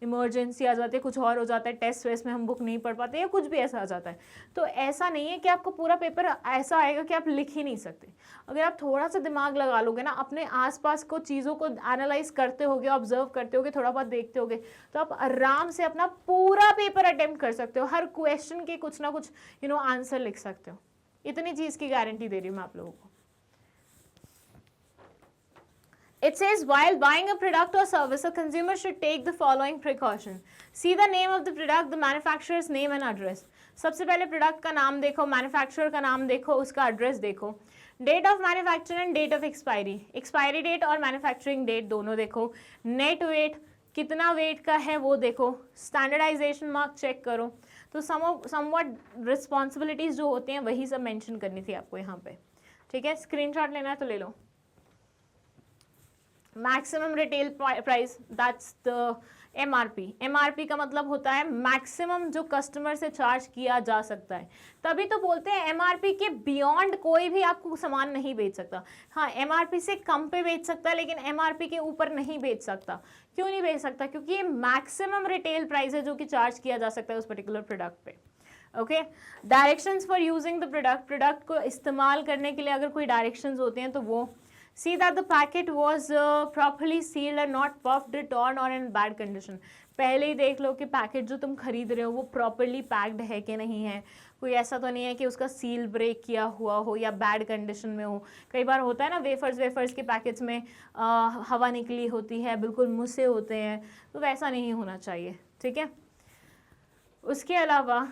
इमरजेंसी आ जाती है, कुछ और हो जाता है, टेस्ट वेस्ट में हम बुक नहीं पढ़ पाते या कुछ भी ऐसा आ जाता है, तो ऐसा नहीं है कि आपको पूरा पेपर ऐसा आएगा कि आप लिख ही नहीं सकते। अगर आप थोड़ा सा दिमाग लगा लोगे ना, अपने आसपास को चीज़ों को एनालाइज करते होगे, ऑब्जर्व करते होगे, थोड़ा बहुत देखते होगे, तो आप आराम से अपना पूरा पेपर अटेम्प्ट कर सकते हो, हर क्वेश्चन के कुछ ना कुछ आंसर लिख सकते हो। इतनी चीज की गारंटी दे रही हूं मैं आप लोगों को। It says while buying a product or service, a consumer should take the following precaution. See the name of the product, the manufacturer's name and address. सबसे पहले प्रोडक्ट का नाम देखो, मैन्युफैक्चरर का नाम देखो, उसका एड्रेस देखो, date of manufacture and date of expiry, expiry date और मैन्युफैक्चरिंग डेट दोनों देखो, नेट वेट कितना वेट का है वो देखो, स्टैंडर्डाइजेशन मार्क चेक करो। तो समवट रिस्पॉन्सिबिलिटीज जो होती हैं वही सब मेंशन करनी थी आपको यहाँ पे, ठीक है। स्क्रीनशॉट लेना है तो ले लो। Maximum retail price, that's the MRP का मतलब होता है मैक्सिमम जो कस्टमर से चार्ज किया जा सकता है, तभी तो बोलते हैं एमआरपी के बियॉन्ड कोई भी आपको सामान नहीं बेच सकता। हाँ, एमआरपी से कम पे बेच सकता है लेकिन एमआरपी के ऊपर नहीं बेच सकता। क्यों नहीं बेच सकता? क्योंकि ये मैक्सिमम रिटेल प्राइस है जो कि चार्ज किया जा सकता है उस पर्टिकुलर प्रोडक्ट पे। Okay, directions for using the product को इस्तेमाल करने के लिए अगर कोई डायरेक्शंस होते हैं तो वो see that the packet was properly sealed and not puffed, torn or in bad condition। पहले ही देख लो कि पैकेट जो तुम खरीद रहे हो वो प्रॉपरली पैक्ड है कि नहीं है। कोई ऐसा तो नहीं है कि उसका सील ब्रेक किया हुआ हो या बैड कंडीशन में हो। कई बार होता है ना वेफर्स के पैकेट्स में हवा निकली होती है, बिल्कुल मुस्से होते हैं, तो वैसा नहीं होना चाहिए। ठीक है, उसके अलावा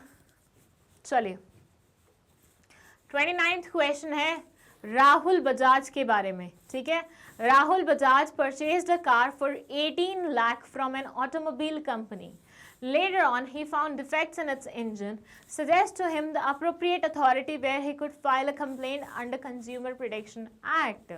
चलिए 29th क्वेश्चन है राहुल बजाज के बारे में। ठीक है, Rahul Bajaj purchased a car for 18 lakh from an automobile company. Later on, he found defects in its engine. Suggest to him the appropriate authority where he could file a complaint under Consumer Protection Act.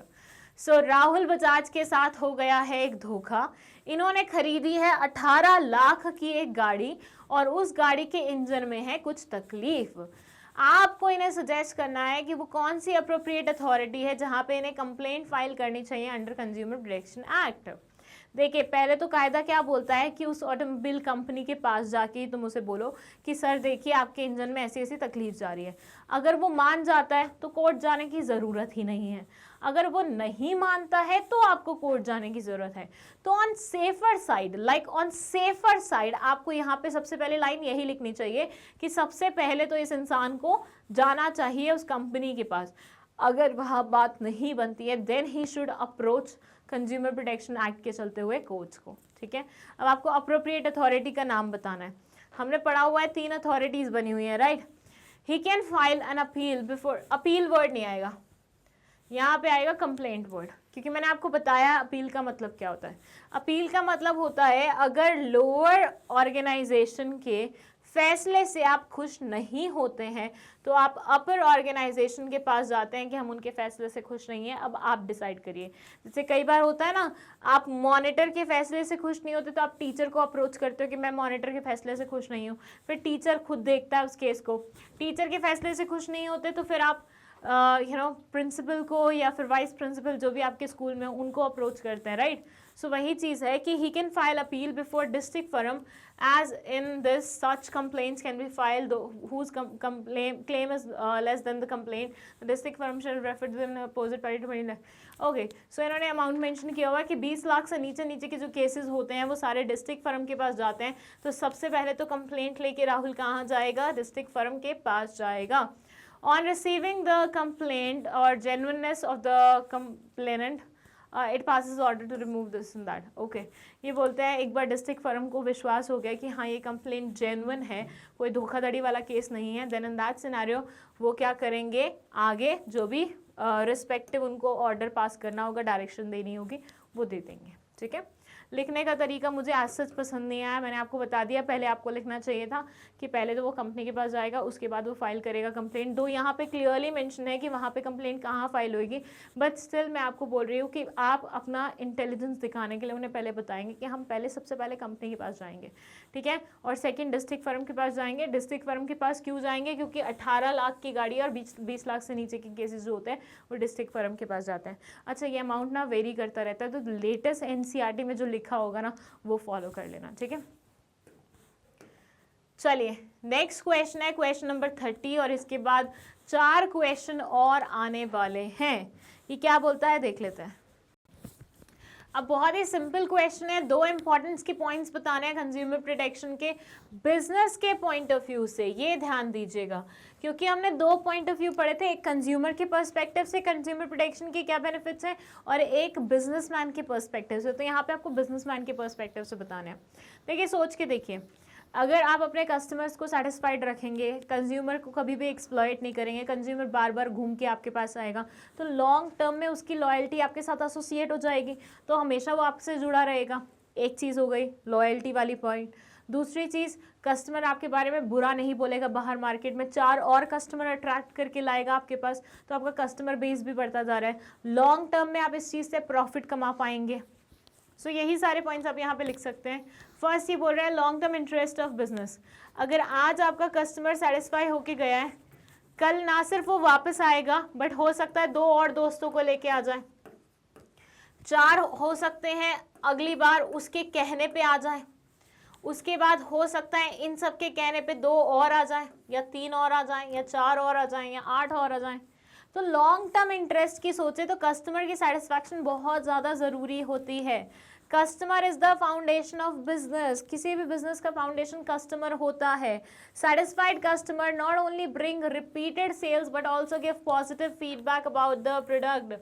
So Rahul Bajaj के साथ हो गया है एक धोखा। इन्होंने खरीदी है 18 लाख की एक गाड़ी और उस गाड़ी के इंजन में है कुछ तकलीफ। आपको इन्हें सजेस्ट करना है कि वो कौन सी अप्रोप्रिएट अथॉरिटी है जहां पे इन्हें कंप्लेंट फाइल करनी चाहिए अंडर कंज्यूमर प्रोटेक्शन एक्ट। देखिए, पहले तो कायदा क्या बोलता है कि उस ऑटोमोबाइल कंपनी के पास जाके तुम उसे बोलो कि सर देखिए आपके इंजन में ऐसी ऐसी तकलीफ जा रही है। अगर वो मान जाता है तो कोर्ट जाने की ज़रूरत ही नहीं है। अगर वो नहीं मानता है तो आपको कोर्ट जाने की ज़रूरत है। तो ऑन सेफर साइड आपको यहाँ पे सबसे पहले लाइन यही लिखनी चाहिए कि सबसे पहले तो इस इंसान को जाना चाहिए उस कंपनी के पास। अगर वह बात नहीं बनती है then he should approach consumer protection act के चलते हुए कोर्ट्स को। ठीक है, अब आपको अप्रोप्रिएट अथॉरिटी का नाम बताना है। हमने पढ़ा हुआ है 3 अथॉरिटीज बनी हुई है, right. He can file an appeal before, appeal word नहीं आएगा, यहाँ पे आएगा कंप्लेंट वर्ड, क्योंकि मैंने आपको बताया अपील का मतलब क्या होता है। अपील का मतलब होता है अगर लोअर ऑर्गेनाइजेशन के फैसले से आप खुश नहीं होते हैं तो आप अपर ऑर्गेनाइजेशन के पास जाते हैं कि हम उनके फैसले से खुश नहीं हैं, अब आप डिसाइड करिए। जैसे कई बार होता है ना, आप मॉनिटर के फैसले से खुश नहीं होते तो आप टीचर को अप्रोच करते हो कि मैं मॉनिटर के फैसले से खुश नहीं हूँ। फिर टीचर खुद देखता है उस केस को। टीचर के फैसले से खुश नहीं होते तो फिर आप प्रिंसिपल को या फिर वाइस प्रिंसिपल जो भी आपके स्कूल में उनको अप्रोच करते हैं, राइट। सो वही चीज़ है कि he can file appeal before district firm as in this such complaints can be filed whose claim is less than the complaint, the district firm shall refer to the opposite party to 20 lakh। Okay, सो इन्होंने amount mention किया हुआ कि 20 लाख से नीचे के जो cases होते हैं वो सारे डिस्ट्रिक्ट फर्म के पास जाते हैं। तो सबसे पहले तो कंप्लेंट लेके राहुल कहाँ जाएगा? डिस्ट्रिक्ट फर्म के पास जाएगा। On receiving the complaint or genuineness of the complainant, it passes order to remove this and that। Okay, ये बोलते हैं एक बार डिस्ट्रिक्ट फर्म को विश्वास हो गया कि हाँ ये कंप्लेंट जेन्युइन है, कोई धोखाधड़ी वाला केस नहीं है, देन इन दैट सिनेरियो वो क्या करेंगे, आगे जो भी रिस्पेक्टिव उनको ऑर्डर पास करना होगा, डायरेक्शन देनी होगी, वो दे देंगे। ठीक है, लिखने का तरीका मुझे आज सच पसंद नहीं आया, मैंने आपको बता दिया। पहले आपको लिखना चाहिए था कि पहले तो वो कंपनी के पास जाएगा, उसके बाद वो फाइल करेगा कंप्लेंट। दो यहाँ पे क्लियरली मेंशन है कि वहाँ पे कंप्लेंट कहाँ फाइल होगी, बट स्टिल मैं आपको बोल रही हूँ कि आप अपना इंटेलिजेंस दिखाने के लिए उन्हें पहले बताएंगे कि हम पहले सबसे पहले कंपनी के पास जाएंगे। ठीक है, और सेकेंड डिस्ट्रिक्ट फर्म के पास जाएंगे। डिस्ट्रिक्ट फर्म के पास क्यों जाएंगे? क्योंकि 18 लाख की गाड़ी और 20 लाख से नीचे के केसेज जो होते हैं वो डिस्ट्रिक्ट फर्म के पास जाते हैं। अच्छा, ये अमाउंट ना वेरी करता रहता है, तो लेटेस्ट एनसीईआरटी में जो लिखा होगा ना वो फॉलो कर लेना। ठीक है, चलिए नेक्स्ट क्वेश्चन है क्वेश्चन नंबर 30 और इसके बाद 4 क्वेश्चन और आने वाले हैं। ये क्या बोलता है देख लेते हैं। अब बहुत ही सिंपल क्वेश्चन है, 2 इंपॉर्टेंस के पॉइंट्स बताने हैं कंज्यूमर प्रोटेक्शन के बिजनेस के पॉइंट ऑफ व्यू से। ये ध्यान दीजिएगा क्योंकि हमने 2 पॉइंट ऑफ व्यू पढ़े थे, एक कंज्यूमर के पर्सपेक्टिव से कंज्यूमर प्रोटेक्शन के क्या बेनिफिट्स हैं और एक बिजनेसमैन के पर्सपेक्टिव से। तो यहाँ पे आपको बिजनेसमैन के पर्सपेक्टिव से बताने हैं। देखिए, सोच के देखिए, अगर आप अपने कस्टमर्स को सेटिस्फाइड रखेंगे, कंज्यूमर को कभी भी एक्सप्लॉइट नहीं करेंगे, कंज्यूमर बार बार घूम के आपके पास आएगा, तो लॉन्ग टर्म में उसकी लॉयल्टी आपके साथ एसोसिएट हो जाएगी, तो हमेशा वो आपसे जुड़ा रहेगा। एक चीज़ हो गई लॉयल्टी वाली पॉइंट। दूसरी चीज़, कस्टमर आपके बारे में बुरा नहीं बोलेगा, बाहर मार्केट में 4 और कस्टमर अट्रैक्ट करके लाएगा आपके पास, तो आपका कस्टमर बेस भी बढ़ता जा रहा है। लॉन्ग टर्म में आप इस चीज़ से प्रॉफिट कमा पाएंगे। सो यही सारे पॉइंट्स आप यहाँ पे लिख सकते हैं। फर्स्ट ये बोल रहा है long term interest of business. अगर आज आपका कस्टमर सेटिस्फाई होके गया है, कल ना सिर्फ वो वापस आएगा बट हो सकता है 2 और दोस्तों को लेके आ जाए, 4 हो सकते हैं अगली बार उसके कहने पे आ जाए, उसके बाद हो सकता है इन सब के कहने पे 2 और आ जाए, या 3 और आ जाए, या 4 और आ जाए, या 8 और आ जाए। तो लॉन्ग टर्म इंटरेस्ट की सोचे तो कस्टमर की सेटिस्फैक्शन बहुत ज़्यादा ज़रूरी होती है। Customer is the foundation of business. किसी भी बिजनेस का फाउंडेशन कस्टमर होता है। Satisfied customer not only bring repeated sales but also give positive feedback about the product.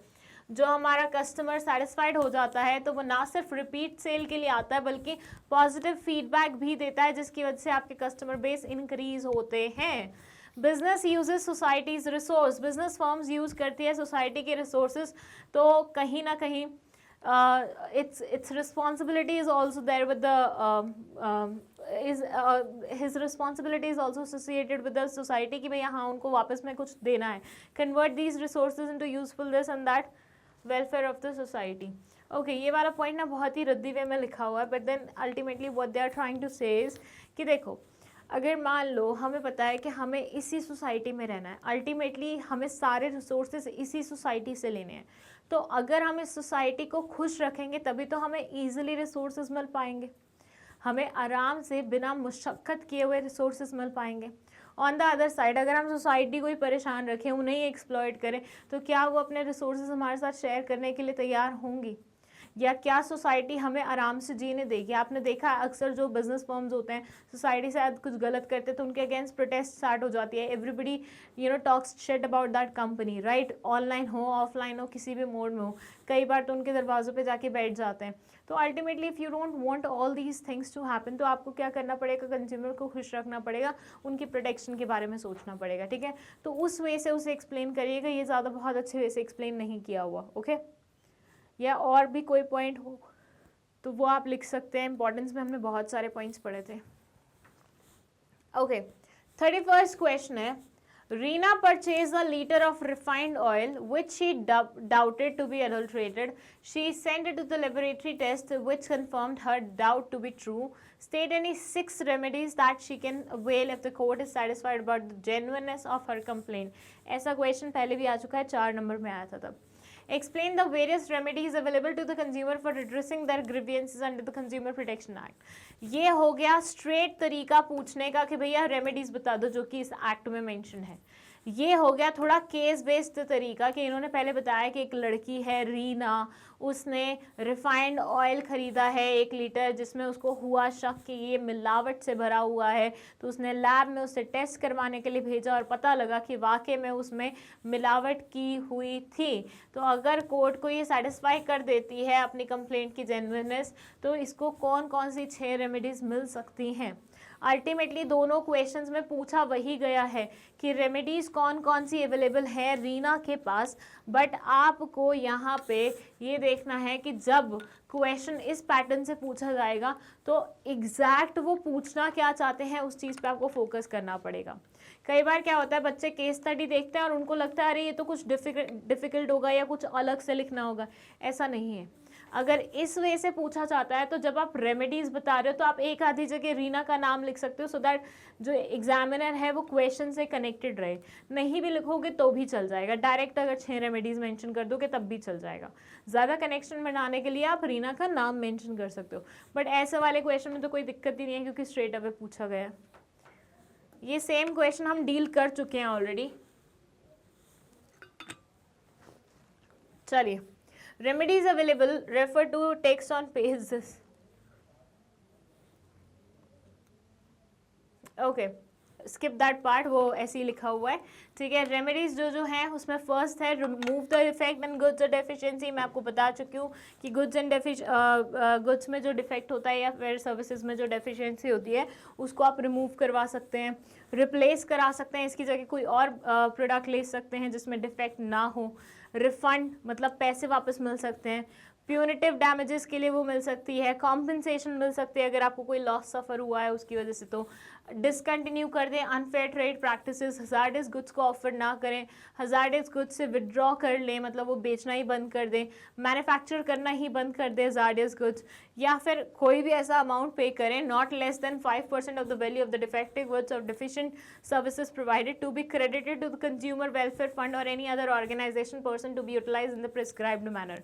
जो हमारा कस्टमर सेटिस्फाइड हो जाता है तो वो ना सिर्फ रिपीट सेल के लिए आता है बल्कि पॉजिटिव फीडबैक भी देता है, जिसकी वजह से आपके कस्टमर बेस इंक्रीज होते हैं। Business uses societies resource. Business firms use करती है सोसाइटी के रिसोर्सेज, तो कहीं ना कहीं its responsibility is also there with the his responsibility is also associated with the society कि भाई हाँ उनको वापस में कुछ देना है। convert these resources into useful this and that welfare of the society. Okay ये वाला पॉइंट ना बहुत ही रद्दी वे में लिखा हुआ है, but then ultimately what they are trying to say is कि देखो अगर मान लो हमें पता है कि हमें इसी सोसाइटी में रहना है, अल्टीमेटली हमें सारे रिसोर्सेज इसी सोसाइटी से लेने हैं, तो अगर हम इस सोसाइटी को खुश रखेंगे तभी तो हमें ईजिली रिसोर्सेज मिल पाएंगे, हमें आराम से बिना मुशक्क़त किए हुए रिसोर्सेज मिल पाएंगे। ऑन द अदर साइड अगर हम सोसाइटी को ही परेशान रखें, उन्हें ही एक्सप्लॉइट करें, तो क्या वो अपने रिसोर्सेज हमारे साथ शेयर करने के लिए तैयार होंगी? या क्या सोसाइटी हमें आराम से जीने देगी? आपने देखा अक्सर जो बिजनेस फर्म्स होते हैं सोसाइटी से कुछ गलत करते हैं तो उनके अगेंस्ट प्रोटेस्ट स्टार्ट हो जाती है। Everybody talks shit about that company, right? Online हो ऑफलाइन हो किसी भी मोड में हो, कई बार तो उनके दरवाज़ों पे जाके बैठ जाते हैं। तो ultimately if you don't want all these things to happen, तो आपको क्या करना पड़ेगा? कंज्यूमर को खुश रखना पड़ेगा, उनकी प्रोटेक्शन के बारे में सोचना पड़ेगा, ठीक है? तो उस वे से उसे एक्सप्लेन करिएगा, ये ज़्यादा बहुत अच्छे वे से एक्सप्लेन नहीं किया हुआ, ओके? या और भी कोई पॉइंट हो तो वो आप लिख सकते हैं। इंपॉर्टेंस में हमने बहुत सारे पॉइंट्स पढ़े थे। ओके 31st क्वेश्चन है, Reena purchase a litre of refined oil which she doubted to be adulterated. She sent it to the laboratory test which confirmed her doubt to be true. State any 6 remedies that she can avail if the court is satisfied about the genuineness of her complaint. ऐसा question पहले भी आ चुका है, 4 number में आया था तब। Explain the various remedies available to the consumer for redressing their grievances under the Consumer Protection Act. ये हो गया स्ट्रेट तरीका पूछने का कि भैया रेमेडीज बता दो जो कि इस एक्ट में मेंशन है। ये हो गया थोड़ा केस बेस्ड तरीका कि इन्होंने पहले बताया कि एक लड़की है रीना, उसने रिफाइंड ऑयल ख़रीदा है 1 लीटर, जिसमें उसको हुआ शक कि ये मिलावट से भरा हुआ है, तो उसने लैब में उसे टेस्ट करवाने के लिए भेजा और पता लगा कि वाकई में उसमें मिलावट की हुई थी। तो अगर कोर्ट को ये सेटिस्फाई कर देती है अपनी कंप्लेंट की जेन्युइननेस, तो इसको कौन कौन सी 6 रेमेडीज़ मिल सकती हैं। अल्टीमेटली दोनों क्वेश्चंस में पूछा वही गया है कि रेमेडीज कौन कौन सी अवेलेबल है रीना के पास, बट आपको यहाँ पे ये देखना है कि जब क्वेश्चन इस पैटर्न से पूछा जाएगा तो एग्जैक्ट वो पूछना क्या चाहते हैं उस चीज़ पे आपको फोकस करना पड़ेगा। कई बार क्या होता है बच्चे केस स्टडी देखते हैं और उनको लगता है अरे ये तो कुछ डिफ़िकल्ट होगा या कुछ अलग से लिखना होगा, ऐसा नहीं है। अगर इस वे से पूछा जाता है तो जब आप रेमेडीज़ बता रहे हो तो आप एक आधी जगह रीना का नाम लिख सकते हो सो दैट जो एग्जामिनर है वो क्वेश्चन से कनेक्टेड रहे। नहीं भी लिखोगे तो भी चल जाएगा, डायरेक्ट अगर 6 रेमेडीज़ मेंशन कर दोगे तब भी चल जाएगा। ज़्यादा कनेक्शन बनाने के लिए आप रीना का नाम मेंशन कर सकते हो, बट ऐसे वाले क्वेश्चन में तो कोई दिक्कत ही नहीं है क्योंकि स्ट्रेट अवे पूछा गया है। ये सेम क्वेश्चन हम डील कर चुके हैं ऑलरेडी। चलिए, remedies available, refer to text on page this. Okay, skip that part, वो ऐसे ही लिखा हुआ है, ठीक है। रेमेडीज जो हैं उसमें फर्स्ट है remove the effect and goods deficiency. मैं आपको बता चुकी हूँ कि गुड्स में जो डिफेक्ट होता है या फिर सर्विसेज में जो डेफिशिएंसी होती है उसको आप रिमूव करवा सकते हैं, रिप्लेस करा सकते हैं, इसकी जगह कोई और प्रोडक्ट ले सकते हैं जिसमें डिफेक्ट ना हो। रिफंड मतलब पैसे वापस मिल सकते हैं। प्यूनिटिव डैमेजेस के लिए वो मिल सकती है, कॉम्पनसेशन मिल सकती है अगर आपको कोई लॉस सफ़र हुआ है उसकी वजह से, तो डिसकंटिन्यू कर दें unfair trade practices, hazards goods को ऑफर ना करें, हज़ार्डस गुड्स से विड्रॉ कर लें, मतलब वो बेचना ही बंद कर दें, मैन्युफैक्चर करना ही बंद कर दें हज़ार्डस गुड्स, या फिर कोई भी ऐसा अमाउंट पे करें not less than 5% of the value of the defective goods और deficient services provided to be credited to the consumer welfare fund और any other organisation person to be utilise in the prescribed manner.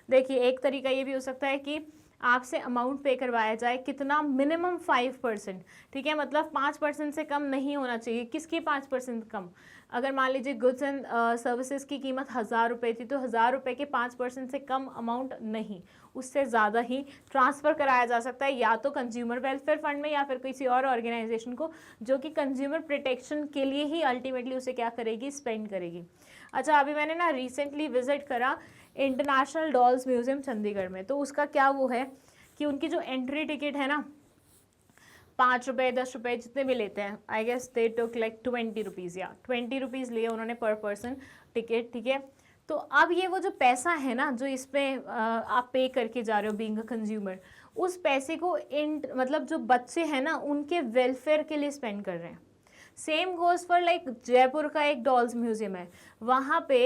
देखिए एक तरीका ये भी हो सकता है कि आपसे अमाउंट पे करवाया जाए, कितना, मिनिमम 5%, ठीक है, मतलब 5% से कम नहीं होना चाहिए। किसकी 5% कम? अगर मान लीजिए गुड्स एंड सर्विसेज की कीमत 1000 रुपये थी तो 1000 रुपये के 5% से कम अमाउंट नहीं, उससे ज़्यादा ही ट्रांसफ़र कराया जा सकता है, या तो कंज्यूमर वेलफेयर फंड में या फिर किसी और ऑर्गेनाइजेशन को जो कि कंज्यूमर प्रोटेक्शन के लिए ही अल्टीमेटली उसे क्या करेगी, स्पेंड करेगी। अच्छा, अभी मैंने ना रिसेंटली विजिट करा इंटरनेशनल डॉल्स म्यूज़ियम चंडीगढ़ में, तो उसका क्या वो है कि उनकी जो एंट्री टिकट है ना, 5 रुपये 10 रुपये जितने भी लेते हैं, I guess they took like 20 rupees, या 20 रुपीज़ लिए उन्होंने पर पर्सन टिकट, ठीक है। तो अब ये वो जो पैसा है ना जो इसमें आप पे करके जा रहे हो बीइंग अ कंज्यूमर, उस पैसे को मतलब जो बच्चे हैं ना उनके वेलफेयर के लिए स्पेंड कर रहे हैं। Same goes for like Jaipur का एक डॉल्स म्यूज़ियम है, वहाँ पे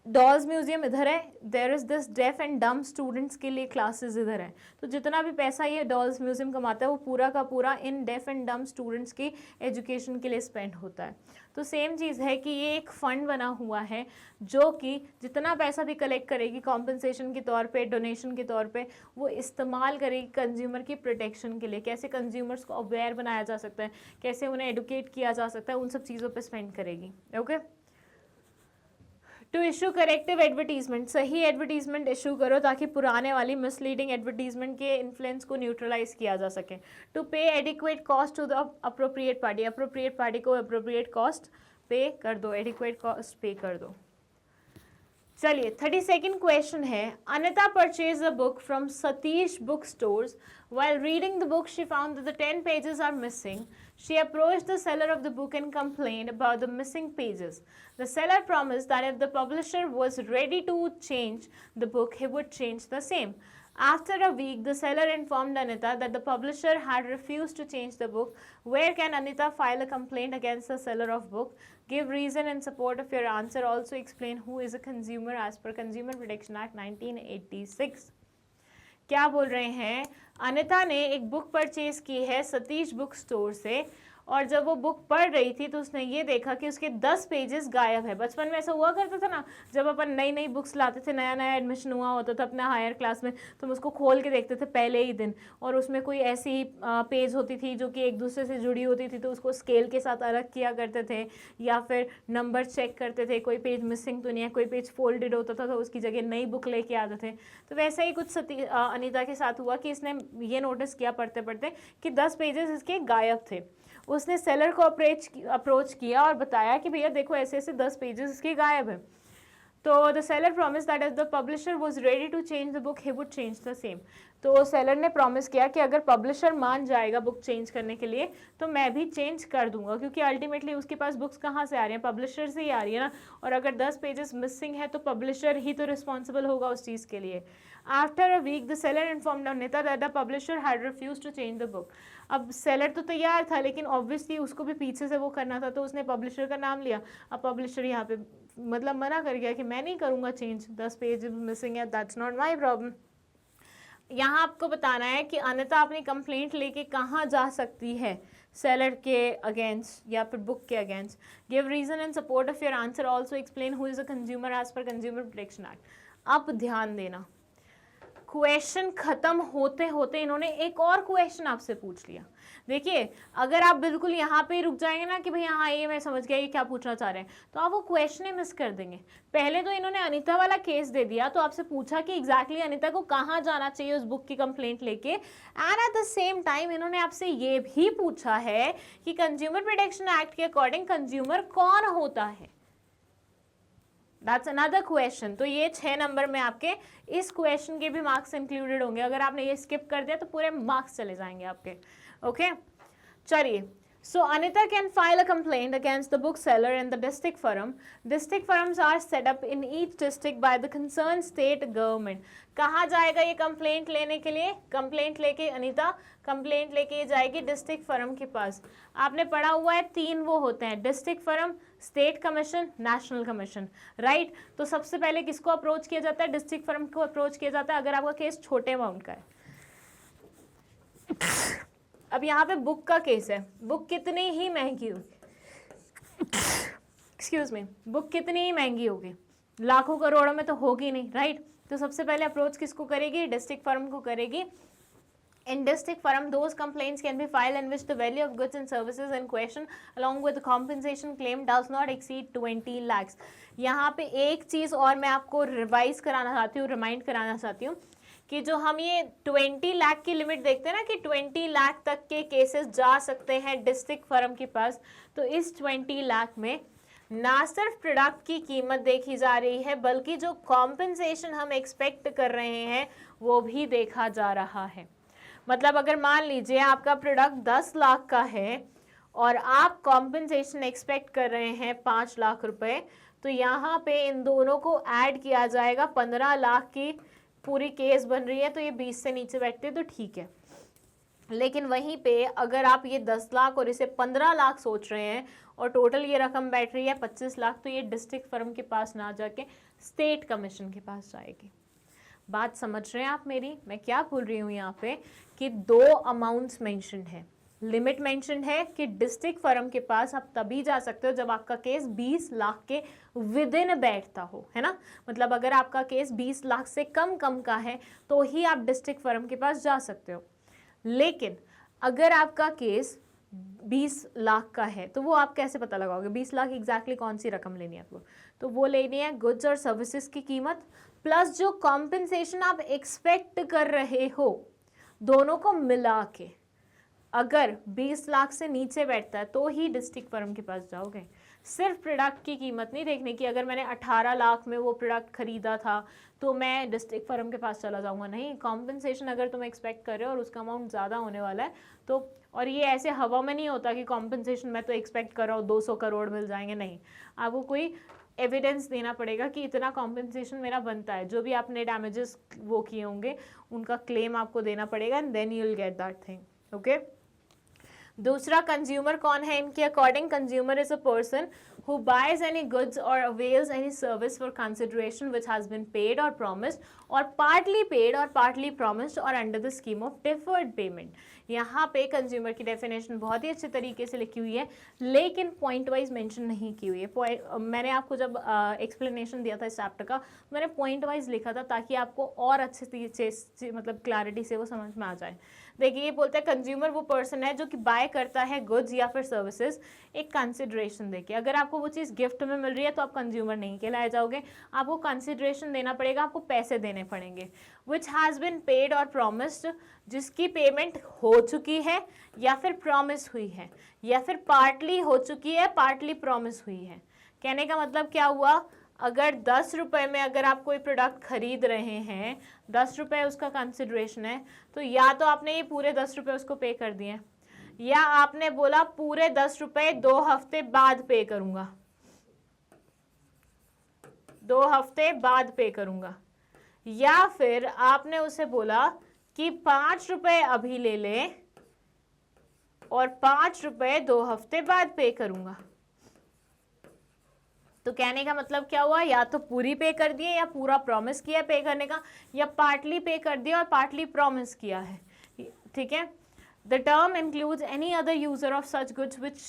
डॉल्स म्यूजियम इधर है, there is this deaf and dumb students के लिए क्लासेस इधर हैं, तो जितना भी पैसा ये डॉल्स म्यूजियम कमाता है वो पूरा का पूरा इन डेफ एंड डम स्टूडेंट्स की एजुकेशन के लिए स्पेंड होता है। तो सेम चीज़ है कि ये एक फ़ंड बना हुआ है जो कि जितना पैसा भी कलेक्ट करेगी कॉम्पनसेशन के तौर पे, डोनेशन के तौर पे, वो इस्तेमाल करेगी कंज्यूमर की प्रोटेक्शन के लिए, कैसे कंज्यूमर्स को अवेयर बनाया जा सकता है, कैसे उन्हें एडुकेट किया जा सकता है, उन सब चीज़ों पर स्पेंड करेगी। Okay, to issue corrective advertisement, सही एडवर्टीजमेंट इशू करो ताकि पुराने वाली मिसलीडिंग एडवर्टीजमेंट के इन्फ्लुएंस को न्यूट्रलाइज किया जा सके। To pay adequate cost to the appropriate party, appropriate party को अप्रोप्रिएट कॉस्ट पे कर दो, एडिक्वेट कॉस्ट पे कर दो। चलिए 32nd क्वेश्चन है, Anita purchase a book from Satish book stores, while reading the book she found that the 10 pages are missing. She approached the seller of the book and complained about the missing pages. The seller promised that if the publisher was ready to change the book, he would change the same. After a week, the seller informed Anita that the publisher had refused to change the book. Where can Anita file a complaint against the seller of book? Give reason in support of your answer. Also explain who is a consumer as per Consumer Protection Act 1986. क्या बोल रहे हैं, अनिता ने एक book purchase की है Satish book store से, और जब वो बुक पढ़ रही थी तो उसने ये देखा कि उसके 10 पेजेस गायब है। बचपन में ऐसा हुआ करता था ना, जब अपन नई नई बुक्स लाते थे, नया नया एडमिशन हुआ होता था अपना हायर क्लास में, तो हम उसको खोल के देखते थे पहले ही दिन, और उसमें कोई ऐसी पेज होती थी जो कि एक दूसरे से जुड़ी होती थी, तो उसको स्केल के साथ अलग किया करते थे, या फिर नंबर चेक करते थे, कोई पेज मिसिंग तो नहीं है, कोई पेज फोल्डेड होता था तो उसकी जगह नई बुक लेके आते थे। तो वैसा ही कुछ अनिता के साथ हुआ कि इसने ये नोटिस किया पढ़ते पढ़ते कि 10 पेजेस इसके गायब थे। उसने सेलर को अप्रोच किया और बताया कि भैया देखो ऐसे ऐसे 10 पेजेस इसके गायब है। तो the seller promise that if the publisher was ready to change the book he would change the same. तो सेलर ने प्रॉमिस किया कि अगर पब्लिशर मान जाएगा बुक चेंज करने के लिए तो मैं भी चेंज कर दूंगा, क्योंकि अल्टीमेटली उसके पास बुक्स कहाँ से आ रही हैं, पब्लिशर से ही आ रही है ना, और अगर 10 पेजेस मिसिंग है तो पब्लिशर ही तो रिस्पॉन्सिबल होगा उस चीज़ के लिए। After a week the seller informed Anita that the publisher had refuse to change the book. अब सेलर तो तैयार था, लेकिन ऑब्वियसली उसको भी पीछे से वो करना था, तो उसने पब्लिशर का नाम लिया। अब पब्लिशर यहाँ पे मतलब मना कर गया कि मैं नहीं करूँगा चेंज, 10 पेज मिसिंग है, दैट्स नॉट माई प्रॉब्लम। यहाँ आपको बताना है कि अनिता अपनी कंप्लेंट लेके कहाँ जा सकती है, सेलर के अगेंस्ट या फिर बुक के against. Give reason in support of your answer, also explain who is a consumer as per consumer protection act. अब ध्यान देना, क्वेश्चन खत्म होते होते इन्होंने एक और क्वेश्चन आपसे पूछ लिया। देखिए अगर आप बिल्कुल यहाँ पे रुक जाएंगे ना कि भाई हाँ ये मैं समझ गया ये क्या पूछना चाह रहे हैं, तो आप वो क्वेश्चन ही मिस कर देंगे। पहले तो इन्होंने अनिता वाला केस दे दिया, तो आपसे पूछा कि एग्जैक्टली अनिता को कहाँ जाना चाहिए उस बुक की कंप्लेंट लेके, and at the same time इन्होंने आपसे ये भी पूछा है कि कंज्यूमर प्रोटेक्शन एक्ट के अकॉर्डिंग कंज्यूमर कौन होता है। That's another question. तो ये 6 नंबर में आपके इस क्वेश्चन के भी मार्क्स इंक्लूडेड होंगे। अगर आपने ये स्किप कर दिया तो पूरे मार्क्स चले जाएंगे आपके। ओके चलिए, So Anita can file a complaint against the bookseller and the district forum. District forums are set up in each district by the concerned state government. कहाँ जाएगा ये कंप्लेंट लेने के लिए? कंप्लेंट लेके अनीता कंप्लेंट लेके जाएगी डिस्ट्रिक्ट फोरम के पास. आपने पढ़ा हुआ है 3 वो होते हैं, district forum, state commission, national commission, right. तो सबसे पहले किसको अप्रोच किया जाता है? डिस्ट्रिक्ट फोरम को अप्रोच किया जाता है अगर आपका केस छोटे अमाउंट का है. अब यहाँ पे बुक का केस है. बुक कितनी ही महंगी होगी, एक्सक्यूज मी, बुक कितनी ही महंगी होगी, लाखों करोड़ों में तो होगी नहीं, राइट. तो सबसे पहले अप्रोच किसको करेगी? डिस्ट्रिक्ट फर्म को करेगी. In district forum, those complaints can be filed in which the value of goods and services in question along with the compensation claim does not exceed 20 lakhs. यहाँ पे एक चीज़ और मैं आपको रिवाइज कराना चाहती हूँ, रिमाइंड कराना चाहती हूँ कि जो हम ये 20 लाख की लिमिट देखते हैं ना कि 20 लाख तक के केसेस जा सकते हैं डिस्ट्रिक्ट फर्म के पास, तो इस 20 लाख में ना सिर्फ प्रोडक्ट की कीमत देखी जा रही है बल्कि जो कॉम्पेंसेशन हम एक्सपेक्ट कर रहे हैं वो भी देखा जा रहा है. मतलब अगर मान लीजिए आपका प्रोडक्ट 10 लाख का है और आप कॉम्पेंसेशन एक्सपेक्ट कर रहे हैं 5 लाख रुपए, तो यहाँ पे इन दोनों को ऐड किया जाएगा. 15 लाख की पूरी केस बन रही है तो ये 20 से नीचे बैठते तो ठीक है. लेकिन वहीं पे अगर आप ये 10 लाख और इसे 15 लाख सोच रहे हैं और टोटल ये रकम बैठ रही है 25 लाख, तो ये डिस्ट्रिक्ट फर्म के पास ना जाके स्टेट कमीशन के पास जाएगी. बात समझ रहे हैं आप मेरी? मैं क्या बोल रही हूँ यहाँ पे कि 2 अमाउंट्स मेंशन है. लिमिट मेंशन है कि डिस्ट्रिक्ट फर्म के पास आप तभी जा सकते हो जब आपका केस 20 लाख के विद इन बैठता हो, है ना. मतलब अगर आपका केस 20 लाख से कम का है तो ही आप डिस्ट्रिक्ट फर्म के पास जा सकते हो. लेकिन अगर आपका केस 20 लाख का है तो वो आप कैसे पता लगाओगे? 20 लाख एग्जैक्टली कौन सी रकम लेनी है आपको? तो वो लेनी है गुड्स और सर्विसेज की कीमत प्लस जो कॉम्पेंसेशन आप एक्सपेक्ट कर रहे हो, दोनों को मिला के. अगर 20 लाख से नीचे बैठता है तो ही डिस्ट्रिक्ट फर्म के पास जाओगे. सिर्फ प्रोडक्ट की कीमत नहीं देखने की, अगर मैंने 18 लाख में वो प्रोडक्ट खरीदा था तो मैं डिस्ट्रिक्ट फर्म के पास चला जाऊंगा. नहीं, कॉम्पेंसेशन अगर तुम एक्सपेक्ट कर रहे हो और उसका अमाउंट ज़्यादा होने वाला है तो, और ये ऐसे हवा में नहीं होता कि कॉम्पेंसेशन मैं तो एक्सपेक्ट कर रहा हूँ 200 करोड़ मिल जाएंगे. नहीं, आपको कोई एविडेंस देना पड़ेगा कि इतना कॉम्पेंसेशन मेरा बनता है. जो भी आपने डैमेजेस वो किए होंगे उनका क्लेम आपको देना पड़ेगा and then you will get that thing. Okay. दूसरा, कंज्यूमर कौन है इनके according? Consumer is a person who buys any goods or avails any service for consideration which has been paid or promised or partly paid or partly promised or under the scheme of deferred payment. यहाँ पे consumer की definition बहुत ही अच्छे तरीके से लिखी हुई है लेकिन पॉइंट वाइज मेंशन नहीं की हुई है. मैंने आपको जब एक्सप्लेनेशन दिया था इस चैप्टर का, मैंने पॉइंट वाइज लिखा था ताकि आपको और अच्छे से मतलब क्लैरिटी से वो समझ में आ जाए. देखिए, ये बोलते हैं कंज्यूमर वो पर्सन है जो कि बाय करता है गुड्स या फिर सर्विसेज एक कंसिडरेशन देके. अगर आपको वो चीज़ गिफ्ट में मिल रही है तो आप कंज्यूमर नहीं कहलाए जाओगे. आपको कंसिडरेशन देना पड़ेगा, आपको पैसे देने पड़ेंगे. विच हैज़ बिन पेड और प्रॉमिस्ड, जिसकी पेमेंट हो चुकी है या फिर प्रॉमिस हुई है या फिर पार्टली हो चुकी है पार्टली प्रॉमिस हुई है. कहने का मतलब क्या हुआ? अगर 10 रुपये में अगर आप कोई प्रोडक्ट खरीद रहे हैं, 10 रुपये उसका कंसिडरेशन है, तो या तो आपने ये पूरे 10 रुपये उसको पे कर दिए या आपने बोला पूरे 10 रुपये 2 हफ्ते बाद पे करूंगा, 2 हफ्ते बाद पे करूंगा, या फिर आपने उसे बोला कि 5 रुपये अभी ले ले और 5 रुपये 2 हफ्ते बाद पे करूंगा. तो कहने का मतलब क्या हुआ? या तो पूरी पे कर दिए या पूरा प्रॉमिस किया पे करने का, या पार्टली पे कर दिया और पार्टली प्रॉमिस किया है. ठीक है. The term includes any other user of such goods which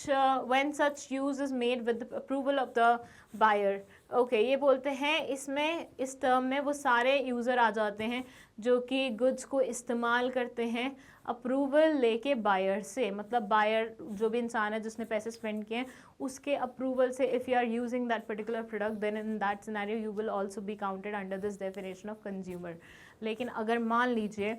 when such use is made with the approval of the buyer. Okay, ये बोलते हैं इसमें इस टर्म में वो सारे यूज़र आ जाते हैं जो कि गुड्स को इस्तेमाल करते हैं अप्रूवल लेके बायर से. मतलब बायर जो भी इंसान है जिसने पैसे स्पेंड किए हैं उसके अप्रूवल से. If you are using that particular product then in that scenario you will also be counted under this definition of consumer. लेकिन अगर मान लीजिए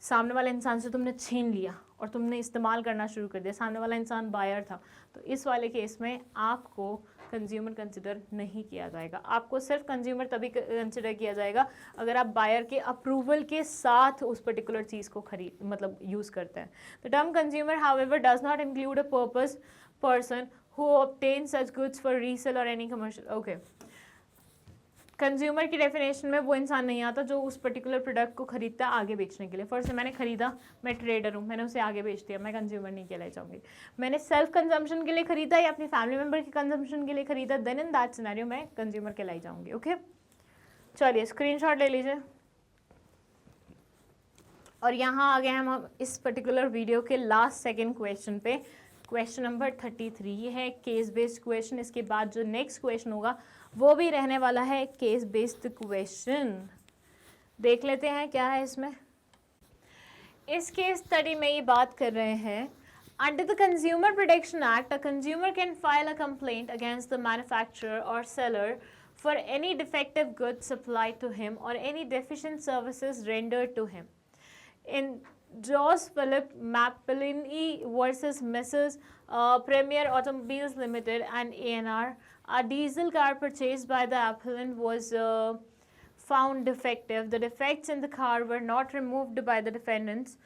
सामने वाले इंसान से तुमने छीन लिया और तुमने इस्तेमाल करना शुरू कर दिया, सामने वाला इंसान बायर था, तो इस वाले केस में आपको कंज्यूमर कंसिडर नहीं किया जाएगा। आपको सिर्फ कंज्यूमर तभी कंसिडर किया जाएगा अगर आप बायर के अप्रूवल के साथ उस पर्टिकुलर चीज़ को खरीद मतलब यूज़ करते हैं। The term consumer however does not include a person who obtain such goods for resale और एनी कमर्शियल। ओके, कंज्यूमर की डेफिनेशन में वो इंसान नहीं आता जो उस पर्टिकुलर प्रोडक्ट को खरीदता है आगे बेचने के लिए। फर्स्ट मैंने खरीदा, मैं ट्रेडर हूँ, मैंने उसे आगे बेच दिया, मैं कंज्यूमर नहीं कहलाई जाऊँगी। मैंने सेल्फ कंजम्पशन के लिए खरीदा या अपनी फैमिली मेम्बर के कंजम्पशन के लिए खरीदा, देन इन दैट सिनेरियो मैं कंज्यूमर कहलाई जाऊँगी। ओके, चलिए स्क्रीनशॉट ले लीजिए। और यहाँ आ गए हम इस पर्टिकुलर वीडियो के लास्ट सेकेंड क्वेश्चन पे, क्वेश्चन नंबर 33। ये है केस बेस्ड क्वेश्चन। इसके बाद जो नेक्स्ट क्वेश्चन होगा वो भी रहने वाला है केस बेस्ड क्वेश्चन। देख लेते हैं क्या है इसमें। इस केस स्टडी में ये बात कर रहे हैं, under the consumer protection act, a consumer can file a complaint against the manufacturer और seller for any defective goods supplied to him or any deficient services rendered to him. In Jos Philip Mappillini versus Mrs. Premier Automobiles Limited and A&R, a diesel car purchased by the appellant was found defective. The defects in the car were not removed by the defendants,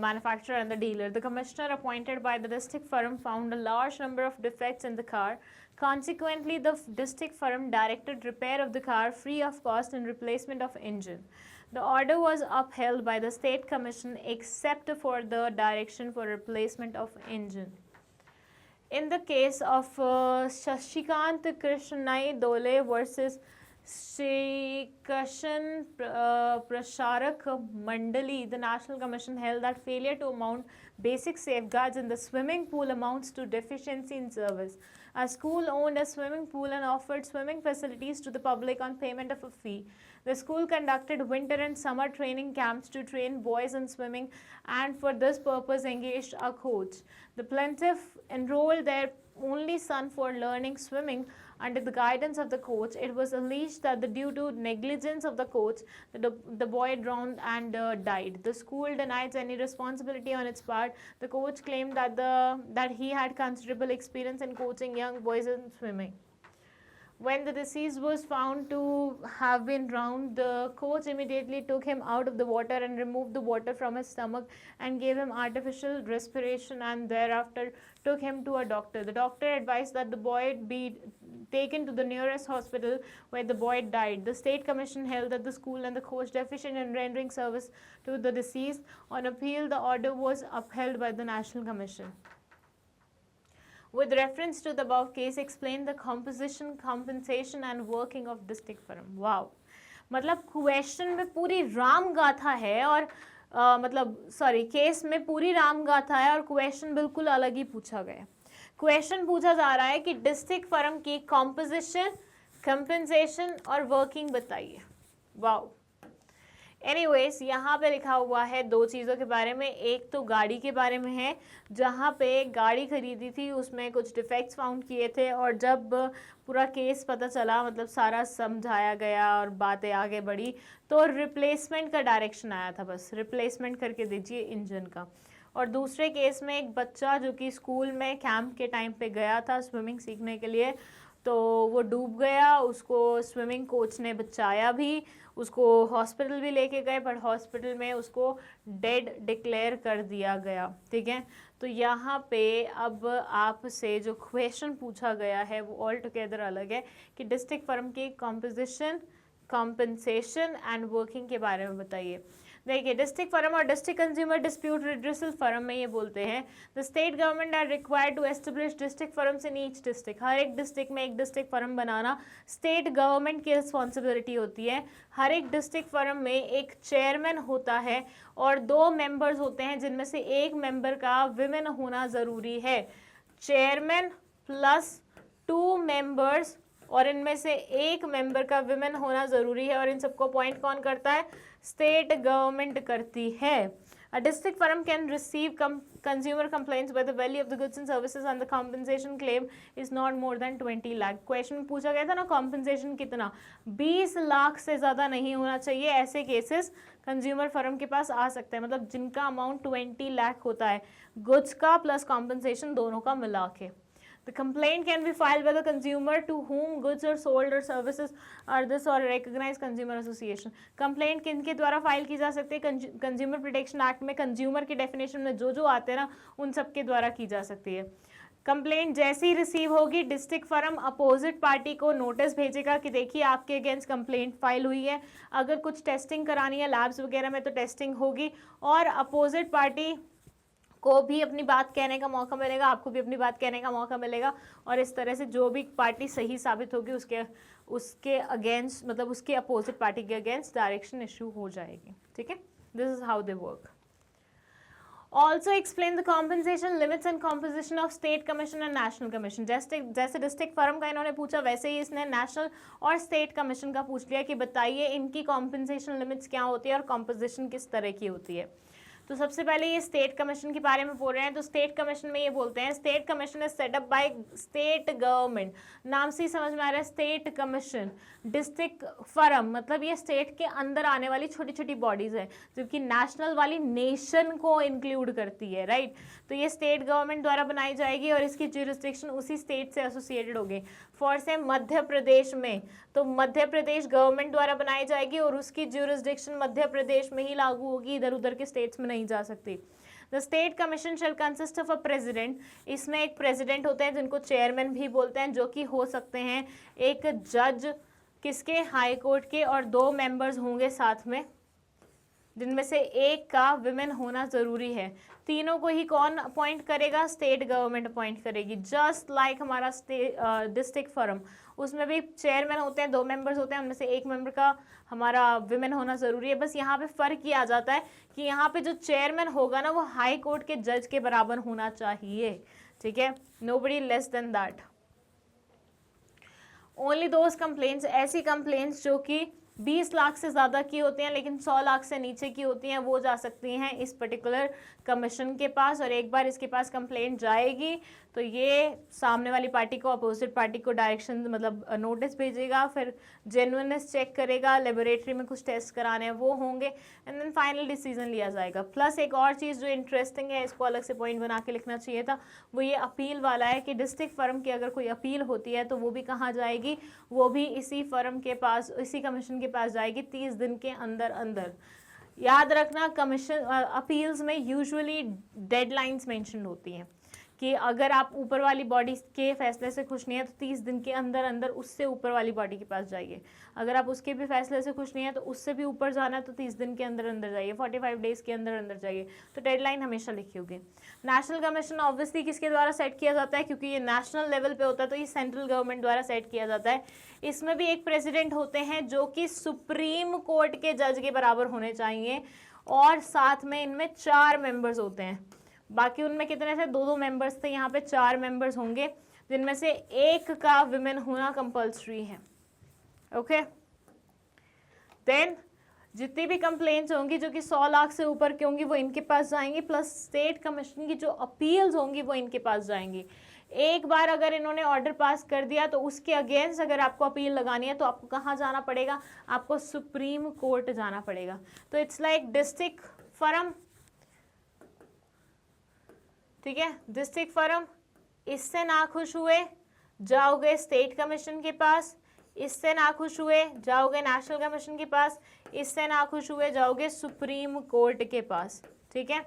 manufacturer and the dealer. The commissioner appointed by the district firm found a large number of defects in the car. Consequently, the district firm directed repair of the car free of cost and replacement of engine. The order was upheld by the state commission except for the direction for replacement of engine. In the case of Shashikant Krishnai Dole versus Shikashan Prasharak Mandali, the National Commission held that failure to mount basic safeguards in the swimming pool amounts to deficiency in service. A school owned a swimming pool and offered swimming facilities to the public on payment of a fee. The school conducted winter and summer training camps to train boys in swimming and for this purpose engaged a coach. The plaintiff enrolled their only son for learning swimming under the guidance of the coach. It was alleged that due to negligence of the coach, the boy drowned and died. The school denied any responsibility on its part. The coach claimed that he had considerable experience in coaching young boys in swimming. When the deceased was found to have been drowned, the coach immediately took him out of the water and removed the water from his stomach and gave him artificial respiration and thereafter took him to a doctor. The doctor advised that the boy be taken to the nearest hospital where the boy died. The state commission held that the school and the coach deficient in rendering service to the deceased. On appeal, the order was upheld by the National Commission. With reference to the above case, explain the composition, compensation and working of district firm. Wow, मतलब question में पूरी राम गाथा है और case में पूरी राम गाथा है और क्वेश्चन बिल्कुल अलग ही पूछा गया है। क्वेश्चन पूछा जा रहा है कि डिस्ट्रिक्ट फर्म की कॉम्पोजिशन, कंपनसेशन और वर्किंग बताइए। वाओ, एनीवेज यहाँ पे लिखा हुआ है दो चीज़ों के बारे में। एक तो गाड़ी के बारे में है, जहाँ पे गाड़ी खरीदी थी उसमें कुछ डिफेक्ट्स फाउंड किए थे और जब पूरा केस पता चला, मतलब सारा समझाया गया और बातें आगे बढ़ी, तो रिप्लेसमेंट का डायरेक्शन आया था, बस रिप्लेसमेंट करके दीजिए इंजन का। और दूसरे केस में एक बच्चा जो कि स्कूल में कैंप के टाइम पे गया था स्विमिंग सीखने के लिए, तो वो डूब गया, उसको स्विमिंग कोच ने बचाया भी, उसको हॉस्पिटल भी लेके गए, पर हॉस्पिटल में उसको डेड डिक्लेयर कर दिया गया। ठीक है, तो यहाँ पे अब आपसे जो क्वेश्चन पूछा गया है वो ऑल टुगेदर अलग है कि डिस्ट्रिक्ट फर्म की कॉम्पोजिशन, कॉम्पनसेशन एंड वर्किंग के बारे में बताइए। देखिए, डिस्ट्रिक्ट फर्म और district consumer dispute redressal forum में ये बोलते हैं the state government are required to establish district forums in each district. हर एक डिस्ट्रिक्ट में एक डिस्ट्रिक्ट फर्म बनाना स्टेट गवर्नमेंट की रिस्पॉन्सिबिलिटी होती है। हर एक डिस्ट्रिक्ट फर्म में एक चेयरमैन होता है और 2 मेंबर्स होते हैं, जिनमें से एक मेंबर का विमेन होना ज़रूरी है। चेयरमैन प्लस 2 मेंबर्स और इनमें से एक मेंबर का विमेन होना ज़रूरी है और इन सबको अपॉइंट कौन करता है? स्टेट गवर्नमेंट करती है। A district firm can receive consumer complaints where the value of the goods and services and the compensation claim is not more than 20 lakh. Question में पूछा गया था ना कॉम्पनसेशन कितना, 20 लाख से ज़्यादा नहीं होना चाहिए। ऐसे केसेस कंज्यूमर फर्म के पास आ सकते हैं, मतलब जिनका अमाउंट 20 लाख होता है, गुड्स का प्लस कॉम्पनसेशन दोनों का मिला के। The complaint can be filed by the consumer to whom goods are sold or services are this or recognized consumer association। Complaint किनके द्वारा फाइल की जा सकती है? कंज्यूमर प्रोटेक्शन एक्ट में कंज्यूमर की डेफिनेशन में जो जो आते हैं ना, उन सब के द्वारा की जा सकती है। कंप्लेंट जैसे ही रिसीव होगी, डिस्ट्रिक्ट फर्म अपोजिट पार्टी को नोटिस भेजेगा कि देखिए आपके अगेंस्ट कंप्लेंट फाइल हुई है, अगर कुछ टेस्टिंग करानी है लैब्स वगैरह में तो टेस्टिंग होगी, और अपोजिट पार्टी को भी अपनी बात कहने का मौका मिलेगा, आपको भी अपनी बात कहने का मौका मिलेगा, और इस तरह से जो भी पार्टी सही साबित होगी उसके अगेंस्ट, मतलब उसके अपोजिट पार्टी के अगेंस्ट डायरेक्शन इशू हो जाएगी। ठीक है, this is how they work. Also explain the compensation limits and composition of state commission and national commission। जैसे डिस्ट्रिक्ट फर्म का इन्होंने पूछा, वैसे ही इसने नेशनल और स्टेट कमीशन का पूछ लिया कि बताइए इनकी कॉम्पनसेशन लिमिट्स क्या होती है और कॉम्पोजिशन किस तरह की होती है। तो सबसे पहले ये स्टेट कमीशन के बारे में बोल रहे हैं। तो स्टेट कमीशन में ये बोलते हैं, state commission is setup by state government. नाम से ही समझ में आ रहा है, स्टेट कमीशन। डिस्ट्रिक्ट फर्म मतलब ये स्टेट के अंदर आने वाली छोटी छोटी बॉडीज है, जबकि नेशनल वाली नेशन को इंक्लूड करती है, राइट। तो ये स्टेट गवर्नमेंट द्वारा बनाई जाएगी और इसकी ज्यूरिसडिक्शन उसी स्टेट से एसोसिएटेड होगी। फॉर से मध्य प्रदेश में, तो मध्य प्रदेश गवर्नमेंट द्वारा बनाई जाएगी और उसकी ज्यूरिसडिक्शन मध्य प्रदेश में ही लागू होगी, इधर उधर के स्टेट्स में नहीं जा सकती। The state commission shall consist of a president. इसमें एक प्रेसिडेंट होते हैं जिनको चेयरमैन भी बोलते हैं, जो कि हो सकते हैं एक जज किसके, हाई कोर्ट के, और 2 मेंबर्स होंगे साथ में, जिनमें से एक का विमेन होना जरूरी है। तीनों को ही कौन अपॉइंट करेगा? स्टेट गवर्नमेंट अपॉइंट करेगी। जस्ट लाइक हमारा डिस्ट्रिक्ट फर्म, उसमें भी चेयरमैन होते हैं, 2 मेंबर्स होते हैं, उनमें से एक मेंबर का हमारा विमेन होना जरूरी है। बस यहाँ पे फर्क ये आ जाता है कि यहाँ पे जो चेयरमैन होगा ना, वो हाई कोर्ट के जज के बराबर होना चाहिए। ठीक है, nobody less than that. Only those complaints, ऐसी कंप्लेंट्स जो कि 20 लाख से ज़्यादा की होती हैं लेकिन 100 लाख से नीचे की होती हैं, वो जा सकती हैं इस पर्टिकुलर कमीशन के पास। और एक बार इसके पास कंप्लेंट जाएगी तो ये सामने वाली पार्टी को, अपोजिट पार्टी को डायरेक्शन मतलब नोटिस भेजेगा, फिर जेन्युइननेस चेक करेगा, लेबोरेटरी में कुछ टेस्ट कराने हैं वो होंगे, एंड देन फाइनल डिसीजन लिया जाएगा। प्लस एक और चीज़ जो इंटरेस्टिंग है, इसको अलग से पॉइंट बना के लिखना चाहिए था, वो ये अपील वाला है कि डिस्ट्रिक्ट फर्म की अगर कोई अपील होती है तो वो भी कहाँ जाएगी, वो भी इसी फर्म के पास, इसी कमीशन के पास जाएगी 30 दिन के अंदर अंदर। याद रखना, कमीशन अपील्स में यूजुअली डेडलाइंस मेंशन होती हैं कि अगर आप ऊपर वाली बॉडी के फैसले से खुश नहीं है तो 30 दिन के अंदर अंदर उससे ऊपर वाली बॉडी के पास जाइए। अगर आप उसके भी फैसले से खुश नहीं है तो उससे भी ऊपर जाना है तो 30 दिन के अंदर अंदर जाइए, 45 डेज के अंदर अंदर जाइए। तो डेडलाइन हमेशा लिखी होगी। नेशनल कमीशन ऑब्वियसली किसके द्वारा सेट किया जाता है, क्योंकि ये नेशनल लेवल पे होता है तो ये सेंट्रल गवर्नमेंट द्वारा सेट किया जाता है। इसमें भी एक प्रेसिडेंट होते हैं जो कि सुप्रीम कोर्ट के जज के बराबर होने चाहिए, और साथ में इनमें 4 मेंबर्स होते हैं। बाकी उनमें कितने थे? 2 मेंबर्स थे, यहाँ पे 4 मेंबर्स होंगे, जिनमें से एक का विमेन होना कंपल्सरी है। ओके, देन जितनी भी कंप्लेंट्स होंगी जो कि 100 लाख से ऊपर की होंगी वो इनके पास जाएंगी, प्लस स्टेट कमीशन की जो अपील्स होंगी वो इनके पास जाएंगी। एक बार अगर इन्होंने ऑर्डर पास कर दिया तो उसके अगेंस्ट अगर आपको अपील लगानी है तो आपको कहाँ जाना पड़ेगा? आपको सुप्रीम कोर्ट जाना पड़ेगा। तो इट्स लाइक डिस्ट्रिक्ट फर्म, ठीक है, डिस्ट्रिक्ट फर्म, इससे नाखुश हुए जाओगे स्टेट कमीशन के पास, इससे नाखुश हुए जाओगे नेशनल कमीशन के पास, इससे नाखुश हुए जाओगे सुप्रीम कोर्ट के पास। ठीक है,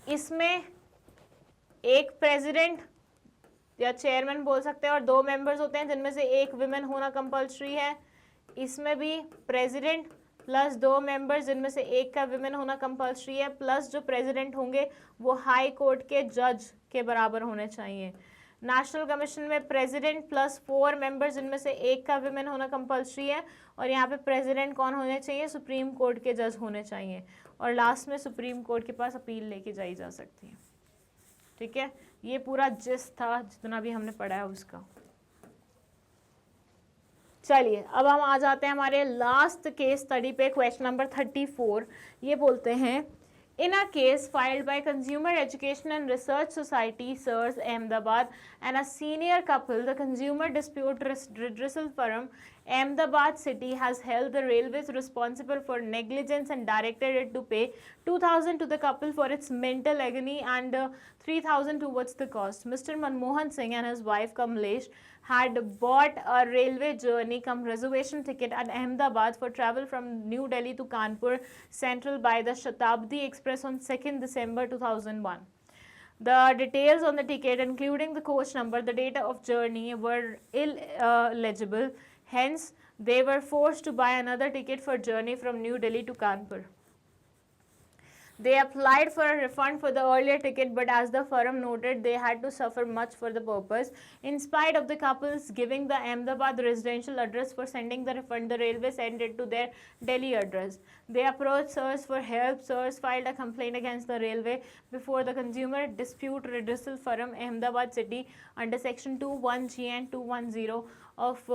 इसमें एक प्रेसिडेंट या चेयरमैन बोल सकते हैं और 2 मेंबर्स होते हैं जिनमें से एक विमेन होना कंपल्सरी है। इसमें भी प्रेसिडेंट प्लस 2 मेंबर्स जिनमें से एक का विमेन होना कंपल्सरी है, प्लस जो प्रेसिडेंट होंगे वो हाई कोर्ट के जज के बराबर होने चाहिए। नेशनल कमीशन में प्रेसिडेंट प्लस 4 मेंबर्स जिनमें से एक का विमेन होना कंपल्सरी है, और यहाँ पे प्रेसिडेंट कौन होने चाहिए? सुप्रीम कोर्ट के जज होने चाहिए, और लास्ट में सुप्रीम कोर्ट के पास अपील लेके जाई जा सकती है। ठीक है, ये पूरा जिस्ट था जितना भी हमने पढ़ा है उसका। चलिए अब हम आ जाते हैं हमारे लास्ट केस स्टडी पे, क्वेश्चन नंबर 34। ये बोलते हैं in a case filed by Consumer Education and Research Society, SIRS, Ahmedabad, and a senior couple, the Consumer Dispute Redressal Forum, Ahmedabad City, has held the railways responsible for negligence and directed it to pay 2,000 to the couple for its mental agony and 3,000 towards the cost. Mr. Manmohan Singh and his wife Kamlesh had bought a railway journey cum reservation ticket at Ahmedabad for travel from New Delhi to Kanpur Central by the Shatabdi Express on 2nd December 2001. The details on the ticket, including the coach number, the date of journey, were illegible. Hence, they were forced to buy another ticket for journey from New Delhi to Kanpur. They applied for a refund for the earlier ticket, but as the firm noted, they had to suffer much for the purpose. In spite of the couples giving the Ahmedabad residential address for sending the refund, the railway sent it to their Delhi address. They approached SIRS for help. SIRS filed a complaint against the railway before the Consumer Dispute Redressal Forum, Ahmedabad City, under Section 21G and 210 of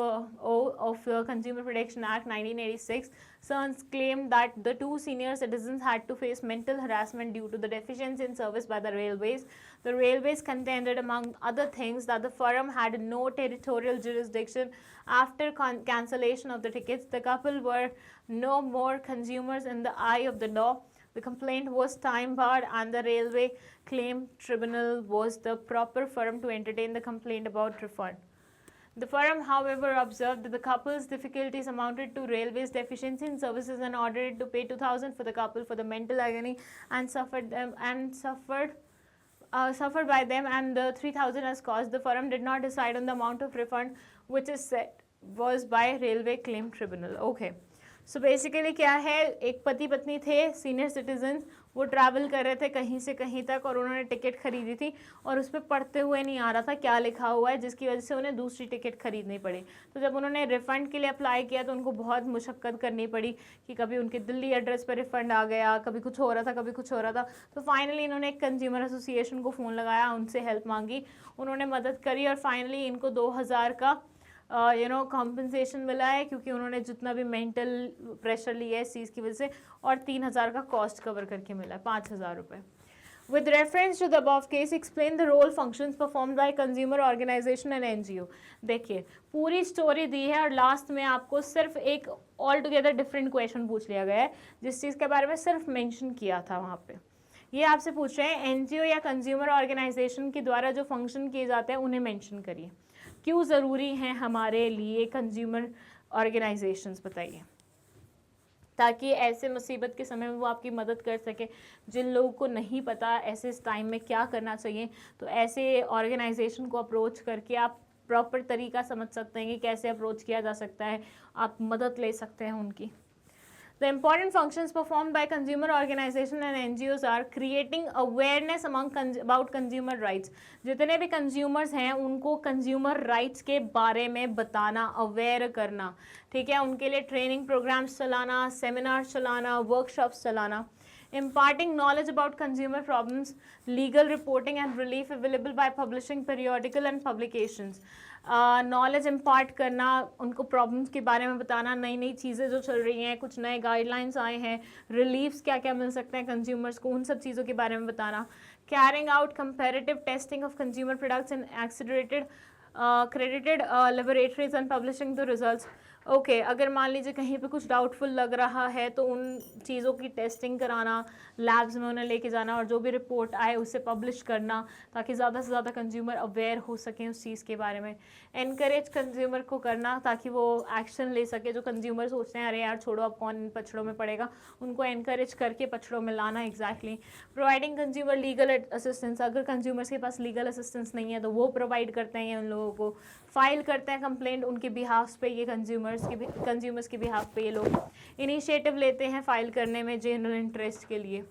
Consumer Protection Act 1986. SIRS claimed that the two senior citizens had to face mental harassment due to the deficiency in service by the railways. The railways contended, among other things, that the firm had no territorial jurisdiction after cancellation of the tickets. The couple were no more consumers in the eye of the law. The complaint was time-barred, and the Railway Claim Tribunal was the proper forum to entertain the complaint about refund. The firm, however, observed that the couple's difficulties amounted to railways' deficiency in services and ordered it to pay 2,000 for the couple for the mental agony and suffered by them, and the 3,000 as cost. The firm did not decide on the amount of refund, which is set was by Railway Claim Tribunal. Okay. So basically क्या है, एक पति पत्नी थे senior citizens, वो travel कर रहे थे कहीं से कहीं तक और उन्होंने टिकट खरीदी थी और उस पर पढ़ते हुए नहीं आ रहा था क्या लिखा हुआ है, जिसकी वजह से उन्हें दूसरी टिकट खरीदनी पड़ी. तो जब उन्होंने रिफ़ंड के लिए अप्लाई किया तो उनको बहुत मुशक्क़त करनी पड़ी कि कभी उनके दिल्ली एड्रेस पर रिफ़ंड आ गया, कभी कुछ हो रहा था, कभी कुछ हो रहा था. तो फाइनली इन्होंने एक कंज्यूमर एसोसिएशन को फ़ोन लगाया, उनसे हेल्प मांगी, उन्होंने मदद करी और फाइनली इनको 2,000 का कॉम्पनसेशन मिला है, क्योंकि उन्होंने जितना भी मेंटल प्रेशर लिया है इस चीज़ की वजह से, और 3,000 का कॉस्ट कवर करके मिला है, 5,000 रुपये. With reference to the above case, explain the role functions performed by consumer organization and NGO. देखिए पूरी स्टोरी दी है और लास्ट में आपको सिर्फ एक ऑल टुगेदर डिफरेंट क्वेश्चन पूछ लिया गया है जिस चीज़ के बारे में सिर्फ मेंशन किया था वहाँ पे. ये आपसे पूछ रहे हैं एनजीओ या कंज्यूमर ऑर्गेनाइजेशन के द्वारा जो फंक्शन किए जाते हैं उन्हें मेंशन करिए. क्यों ज़रूरी हैं हमारे लिए कंज्यूमर ऑर्गेनाइजेशंस, बताइए, ताकि ऐसे मुसीबत के समय में वो आपकी मदद कर सके. जिन लोगों को नहीं पता ऐसे इस टाइम में क्या करना चाहिए, तो ऐसे ऑर्गेनाइजेशन को अप्रोच करके आप प्रॉपर तरीका समझ सकते हैं कि कैसे अप्रोच किया जा सकता है, आप मदद ले सकते हैं उनकी. The important functions performed by consumer organization and NGOs are creating awareness about consumer rights. जितने भी consumers हैं उनको consumer rights के बारे में बताना, aware करना, ठीक है, उनके लिए training programs चलाना, seminars चलाना, workshops चलाना. Imparting knowledge about consumer problems, legal reporting and relief available by publishing periodical and publications. Knowledge impart करना, उनको प्रॉब्लम्स के बारे में बताना, नई नई चीज़ें जो चल रही हैं, कुछ नए गाइडलाइंस आए हैं, रिलीफ्स क्या क्या मिल सकते हैं कंज्यूमर्स को, उन सब चीज़ों के बारे में बताना. Carrying out comparative testing of consumer products in accredited laboratories and publishing the results. Okay अगर मान लीजिए कहीं पे कुछ डाउटफुल लग रहा है तो उन चीज़ों की टेस्टिंग कराना, लैब्स में उन्हें लेके जाना और जो भी रिपोर्ट आए उसे पब्लिश करना ताकि ज़्यादा से ज़्यादा कंज्यूमर अवेयर हो सकें उस चीज़ के बारे में. एनकरेज कंज्यूमर को करना ताकि वो एक्शन ले सके. जो कंज्यूमर सोचते हैं अरे यार छोड़ो अब कौन इन पछड़ों में पड़ेगा, उनको एनकरेज करके पछड़ों में लाना. Exactly. Providing consumer legal assistance, अगर कंज्यूमर्स के पास लीगल असिस्टेंस नहीं है तो वो प्रोवाइड करते हैं उन लोगों को. फाइल करते हैं कंप्लेंट उनके बिहाफ पे, ये कंज्यूमर्स के बिहाफ पे ये लोग इनिशिएटिव लेते हैं फाइल करने में जनरल इंटरेस्ट के लिए.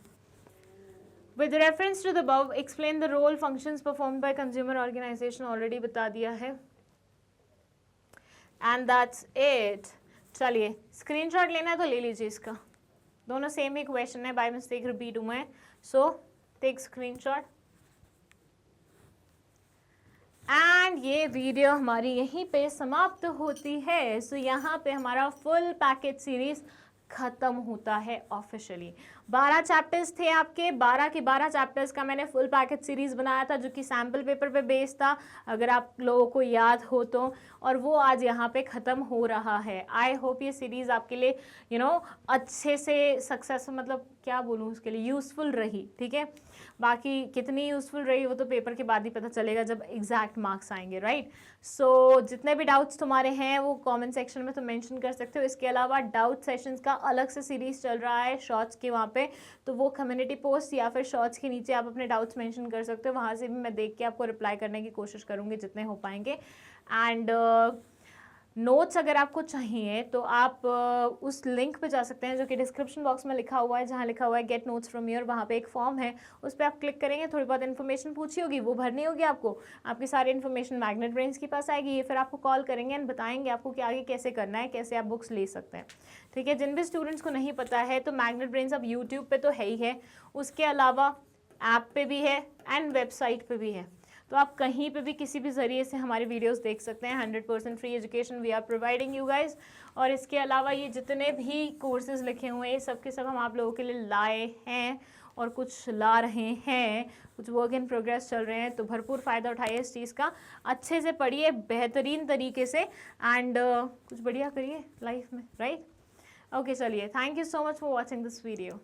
With reference to the above explain the role functions performed by consumer organization, already बता दिया है. And that's it. चलिए स्क्रीनशॉट लेना है तो ले लीजिए इसका, दोनों सेम ही क्वेश्चन है, बाय मिस्टेक रिपीट हुआ है, सो टेक स्क्रीनशॉट. एंड ये वीडियो हमारी यहीं पे समाप्त होती है. सो यहाँ पे हमारा फुल पैकेज सीरीज ख़त्म होता है ऑफिशियली. 12 चैप्टर्स थे आपके, 12 के 12 चैप्टर्स का मैंने फुल पैकेज सीरीज बनाया था जो कि सैम्पल पेपर पे बेस्ड था, अगर आप लोगों को याद हो तो, और वो आज यहाँ पे ख़त्म हो रहा है। आई होप ये सीरीज़ आपके लिए अच्छे से सक्सेस, मतलब क्या बोलूँ उसके लिए, यूज़फुल रही, ठीक है। बाकी कितनी यूज़फुल रही वो तो पेपर के बाद ही पता चलेगा जब एग्जैक्ट मार्क्स आएंगे, राइट। सो जितने भी डाउट्स तुम्हारे हैं वो कमेंट सेक्शन में तुम मेंशन कर सकते हो। इसके अलावा डाउट सेशंस का अलग से सीरीज़ चल रहा है शॉर्ट्स के वहाँ पे, तो वो कम्युनिटी पोस्ट या फिर शॉर्ट्स के नीचे आप अपने डाउट्स मेंशन कर सकते हो, वहाँ से भी मैं देख के आपको रिप्लाई करने की कोशिश करूँगी जितने हो पाएंगे। एंड नोट्स अगर आपको चाहिए तो आप उस लिंक पे जा सकते हैं जो कि डिस्क्रिप्शन बॉक्स में लिखा हुआ है, जहाँ लिखा हुआ है गेट नोट्स फ्रॉम योर, वहाँ पे एक फॉर्म है, उस पर आप क्लिक करेंगे, थोड़ी बहुत इन्फॉर्मेशन पूछी होगी वो भरनी होगी आपको, आपकी सारी इन्फॉर्मेशन मैग्नेट ब्रेन्स के पास आएगी, ये फिर आपको कॉल करेंगे एंड बताएंगे आपको कि आगे कैसे करना है, कैसे आप बुक्स ले सकते हैं, ठीक है। जिन भी स्टूडेंट्स को नहीं पता है तो मैग्नेट ब्रेन्स अब यूट्यूब पे तो है ही है, उसके अलावा ऐप पे भी है एंड वेबसाइट पे भी है, तो आप कहीं पे भी किसी भी ज़रिए से हमारे वीडियोस देख सकते हैं। 100% free education we are providing you guys. और इसके अलावा ये जितने भी कोर्सेज लिखे हुए हैं ये सब के सब हम आप लोगों के लिए लाए हैं और कुछ ला रहे हैं, कुछ वर्क इन प्रोग्रेस चल रहे हैं, तो भरपूर फ़ायदा उठाइए इस चीज़ का, अच्छे से पढ़िए बेहतरीन तरीके से एंड कुछ बढ़िया करिए लाइफ में, राइट। ओके चलिए, thank you so much for watching this video.